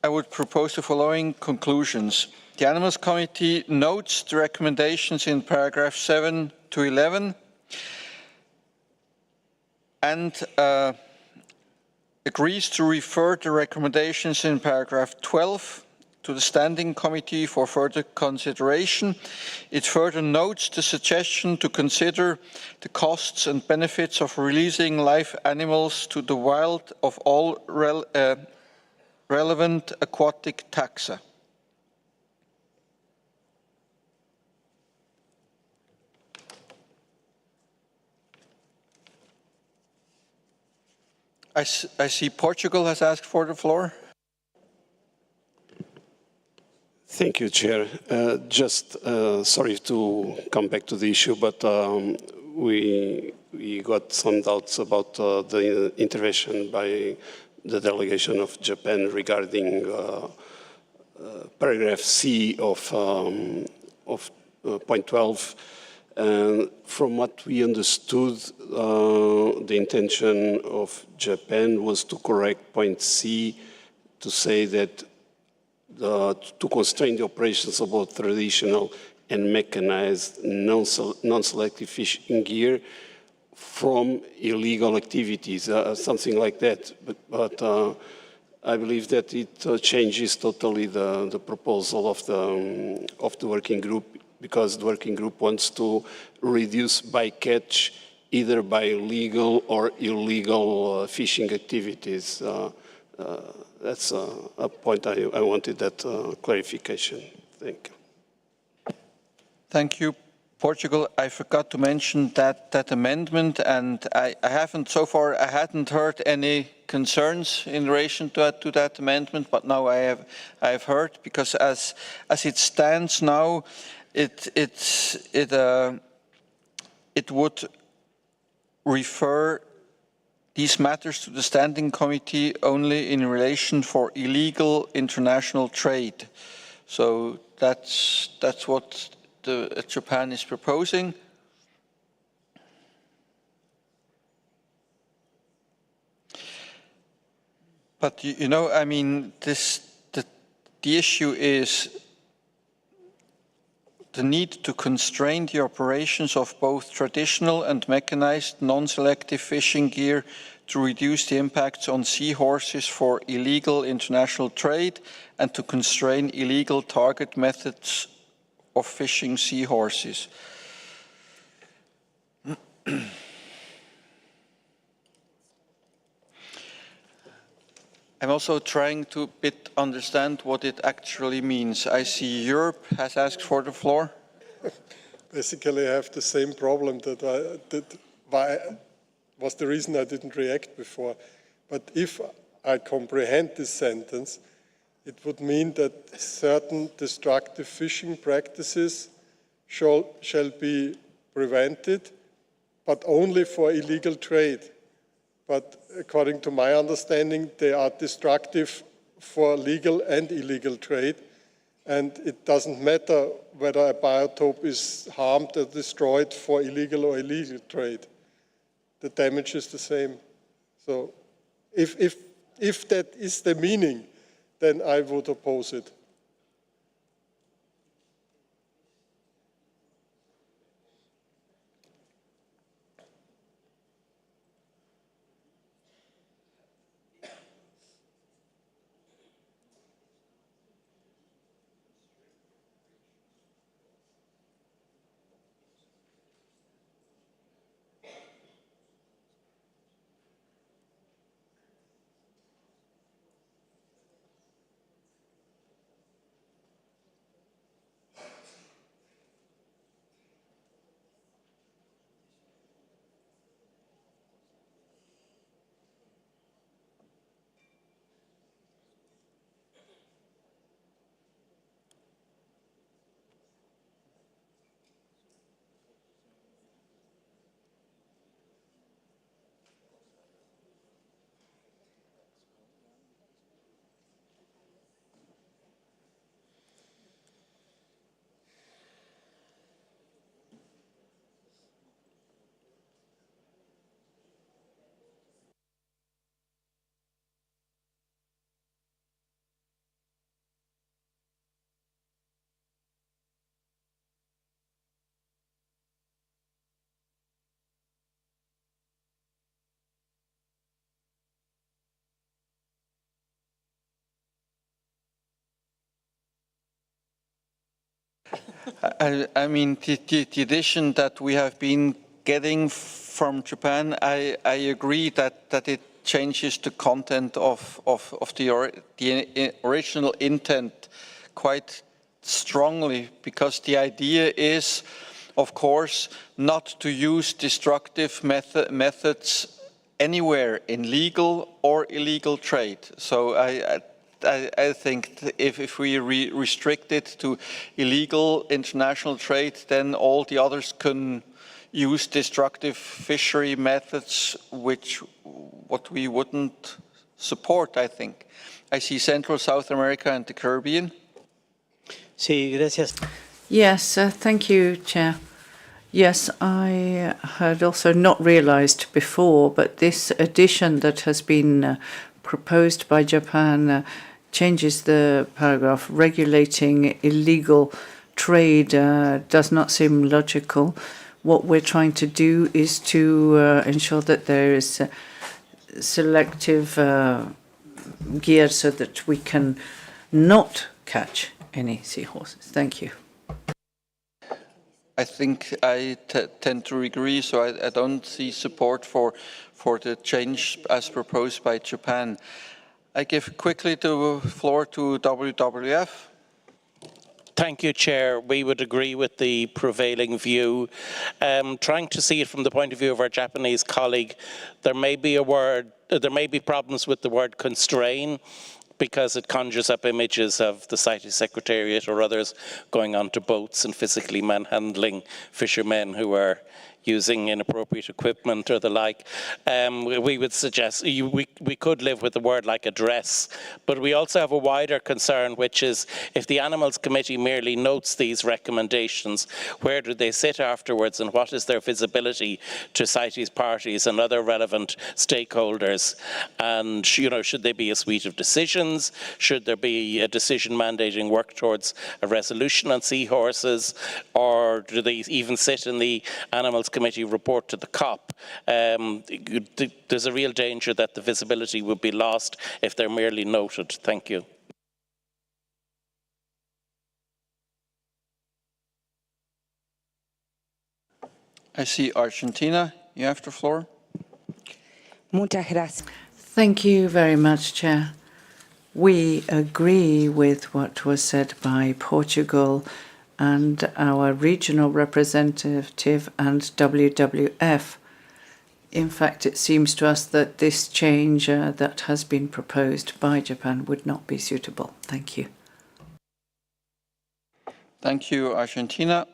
[SPEAKER 1] I would propose the following conclusions. The Animals Committee notes the recommendations in paragraph 7 to 11 and agrees to refer the recommendations in paragraph 12 to the Standing Committee for further consideration. It further notes the suggestion to consider the costs and benefits of releasing live animals to the wild of all relevant aquatic taxa. I see Portugal has asked for the floor.
[SPEAKER 10] Thank you, Chair. Just sorry to come back to the issue, but we got some doubts about the intervention by the delegation of Japan regarding paragraph C of point 12. From what we understood, the intention of Japan was to correct point C to say that to constrain the operations of both traditional and mechanized non-selective fishing gear from illegal activities, something like that. But I believe that it changes totally the proposal of the working group, because the working group wants to reduce bycatch either by legal or illegal fishing activities. That's a point I wanted that clarification. Thank you.
[SPEAKER 1] Thank you, Portugal. I forgot to mention that amendment, and I hadn't heard any concerns in relation to that amendment, but now I have heard, because as it stands now, it would refer these matters to the Standing Committee only in relation for illegal international trade. So that's what Japan is proposing. But you know, I mean, the issue is the need to constrain the operations of both traditional and mechanized non-selective fishing gear to reduce the impacts on seahorses for illegal international trade and to constrain illegal target methods of fishing seahorses. I'm also trying to understand what it actually means. I see Europe has asked for the floor.
[SPEAKER 8] Basically, I have the same problem why was the reason I didn't react before. But if I comprehend this sentence, it would mean that certain destructive fishing practices shall be prevented, but only for illegal trade. But according to my understanding, they are destructive for legal and illegal trade. And it doesn't matter whether a biotope is harmed or destroyed for illegal or illegal trade. The damage is the same. So if that is the meaning, then I would oppose it.
[SPEAKER 1] I mean, the addition that we have been getting from Japan, I agree that it changes the content of the original intent quite strongly, because the idea is, of course, not to use destructive methods anywhere in legal or illegal trade. So I think if we restrict it to illegal international trade, then all the others can use destructive fishery methods, what we wouldn't support, I think. I see Central South America and the Caribbean.
[SPEAKER 23] Sí, gracias.
[SPEAKER 14] Yes, thank you, Chair. Yes, I had also not realized before, but this addition that has been proposed by Japan changes the paragraph. Regulating illegal trade does not seem logical. What we're trying to do is to ensure that there is selective gear so that we can not catch any seahorses. Thank you.
[SPEAKER 1] I think I tend to agree, so I don't see support for the change as proposed by Japan. I give quickly the floor to WWF.
[SPEAKER 16] Thank you, Chair. We would agree with the prevailing view. Trying to see it from the point of view of our Japanese colleague, there may be problems with the word constrain, because it conjures up images of the CITES Secretariat or others going onto boats and physically manhandling fishermen who are using inappropriate equipment or the like. We would suggest we could live with a word like address, but we also have a wider concern, which is if the Animals Committee merely notes these recommendations, where do they sit afterwards, and what is their visibility to CITES parties and other relevant stakeholders? And should they be a suite of decisions? Should there be a decision mandating work towards a resolution on seahorses, or do they even sit in the Animals Committee report to the COP? There's a real danger that the visibility would be lost if they're merely noted. Thank you.
[SPEAKER 1] I see Argentina. You have the floor.
[SPEAKER 14] Muchas gracias. Thank you very much, Chair. We agree with what was said by Portugal and our regional representative and WWF. In fact, it seems to us that this change that has been proposed by Japan would not be suitable. Thank you.
[SPEAKER 1] Thank you, Argentina.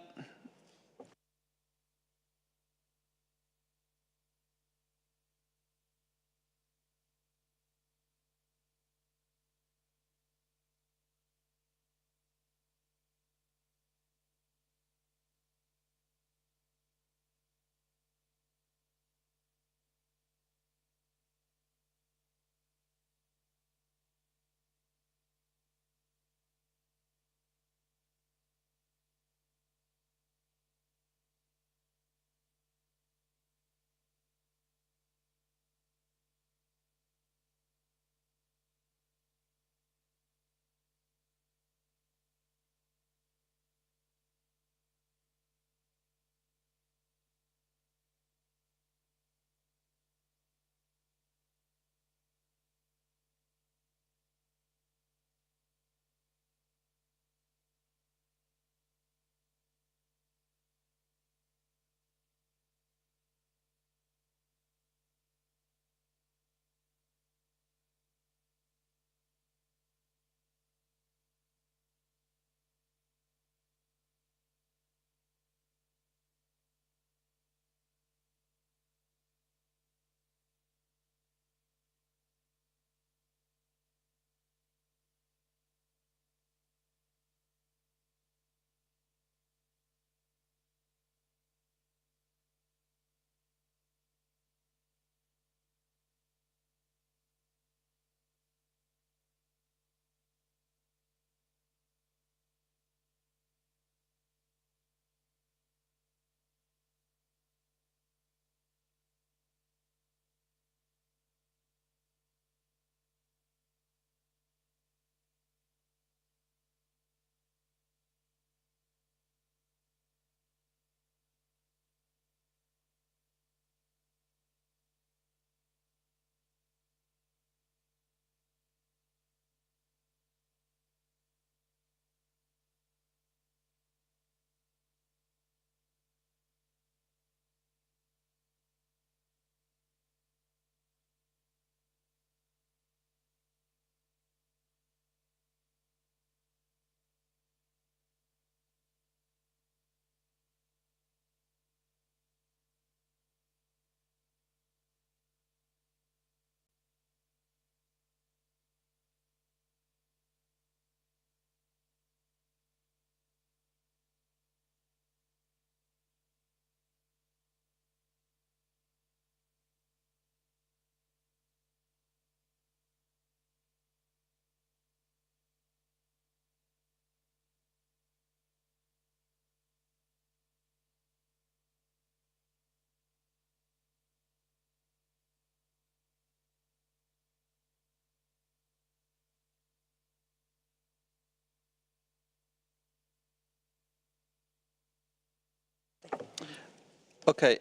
[SPEAKER 1] Okay,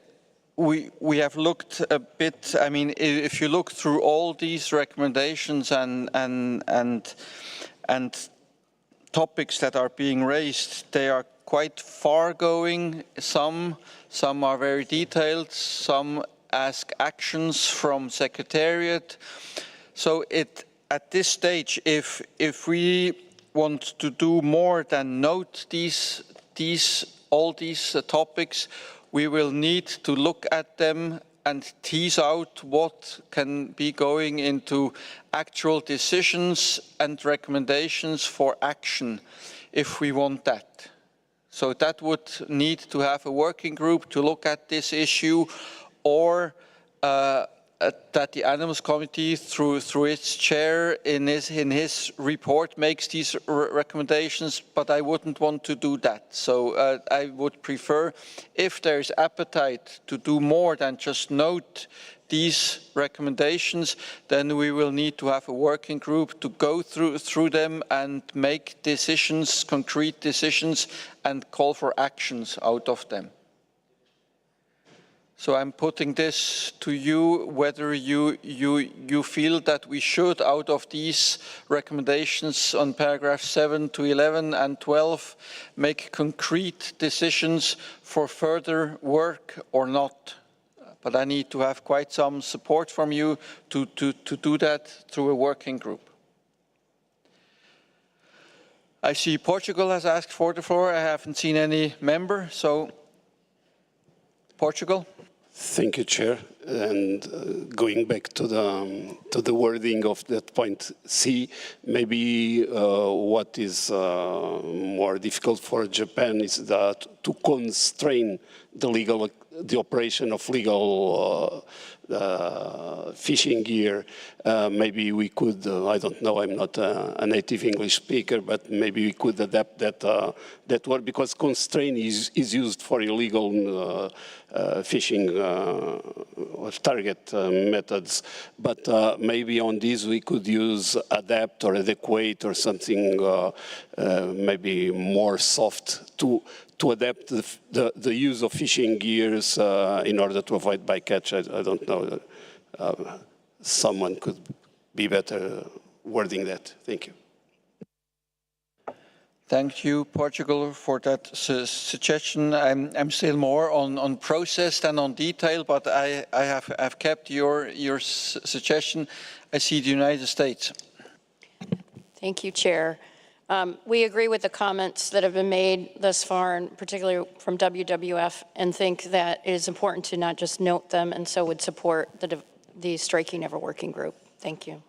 [SPEAKER 1] we have looked a bit. I mean, if you look through all these recommendations and topics that are being raised, they are quite far-going. Some are very detailed. Some ask actions from Secretariat. So at this stage, if we want to do more than note all these topics, we will need to look at them and tease out what can be going into actual decisions and recommendations for action if we want that. So that would need to have a working group to look at this issue, or that the Animals Committee, through its chair in his report, makes these recommendations, but I wouldn't want to do that. So I would prefer, if there is appetite to do more than just note these recommendations, then we will need to have a working group to go through them and make decisions, concrete decisions, and call for actions out of them. So I'm putting this to you, whether you feel that we should, out of these recommendations on paragraph 7 to 11 and 12, make concrete decisions for further work or not. But I need to have quite some support from you to do that through a working group. I see Portugal has asked for the floor. I haven't seen any member, so Portugal.
[SPEAKER 10] Thank you, Chair. And going back to the wording of that point C, maybe what is more difficult for Japan is that to constrain the operation of legal fishing gear. Maybe we could, I don't know, I'm not a native English speaker, but maybe we could adapt that word, because constraint is used for illegal fishing of target methods. But maybe on this we could use adapt or adequate or something maybe more soft to adapt the use of fishing gears in order to avoid bycatch. I don't know. Someone could be better wording that. Thank you.
[SPEAKER 1] Thank you, Portugal, for that suggestion. I'm still more on process than on detail, but I've kept your suggestion. I see the United States.
[SPEAKER 17] Thank you, Chair. We agree with the comments that have been made thus far, and particularly from WWF, and think that it is important to not just note them, and so would support the Striking Never Working Group. Thank you.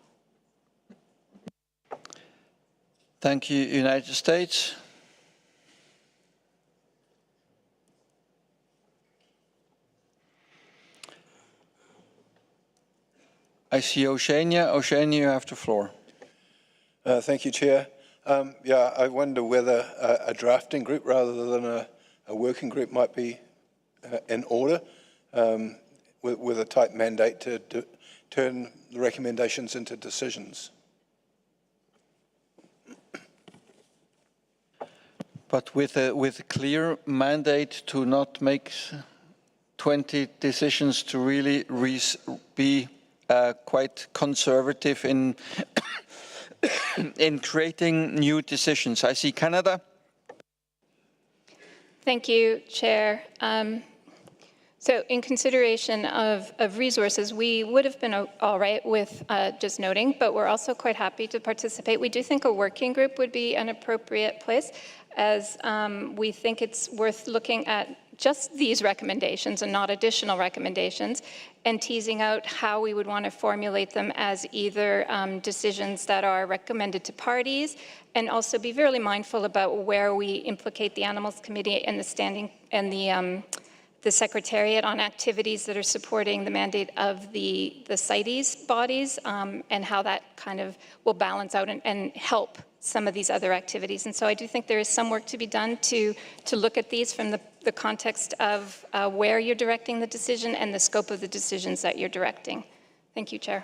[SPEAKER 1] Thank you, United States. I see Oceania. Oceania, you have the floor.
[SPEAKER 19] Thank you, Chair. Yeah, I wonder whether a drafting group rather than a working group might be in order, with a tight mandate to turn the recommendations into decisions.
[SPEAKER 1] But with a clear mandate to not make 20 decisions, to really be quite conservative in in creating new decisions. I see Canada.
[SPEAKER 18] Thank you, Chair. So in consideration of resources, we would have been all right with just noting, but we're also quite happy to participate. We do think a working group would be an appropriate place, as we think it's worth looking at just these recommendations and not additional recommendations, and teasing out how we would want to formulate them as either decisions that are recommended to parties, and also be very mindful about where we implicate the Animals Committee and the standing and the Secretariat on activities that are supporting the mandate of the CITES bodies, and how that kind of will balance out and help some of these other activities. And so I do think there is some work to be done to look at these from the context of where you're directing the decision and the scope of the decisions that you're directing. Thank you, Chair.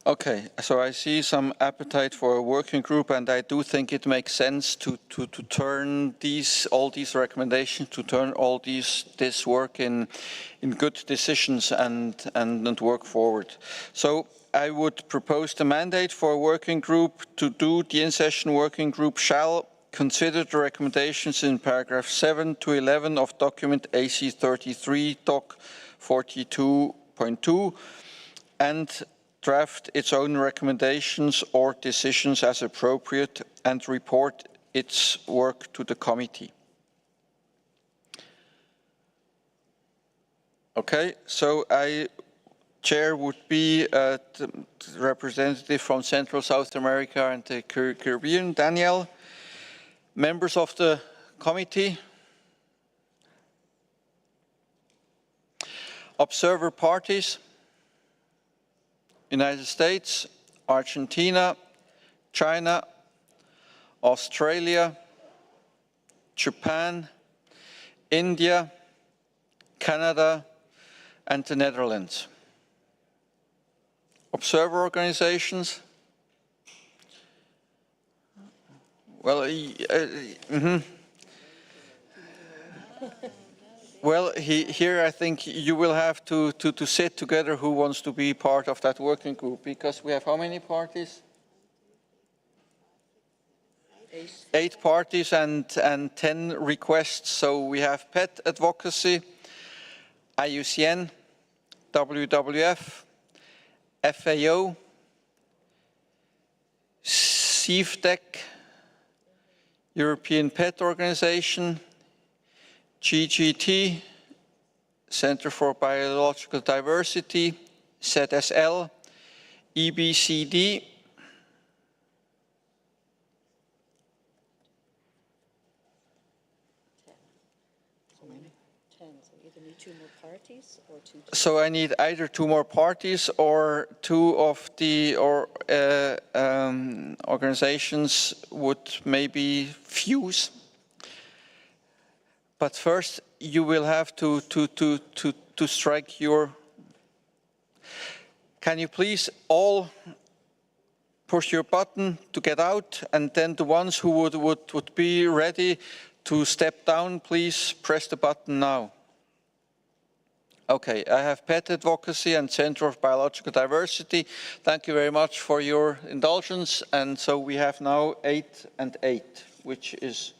[SPEAKER 1] Okay, so I see some appetite for a working group, and I do think it makes sense to turn all these recommendations, to turn all this work in good decisions and work forward. So I would propose the mandate for a working group to do. The in-session working group shall consider the recommendations in paragraph 7 to 11 of document AC 33, doc 42.2, and draft its own recommendations or decisions as appropriate and report its work to the committee. Okay, so Chair would be the representative from Central South America and the Caribbean, Daniel. Members of the committee. Observer parties. United States, Argentina, China, Australia, Japan, India, Canada, and the Netherlands. Observer organizations. Well, Well, here I think you will have to sit together who wants to be part of that working group, because we have how many parties? 8 parties and 10 requests. So we have pet advocacy, IUCN, WWF, FAO, CITES, European Pet Organization, GGT, Center for Biological Diversity, ZSL, EBCD, so I need either 2 more parties or 2 of the organizations would maybe fuse. But first, you will have to strike your. Can you please all push your button to get out, and then the ones who would be ready to step down, please press the button now. Okay, I have Pet Advocacy and Center of Biological Diversity. Thank you very much for your indulgence. And so we have now 8 and 8, which is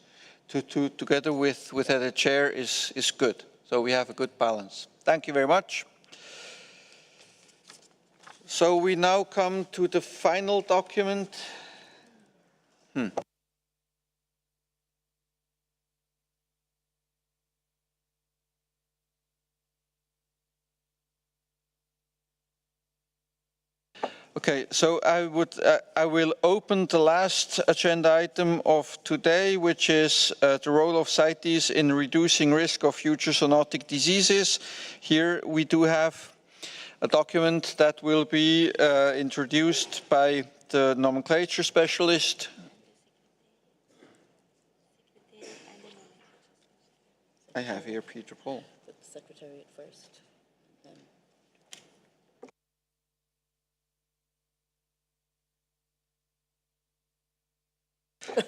[SPEAKER 1] together with the chair is good. So we have a good balance. Thank you very much. So we now come to the final document. Okay, so I will open the last agenda item of today, which is the role of CITES in reducing risk of future zoonotic diseases. Here we do have a document that will be introduced by the nomenclature specialist. I have here Peter Paul.
[SPEAKER 2] The Secretariat first.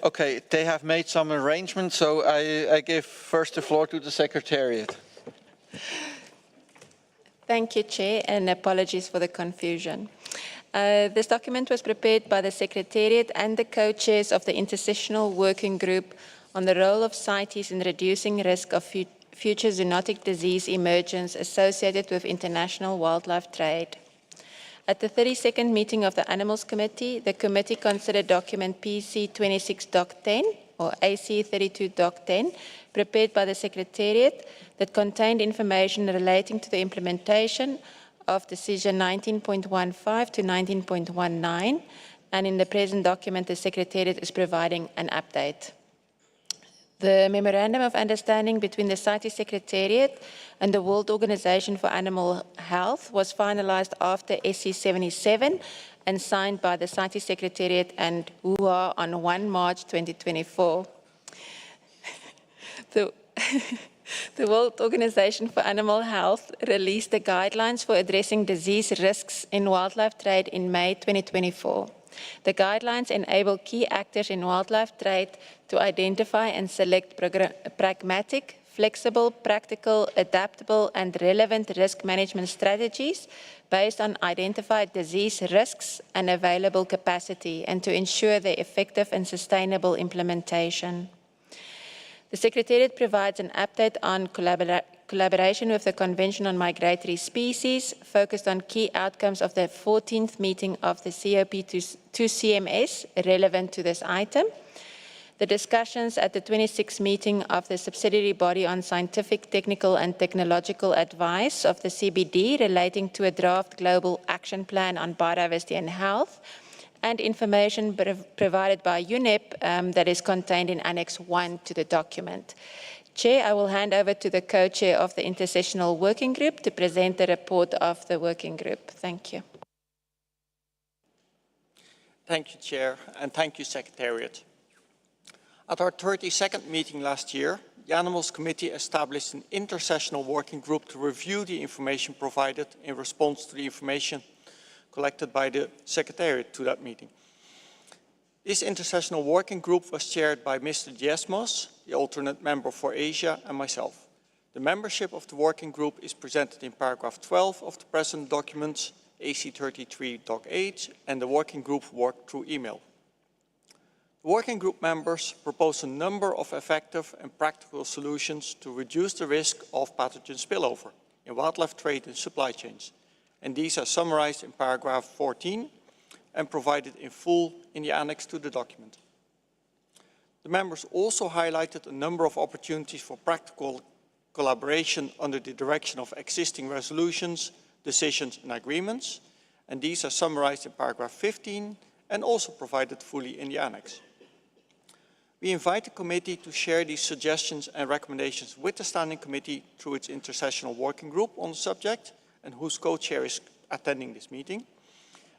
[SPEAKER 1] Okay, they have made some arrangements, so I give first the floor to the Secretariat.
[SPEAKER 4] Thank you, Chair, and apologies for the confusion. This document was prepared by the Secretariat and the co-chairs of the Intersessional Working Group on the role of CITES in reducing risk of future zoonotic disease emergence associated with international wildlife trade. At the 32nd meeting of the Animals Committee, the committee considered document PC 26 Doc 10 or AC 32 Doc 10, prepared by the Secretariat, that contained information relating to the implementation of Decision 19.15 to 19.19, and in the present document, the Secretariat is providing an update. The Memorandum of Understanding between the CITES Secretariat and the World Organization for Animal Health was finalized after SC 77 and signed by the CITES Secretariat and WUA on 1 March 2024. The World Organization for Animal Health released the guidelines for addressing disease risks in wildlife trade in May 2024. The guidelines enable key actors in wildlife trade to identify and select pragmatic, flexible, practical, adaptable, and relevant risk management strategies based on identified disease risks and available capacity, and to ensure their effective and sustainable implementation. The Secretariat provides an update on collaboration with the Convention on Migratory Species, focused on key outcomes of the 14th meeting of the COP2CMS relevant to this item. The discussions at the 26th meeting of the subsidiary body on scientific, technical and technological advice of the CBD relating to a draft global action plan on biodiversity and health, and information provided by UNEP that is contained in Annex 1 to the document. Chair, I will hand over to the co-chair of the intersessional working group to present the report of the working group. Thank you.
[SPEAKER 7] Thank you, Chair, and thank you, Secretariat. At our 32nd meeting last year, the Animals Committee established an intersessional working group to review the information provided in response to the information collected by the Secretariat to that meeting. This intersessional working group was chaired by Mr. Diezmos, the alternate member for Asia, and myself. The membership of the working group is presented in paragraph 12 of the present documents, AC 33 Doc 8, and the working group worked through email. The working group members propose a number of effective and practical solutions to reduce the risk of pathogen spillover in wildlife trade and supply chains, and these are summarized in paragraph 14 and provided in full in the annex to the document. The members also highlighted a number of opportunities for practical collaboration under the direction of existing resolutions, decisions and agreements, and these are summarized in paragraph 15 and also provided fully in the annex. We invite the committee to share these suggestions and recommendations with the Standing Committee through its intersessional working group on the subject, and whose co-chair is attending this meeting,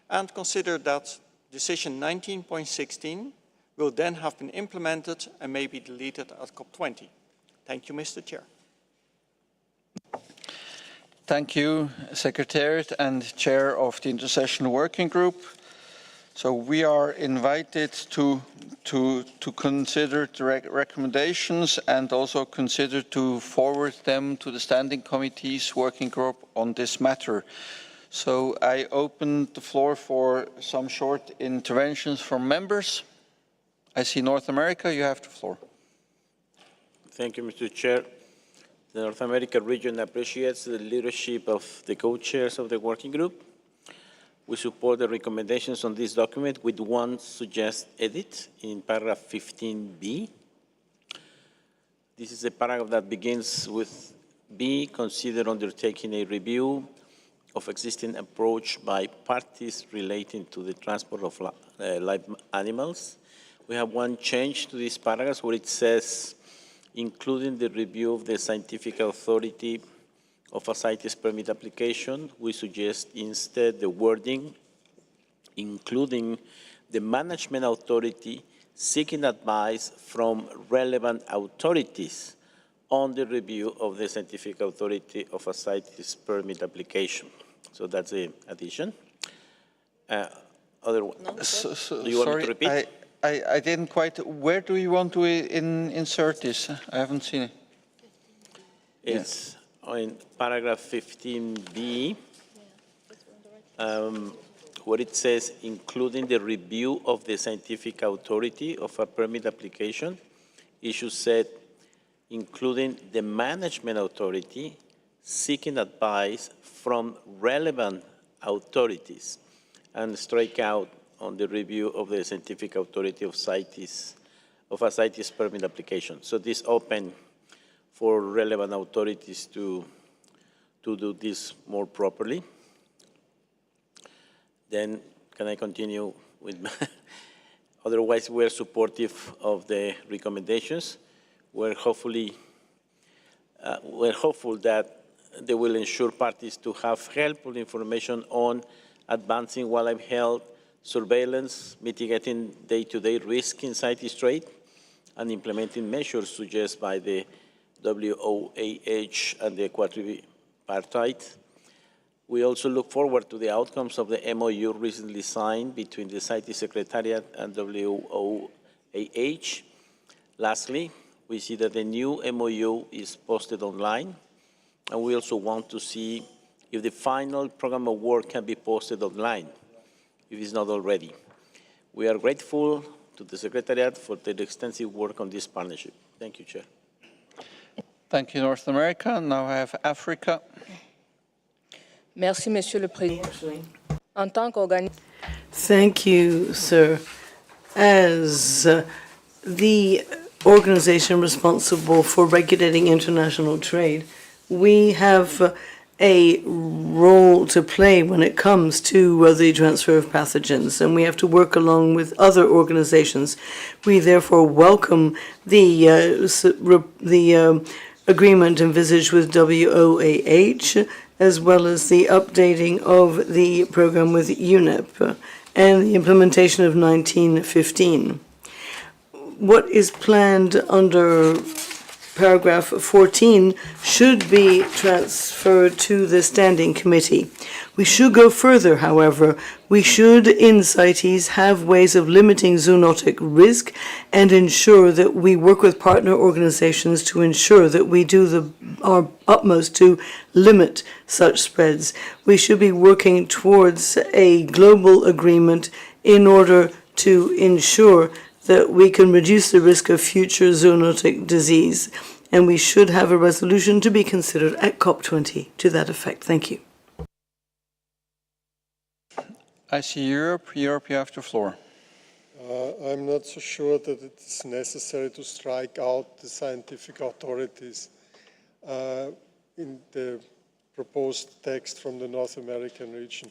[SPEAKER 7] and consider that decision 19.16 will then have been implemented and may be deleted at COP20. Thank you, Mr. Chair.
[SPEAKER 1] Thank you, Secretariat and Chair of the Intersessional Working Group. So we are invited to consider the recommendations and also consider to forward them to the Standing Committee's working group on this matter. So I open the floor for some short interventions from members. I see North America, you have the floor.
[SPEAKER 13] Thank you, Mr. Chair. The North America region appreciates the leadership of the co-chairs of the working group. We support the recommendations on this document with one suggested edit in paragraph 15b. This is a paragraph that begins with B, consider undertaking a review of existing approach by parties relating to the transport of live animals. We have one change to this paragraph where it says, including the review of the scientific authority of a CITES permit application, we suggest instead the wording, including the management authority seeking advice from relevant authorities on the review of the scientific authority of a CITES permit application. So that's the addition. Otherwise, do you want me to repeat?
[SPEAKER 1] I didn't quite, where do you want to insert this? I haven't seen it.
[SPEAKER 13] It's in paragraph 15b, where it says, including the review of the scientific authority of a permit application, it should say, including the management authority seeking advice from relevant authorities, and strike out on the review of the scientific authority of CITES, of a CITES permit application. So this open for relevant authorities to do this more properly. Then, can I continue with otherwise, we're supportive of the recommendations. We're hopeful that they will ensure parties to have helpful information on advancing wildlife health, surveillance, mitigating day-to-day risk in CITES trade, and implementing measures suggested by the WOAH and the quadripartite. We also look forward to the outcomes of the MOU recently signed between the CITES Secretariat and WOAH. Lastly, we see that the new MOU is posted online, and we also want to see if the final program of work can be posted online, if it's not already. We are grateful to the Secretariat for their extensive work on this partnership. Thank you, Chair.
[SPEAKER 1] Thank you, North America. Now I have Africa.
[SPEAKER 2] Merci, Monsieur le Président. En tant qu'organisme.
[SPEAKER 6] Thank you, sir. As the organization responsible for regulating international trade, we have a role to play when it comes to the transfer of pathogens, and we have to work along with other organizations. We therefore welcome the agreement envisaged with WOAH, as well as the updating of the program with UNEP and the implementation of 1915. What is planned under paragraph 14 should be transferred to the Standing Committee. We should go further, however. We should, in CITES, have ways of limiting zoonotic risk and ensure that we work with partner organizations to ensure that we do our utmost to limit such spreads. We should be working towards a global agreement in order to ensure that we can reduce the risk of future zoonotic disease. And we should have a resolution to be considered at COP20 to that effect. Thank you.
[SPEAKER 1] I see Europe. Europe, you have the floor.
[SPEAKER 8] I'm not so sure that it is necessary to strike out the scientific authorities in the proposed text from the North American region.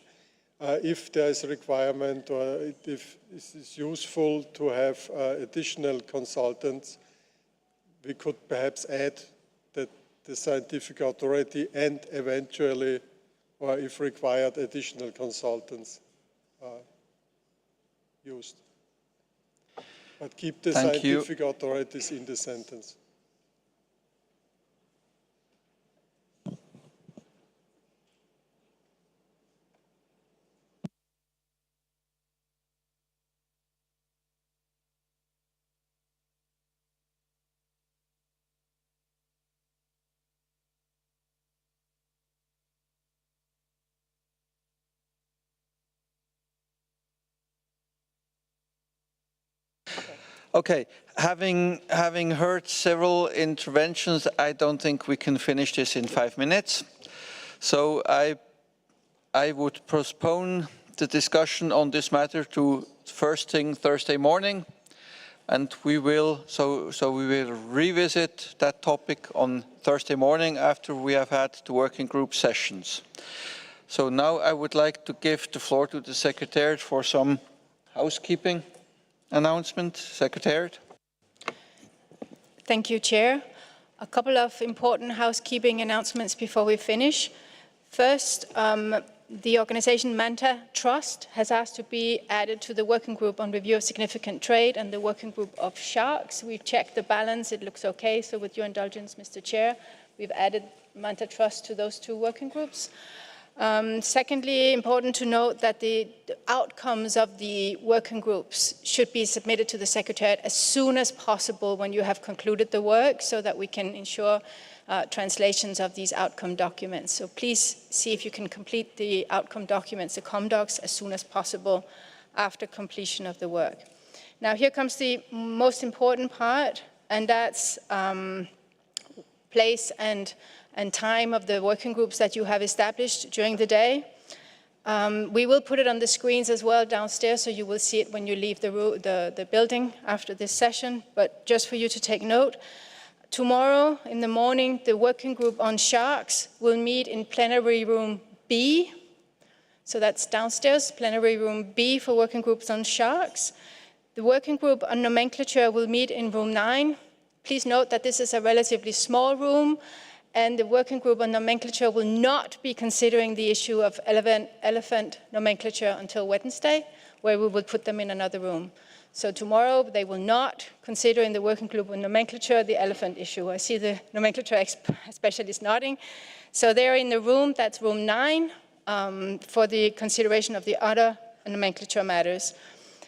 [SPEAKER 8] If there is a requirement or if it is useful to have additional consultants, we could perhaps add that the scientific authority and eventually, or if required, additional consultants are used. But keep the scientific authorities in the sentence.
[SPEAKER 1] Okay, having heard several interventions, I don't think we can finish this in 5 minutes. So I would postpone the discussion on this matter to first thing Thursday morning, and we will revisit that topic on Thursday morning after we have had the working group sessions. So now I would like to give the floor to the Secretariat for some housekeeping announcement. Secretariat.
[SPEAKER 18] Thank you, Chair. A couple of important housekeeping announcements before we finish. First, the organization Manta Trust has asked to be added to the working group on review of significant trade and the working group of sharks. We've checked the balance, it looks okay, so with your indulgence, Mr. Chair, we've added Manta Trust to those two working groups. Secondly, important to note that the outcomes of the working groups should be submitted to the Secretariat as soon as possible when you have concluded the work so that we can ensure translations of these outcome documents. So please see if you can complete the outcome documents, the ComDocs, as soon as possible after completion of the work. Now here comes the most important part, and that's place and time of the working groups that you have established during the day. We will put it on the screens as well downstairs, so you will see it when you leave the building after this session. But just for you to take note, tomorrow in the morning, the working group on sharks will meet in plenary room B. So that's downstairs, plenary room B for working groups on sharks. The working group on nomenclature will meet in room 9. Please note that this is a relatively small room,
[SPEAKER 11] And the working group on nomenclature will not be considering the issue of elephant nomenclature until Wednesday, where we will put them in another room. So tomorrow they will not consider in the working group on nomenclature the elephant issue. I see the nomenclature specialist nodding. So they're in the room, that's room 9, for the consideration of the other nomenclature matters.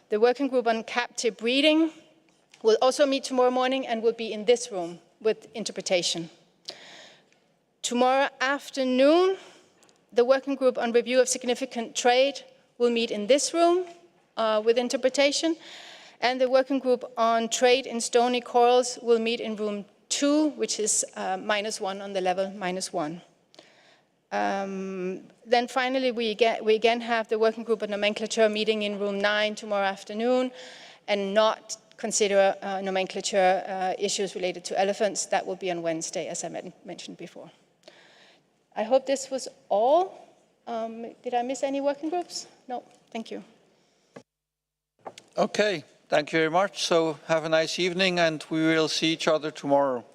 [SPEAKER 11] The working group on captive breeding will also meet tomorrow morning and will be in this room with interpretation. Tomorrow afternoon, the working group on review of significant trade will meet in this room with interpretation, and the working group on trade in stony corals will meet in room 2, which is -1 on the level -1. Then finally, we again have the working group on nomenclature meeting in room 9 tomorrow afternoon, and not consider nomenclature issues related to elephants. That will be on Wednesday, as I mentioned before. I hope this was all. Did I miss any working groups? No, thank you.
[SPEAKER 1] Okay, thank you very much. So have a nice evening, and we will see each other tomorrow.